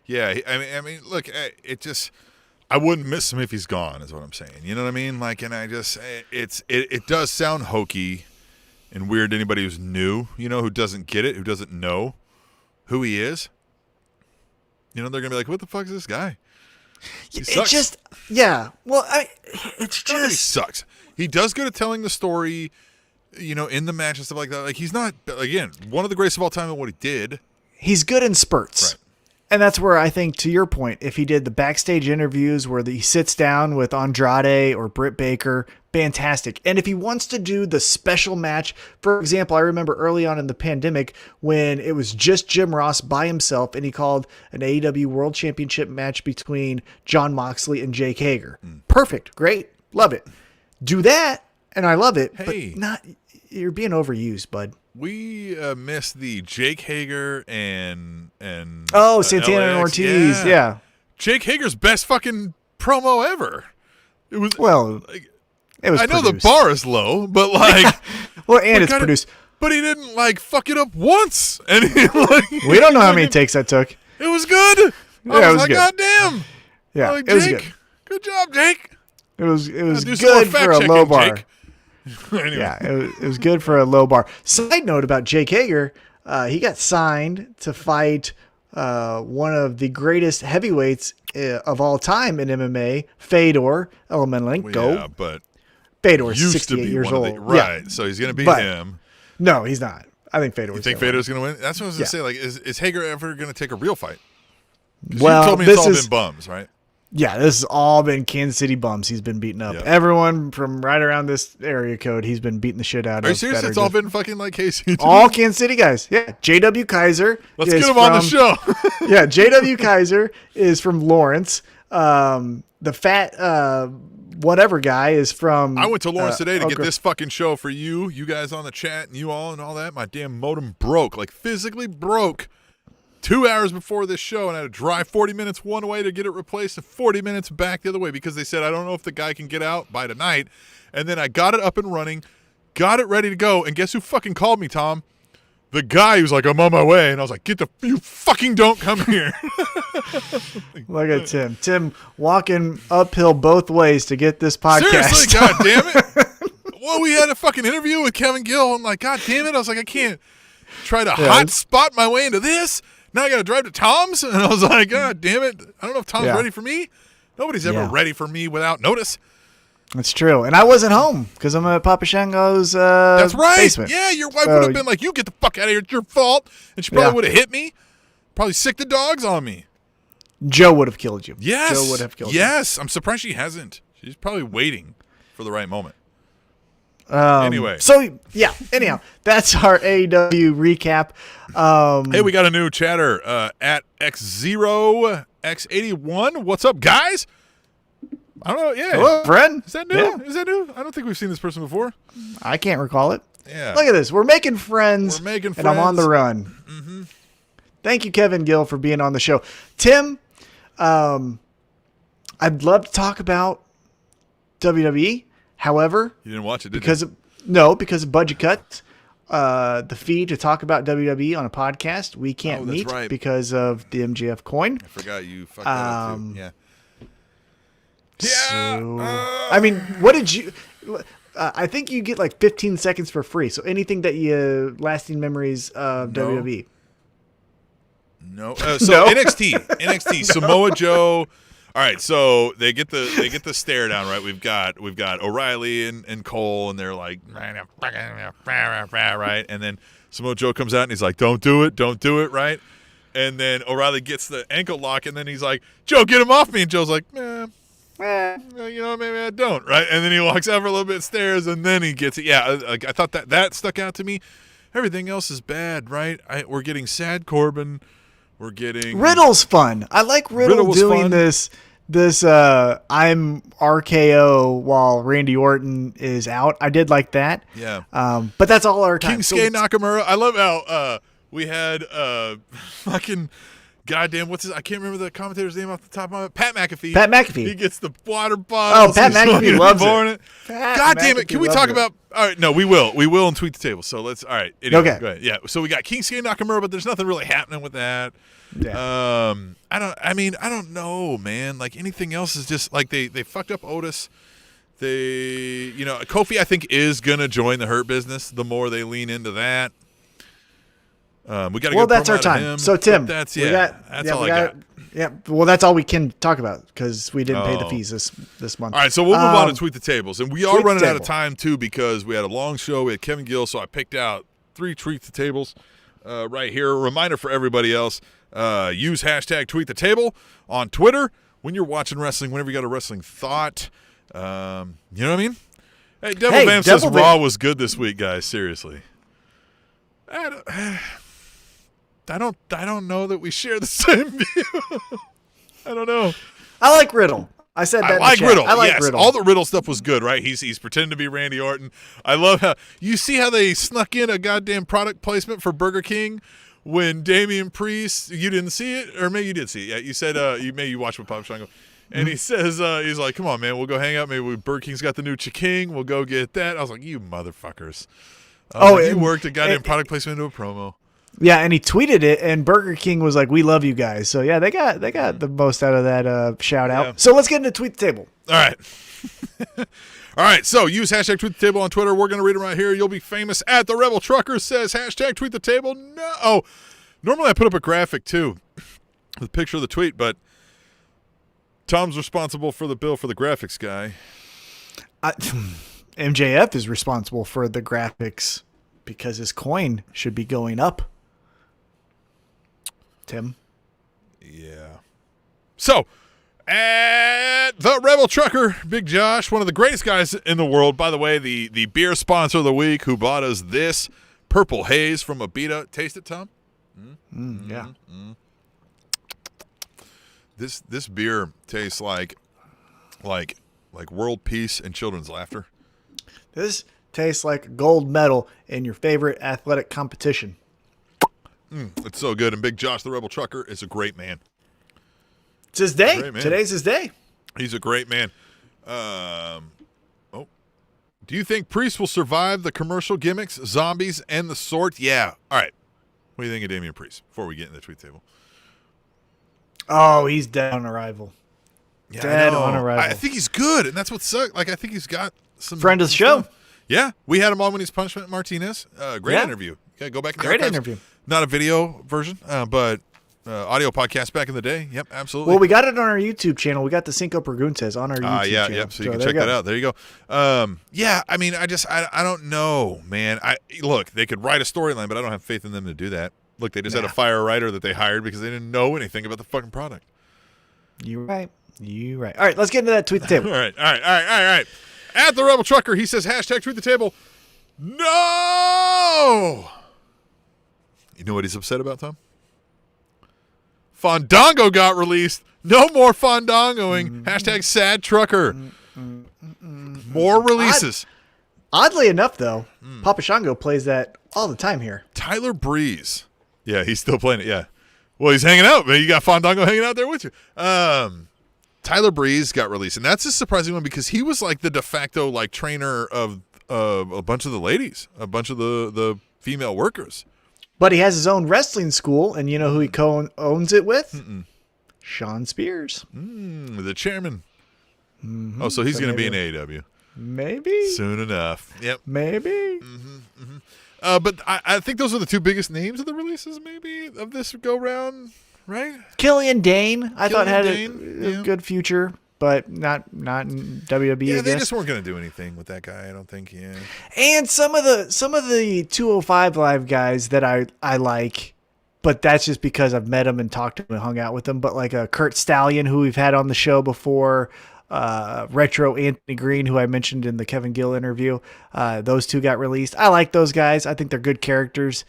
Yeah, I mean, look, I wouldn't miss him if he's gone, is what I'm saying. You know what I mean? Like, and it does sound hokey and weird to anybody who's new, you know, who doesn't get it, who doesn't know who he is. You know, they're gonna be like, "What the fuck is this guy?" He sucks. It's just, yeah. Well, it's Not that he just sucks. He does good at telling the story, you know, in the match and stuff like that. Like, he's not, again, one of the greatest of all time at what he did. He's good in spurts. Right. And that's where I think, to your point, if he did the backstage interviews where he sits down with Andrade or Britt Baker, fantastic. And if he wants to do the special match, for example, I remember early on in the pandemic when it was just Jim Ross by himself and he called an AEW World Championship match between Jon Moxley and Jake Hager. Perfect. Great. Love it. Do that, and I love it. Hey. But you're being overused, bud. We missed the Jake Hager and Santana and LAX. Ortiz. Yeah. Jake Hager's best fucking promo ever. It was it was. I know produced. the bar is low, but like, well, and it's produced. But he didn't like fuck it up once, and we don't know how many takes that took. It was good. I was like, good. God damn. Yeah, like, it was Jake, good job, Jake. It was do good for a low bar. Jake. Anyway. Yeah, it was good for a low bar. Side note about Jake Hager, he got signed to fight one of the greatest heavyweights of all time in MMA, Fedor Emelianenko. Well, yeah, but Fedor's used 68 to be years old. Right, yeah. So he's going to beat him. No, he's not. I think Fedor's You think Fedor's going to win? That's what I was going to say. Like, is Hager ever going to take a real fight? Well, you told me it's all been bums, right? Yeah, this has all been Kansas City bums. He's been beating up everyone from right around this area code. He's been beating the shit out of. Are you serious? It's all been fucking like KC. All Kansas City guys. Yeah, JW Kaiser. Let's get him on the show. Yeah, JW Kaiser is from Lawrence. The fat whatever guy is from. I went to Lawrence today to get this fucking show for you guys on the chat, and you all and all that. My damn modem broke, like physically broke. 2 hours before this show, and I had to drive 40 minutes one way to get it replaced and 40 minutes back the other way because they said, I don't know if the guy can get out by tonight. And then I got it up and running, got it ready to go, and guess who fucking called me, Tom? The guy who's like, I'm on my way. And I was like, you fucking don't come here. Look at Tim. Tim walking uphill both ways to get this podcast. Seriously, God damn it. Well, we had a fucking interview with Kevin Gill. I'm like, God damn it. I was like, I can't try to hot spot my way into this. Now I got to drive to Tom's, and I was like, God damn it. I don't know if Tom's ready for me. Nobody's ever ready for me without notice. That's true. And I wasn't home because I'm at Papa Shango's That's right. basement. Yeah, your wife would have been like, you get the fuck out of here. It's your fault. And she probably would have hit me. Probably sicked the dogs on me. Joe would have killed you. Yes. Joe would have killed you. Yes. I'm surprised she hasn't. She's probably waiting for the right moment. Anyway. So, yeah. Anyhow, that's our AEW recap. Hey, we got a new chatter at X0X81. What's up, guys? I don't know. Yeah. Hello, friend. Is that new? Yeah. Is that new? I don't think we've seen this person before. I can't recall it. Yeah. Look at this. We're making friends. We're making friends. And I'm on the run. Mm-hmm. Thank you, Kevin Gill, for being on the show. Tim, I'd love to talk about WWE. However, you didn't watch it, did because you? Because of budget cuts, the fee to talk about WWE on a podcast, we can't meet because of the MJF coin. I forgot you fucked that up too. Yeah. So, I mean, what did you? I think you get like 15 seconds for free. So anything that you lasting memories of WWE. No. So NXT, Samoa Joe. All right, so they get the stare down, right? We've got O'Reilly and Cole, and they're like, right, and then Samoa Joe comes out and he's like, don't do it, right? And then O'Reilly gets the ankle lock, and then he's like, Joe, get him off me, and Joe's like, you know, maybe I don't, right? And then he walks out for a little bit, stares, and then he gets it. Yeah, I thought that stuck out to me. Everything else is bad, right? We're getting Sad Corbin. We're getting Riddle's fun. I like Riddle doing fun. this I'm RKO while Randy Orton is out. I did like that. Yeah. But that's all our time. Kinsuke Nakamura. I love how we had fucking goddamn what's his? I can't remember the commentator's name off the top of my head. Pat McAfee. He gets the water bottle. Oh, Pat McAfee loves it. God damn it! Can we talk about? All right, no, we will. We will and tweet the table. So let's. All right. Anyway, okay. Go ahead. Yeah. So we got Kinsuke Nakamura, but there's nothing really happening with that. Yeah. I don't know, man. Like anything else is just like they fucked up Otis. Kofi I think is gonna join the Hurt Business the more they lean into that. We got to that's our time. So Tim, that's all I got. Yeah, well, that's all we can talk about because we didn't pay the fees this month. All right, so we'll move on to Tweet the Tables. And we are running out of time, too, because we had a long show. We had Kevin Gill, so I picked out 3 Tweet the Tables. right here. A reminder for everybody else, use hashtag #TweetTheTable on Twitter when you're watching wrestling, whenever you got a wrestling thought. You know what I mean? Hey, Devil Vamp says Raw was good this week, guys. Seriously. I don't know that we share the same view. I don't know. I like Riddle. I said that. I like Riddle. I like yes, Riddle. all the Riddle stuff was good, right? He's pretending to be Randy Orton. I love how you see how they snuck in a goddamn product placement for Burger King when Damian Priest. You didn't see it, or maybe you did see it. Yeah, you said you watched with Pop Shango, and he says he's like, "Come on, man, we'll go hang out. Maybe Burger King's got the new Chiking. We'll go get that." I was like, "You motherfuckers!" You worked a goddamn product placement into a promo. Yeah, and he tweeted it, and Burger King was like, "We love you guys." So yeah, they got the most out of that shout out. Yeah. So let's get into Tweet the Table. All right. All right, so use hashtag #TweetTheTable on Twitter. We're going to read them right here. You'll be famous. At the Rebel Trucker says hashtag #TweetTheTable. No. Oh, normally I put up a graphic too, with a picture of the tweet, but Tom's responsible for the bill for the graphics guy. MJF is responsible for the graphics because his coin should be going up. Tim? Yeah. So, at the Rebel Trucker, Big Josh, one of the greatest guys in the world. By the way, the beer sponsor of the week who bought us this Purple Haze from Abita. Taste it, Tom? Yeah. This beer tastes like world peace and children's laughter. This tastes like a gold medal in your favorite athletic competition. It's so good. And Big Josh, the Rebel Trucker, is a great man. It's his day. Today's his day. He's a great man. Do you think Priest will survive the commercial gimmicks, zombies, and the sort? Yeah. All right. What do you think of Damian Priest before we get in the tweet table? Oh, he's dead on arrival. Yeah, dead on arrival. I think he's good, and that's what sucks. Like, I think he's got some friend of the show. Yeah, we had him on when he's Punishment Martinez. Great interview. Yeah, go back and great interview. Not a video version, but audio podcast back in the day. Yep, absolutely. Well, we got it on our YouTube channel. We got the Cinco Preguntas on our YouTube channel. Yep. So you can check that out. There you go. Yeah, I mean, I don't know, man. Look, they could write a storyline, but I don't have faith in them to do that. Look, they just had to fire a writer that they hired because they didn't know anything about the fucking product. You're right. All right, let's get into that tweet the table. All right. At the Rebel Trucker, he says hashtag tweet the table. No. You know what he's upset about, Tom? Fandango got released. No more Fandangoing. Hashtag sad trucker. More releases. Oddly enough, though, Papa Shango plays that all the time here. Tyler Breeze. Yeah, he's still playing it. Yeah. Well, he's hanging out, man. You got Fandango hanging out there with you. Tyler Breeze got released, and that's a surprising one because he was like the de facto like trainer of a bunch of the ladies, a bunch of the female workers. But he has his own wrestling school, and you know who he owns it with? Sean Spears. The chairman. Oh, so he's going to be in AEW. Maybe. Soon enough. Yep. Maybe. But I think those are the two biggest names of the releases, maybe, of this go-round, right? Killian Dane, I thought had a good future, but not in WWE. Yeah, they just weren't going to do anything with that guy, I don't think, yeah. And some of the 205 Live guys that I like, but that's just because I've met him and talked to him and hung out with him. But like a Kurt Stallion, who we've had on the show before, Retro Anthony Green, who I mentioned in the Kevin Gill interview, those two got released. I like those guys. I think they're good characters.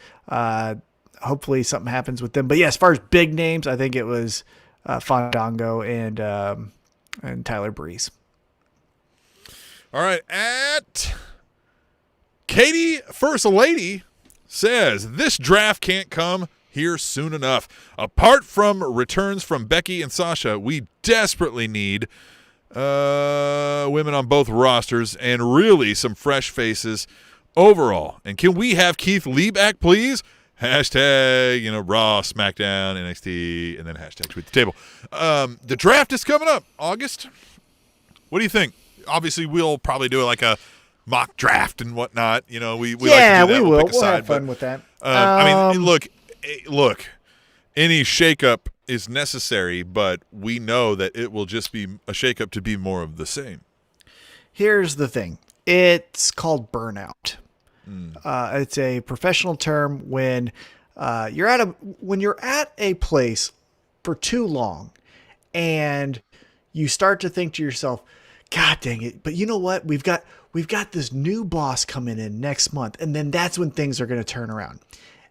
Hopefully something happens with them. But yeah, as far as big names, I think it was Fandango and Tyler Breeze. All right, at Katie First Lady says, this draft can't come here soon enough. Apart from returns from Becky and Sasha, we desperately need women on both rosters and really some fresh faces overall. And can we have Keith Lee back, please? Hashtag, Raw, Smackdown, NXT, and then hashtag tweet the table. The draft is coming up, August. What do you think? Obviously, we'll probably do like a mock draft and whatnot. We like to do that. We will. We'll have fun with that. I mean, look, any shakeup is necessary, but we know that it will just be a shakeup to be more of the same. Here's the thing. It's called burnout. It's a professional term when when you're at a place for too long and you start to think to yourself, God dang it. But you know what? We've got this new boss coming in next month. And then that's when things are going to turn around.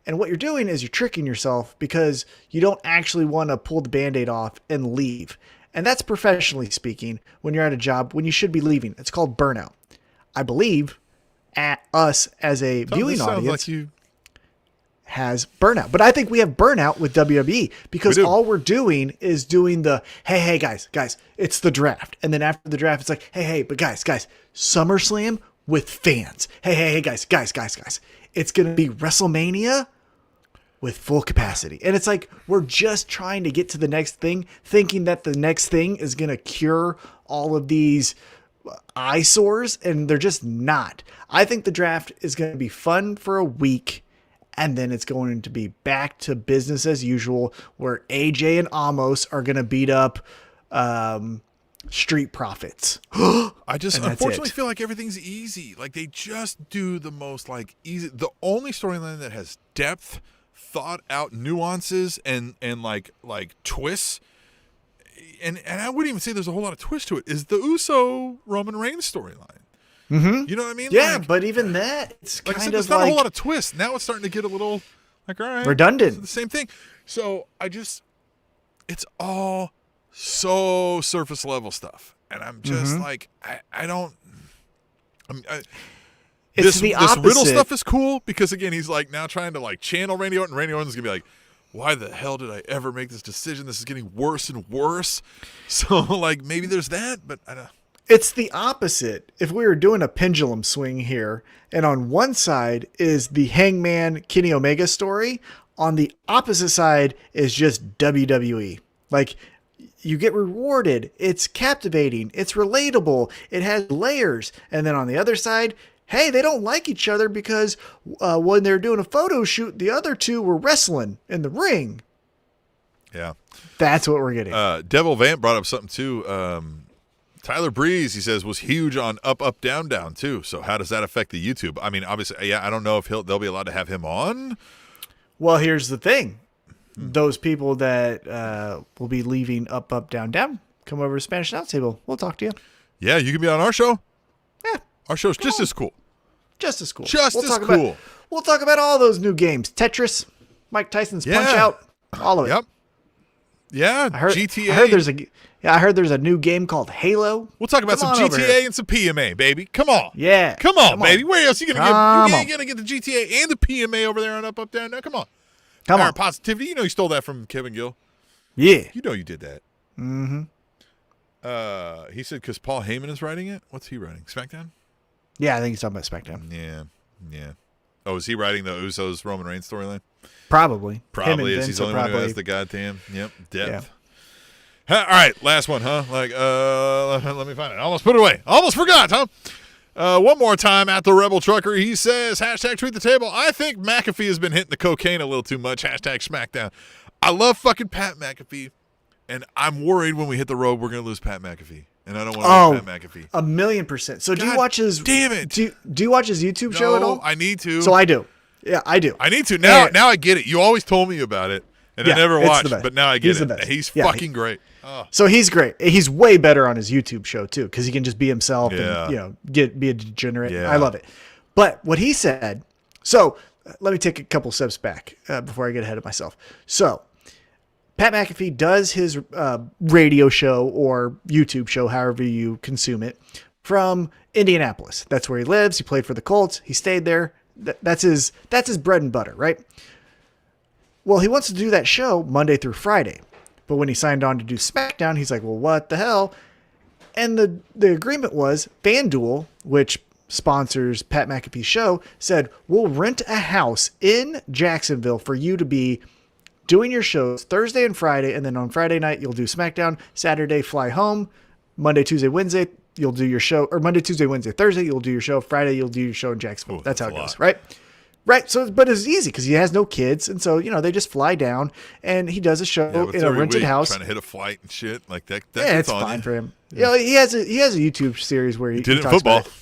And what you're doing is you're tricking yourself because you don't actually want to pull the Band-Aid off and leave. And that's professionally speaking when you're at a job, when you should be leaving. It's called burnout. I believe at us as a viewing audience has burnout. But I think we have burnout with WWE because all we're doing is doing the, hey, guys, it's the draft. And then after the draft, it's like, hey, but guys, SummerSlam with fans. Hey, guys. It's going to be WrestleMania with full capacity. And it's like, we're just trying to get to the next thing, thinking that the next thing is going to cure all of these eyesores, and they're just not. I think the draft is going to be fun for a week, and then it's going to be back to business as usual, where AJ and Amos are going to beat up Street Profits. I just unfortunately feel like everything's easy. Like they just do the most like easy. The only storyline that has depth, thought out nuances, and like twists. And I wouldn't even say there's a whole lot of twist to it, is the Uso Roman Reigns storyline. Mm-hmm. You know what I mean? Yeah, but even that, it's like kind I said, of not a whole lot of twist. Now it's starting to get a little like, all right, redundant. The same thing. So it's all so surface level stuff. And I'm just like, this Riddle stuff is cool because, again, he's like now trying to like channel Randy Orton. Randy Orton's going to be like, why the hell did I ever make this decision? This is getting worse and worse. So, like, maybe there's that, but I don't. It's the opposite. If we were doing a pendulum swing here, and on one side is the Hangman Kenny Omega story, on the opposite side is just WWE. Like, you get rewarded. It's captivating. It's relatable. It has layers. And then on the other side, hey, they don't like each other because when they're doing a photo shoot, the other two were wrestling in the ring. Yeah. That's what we're getting. Devil Vamp brought up something, too. Tyler Breeze, he says, was huge on Up, Down, Down, too. So how does that affect the YouTube? I mean, obviously, yeah, I don't know if they'll be allowed to have him on. Well, here's the thing. Those people that will be leaving Up, Down, Down, come over to Spanish Announce Table. We'll talk to you. Yeah, you can be on our show. Yeah. Our show's just as cool. Just as cool. We'll talk about all those new games. Tetris, Mike Tyson's Punch Out, all of it. Yep. Yeah, GTA. I heard there's a new game called Halo. We'll talk about some GTA and some PMA, baby. Come on. Yeah. Come on, baby. Where else are you going to get? You ain't going to get the GTA and the PMA over there on Up, Down, Down. Come on. Come on. Positivity. You know you stole that from Kevin Gill. Yeah. You know you did that. Mm-hmm. He said because Paul Heyman is writing it. What's he writing? SmackDown? Yeah, I think he's talking about SmackDown. Yeah. Oh, is he writing the Usos Roman Reigns storyline? Probably is. He's the only one who has the goddamn depth. Yeah. All right, last one, huh? Like, let me find it. I almost put it away. Almost forgot, huh? One more time at the Rebel Trucker. He says, hashtag tweet the table. I think McAfee has been hitting the cocaine a little too much. Hashtag Smackdown. I love fucking Pat McAfee, and I'm worried when we hit the road we're going to lose Pat McAfee. And I don't want to lose Pat McAfee. 1,000,000%. So do you watch his? Damn it! Do you watch his YouTube show at all? I need to. So I do. Yeah, I do. I need to now. Now I get it. You always told me about it, and I never watched. But now I get he's it. The best. He's fucking great. Oh. So he's great. He's way better on his YouTube show too, because he can just be himself and be a degenerate. Yeah. I love it. But what he said. So let me take a couple steps back before I get ahead of myself. So Pat McAfee does his radio show or YouTube show, however you consume it, from Indianapolis. That's where he lives. He played for the Colts. He stayed there. That's his bread and butter, right? Well, he wants to do that show Monday through Friday. But when he signed on to do SmackDown, he's like, well, what the hell? And the agreement was FanDuel, which sponsors Pat McAfee's show, said, we'll rent a house in Jacksonville for you to be doing your shows Thursday and Friday, and then on Friday night, you'll do SmackDown. Saturday, fly home. Monday, Tuesday, Wednesday, you'll do your show. Or Monday, Tuesday, Wednesday, Thursday, you'll do your show. Friday, you'll do your show in Jacksonville. That's how it goes, right? Right. So, but it's easy because he has no kids. And so, they just fly down and he does a show in a rented house. Trying to hit a flight and shit like that. It's fine for him. Yeah. He has a YouTube series where he did it in talks football. About it.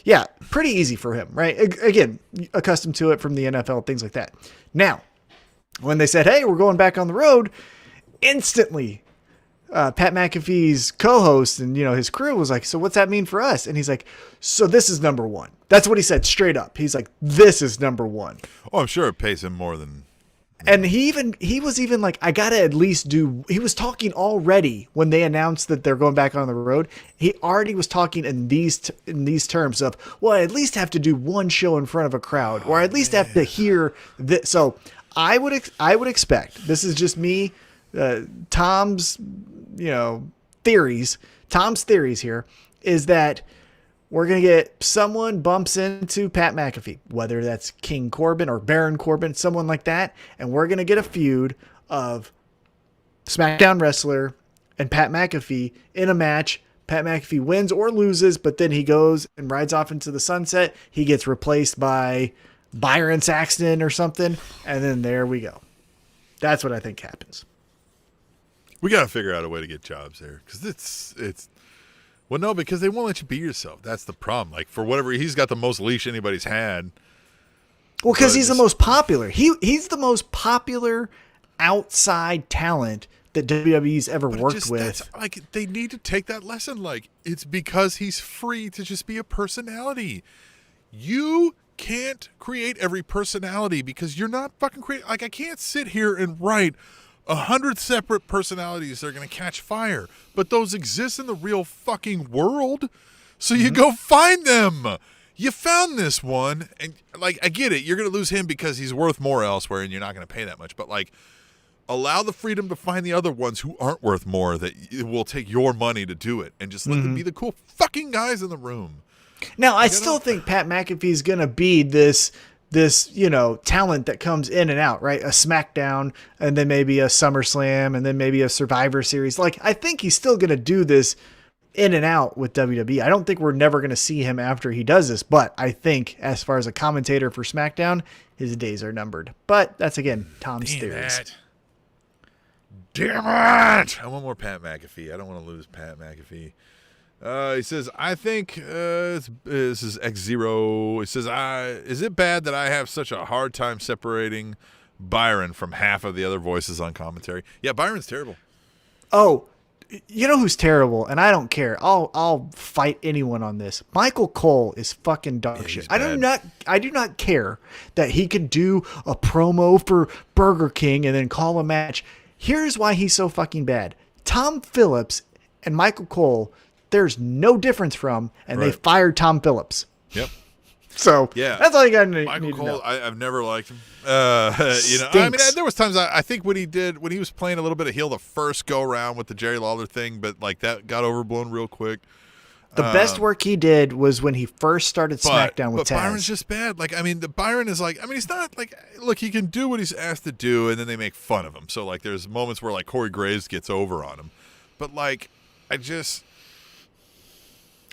Yeah. Pretty easy for him, right? Again, accustomed to it from the NFL, things like that. Now, When they said, hey, we're going back on the road, instantly Pat McAfee's co-host and, his crew was like, so what's that mean for us? And he's like, so this is number one. That's what he said straight up. He's like, this is number one. Oh, I'm sure it pays him more than. And he was even like, I got to at least he was talking already when they announced that they're going back on the road. He already was talking in these terms of, well, I at least have to do one show in front of a crowd, or I at least have to hear this. So I would expect, this is just me, Tom's theories here, is that we're going to get someone bumps into Pat McAfee, whether that's King Corbin or Baron Corbin, someone like that. And we're going to get a feud of SmackDown wrestler and Pat McAfee in a match. Pat McAfee wins or loses, but then he goes and rides off into the sunset. He gets replaced by Byron Saxton or something. And then there we go. That's what I think happens. We got to figure out a way to get jobs there, because it's. Well, no, because they won't let you be yourself. That's the problem. Like, for whatever, he's got the most leash anybody's had. Well, because he's the most popular. He's the most popular outside talent that WWE's ever worked with. Like, they need to take that lesson. Like, it's because he's free to just be a personality. You can't create every personality because you're not fucking creating. Like, I can't sit here and write 100 separate personalities that are going to catch fire, but those exist in the real fucking world. So you go find them. You found this one, and like, I get it. You're going to lose him because he's worth more elsewhere, and you're not going to pay that much. But like, allow the freedom to find the other ones who aren't worth more, that it will take your money to do it, and just let them be the cool fucking guys in the room. Now, I still think Pat McAfee's going to be this talent that comes in and out, right? A SmackDown, and then maybe a SummerSlam, and then maybe a Survivor Series. Like, I think he's still going to do this in and out with WWE. I don't think we're never going to see him after he does this, but I think as far as a commentator for SmackDown, his days are numbered. But that's, again, Tom's theories. Damn it! I want more Pat McAfee. I don't want to lose Pat McAfee. He says, I think this is X0. He says, is it bad that I have such a hard time separating Byron from half of the other voices on commentary? Yeah, Byron's terrible. Oh, you know who's terrible? And I don't care. I'll fight anyone on this. Michael Cole is fucking dog shit. I do not care that he could do a promo for Burger King and then call a match. Here's why he's so fucking bad. Tom Phillips and Michael Cole, there's no difference from, and they fired Tom Phillips. Yep. So yeah, that's all you got to need. Michael Cole, I've never liked him. There was times I think when he was playing a little bit of heel the first go around with the Jerry Lawler thing, but like that got overblown real quick. The best work he did was when he first started SmackDown with Taz. But Byron's just bad. Like, Byron is like, he's not like, look, he can do what he's asked to do, and then they make fun of him. So like, there's moments where like Corey Graves gets over on him, but like,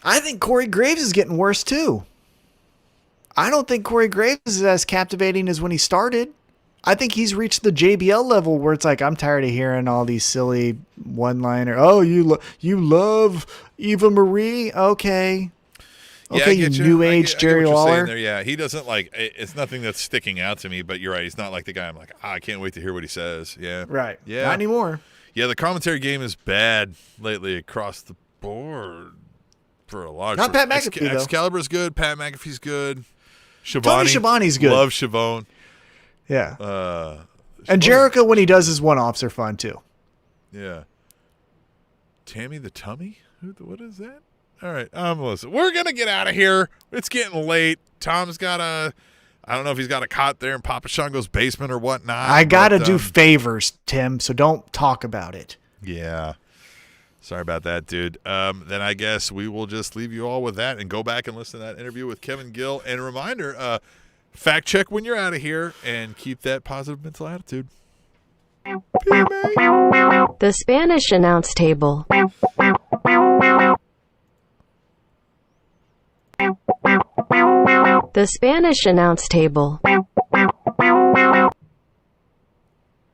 I think Corey Graves is getting worse too. I don't think Corey Graves is as captivating as when he started. I think he's reached the JBL level where it's like, I'm tired of hearing all these silly one-liner. Oh, you love Eva Marie? Okay. Okay, you new age Jerry Lawler. There. Yeah, he doesn't like, it's nothing that's sticking out to me, but you're right. He's not like the guy I'm like, I can't wait to hear what he says. Yeah. Right. Yeah. Not anymore. Yeah, the commentary game is bad lately across the board for a lot. Not Pat McAfee, though. Excalibur's good. Pat McAfee's good. Tony Schiavone's good. Love Schiavone. Yeah. And Jericho, when he does his one-offs, are fun, too. Yeah. Tammy the Tummy? What is that? All right, Melissa. We're going to get out of here. It's getting late. Tom's got I don't know if he's got a cot there in Papa Shango's basement or whatnot. I got to do favors, Tim, so don't talk about it. Yeah. Sorry about that, dude. Then I guess we will just leave you all with that and go back and listen to that interview with Kevin Gill. And a reminder, fact check when you're out of here and keep that positive mental attitude. The Spanish announce table. The Spanish announce table.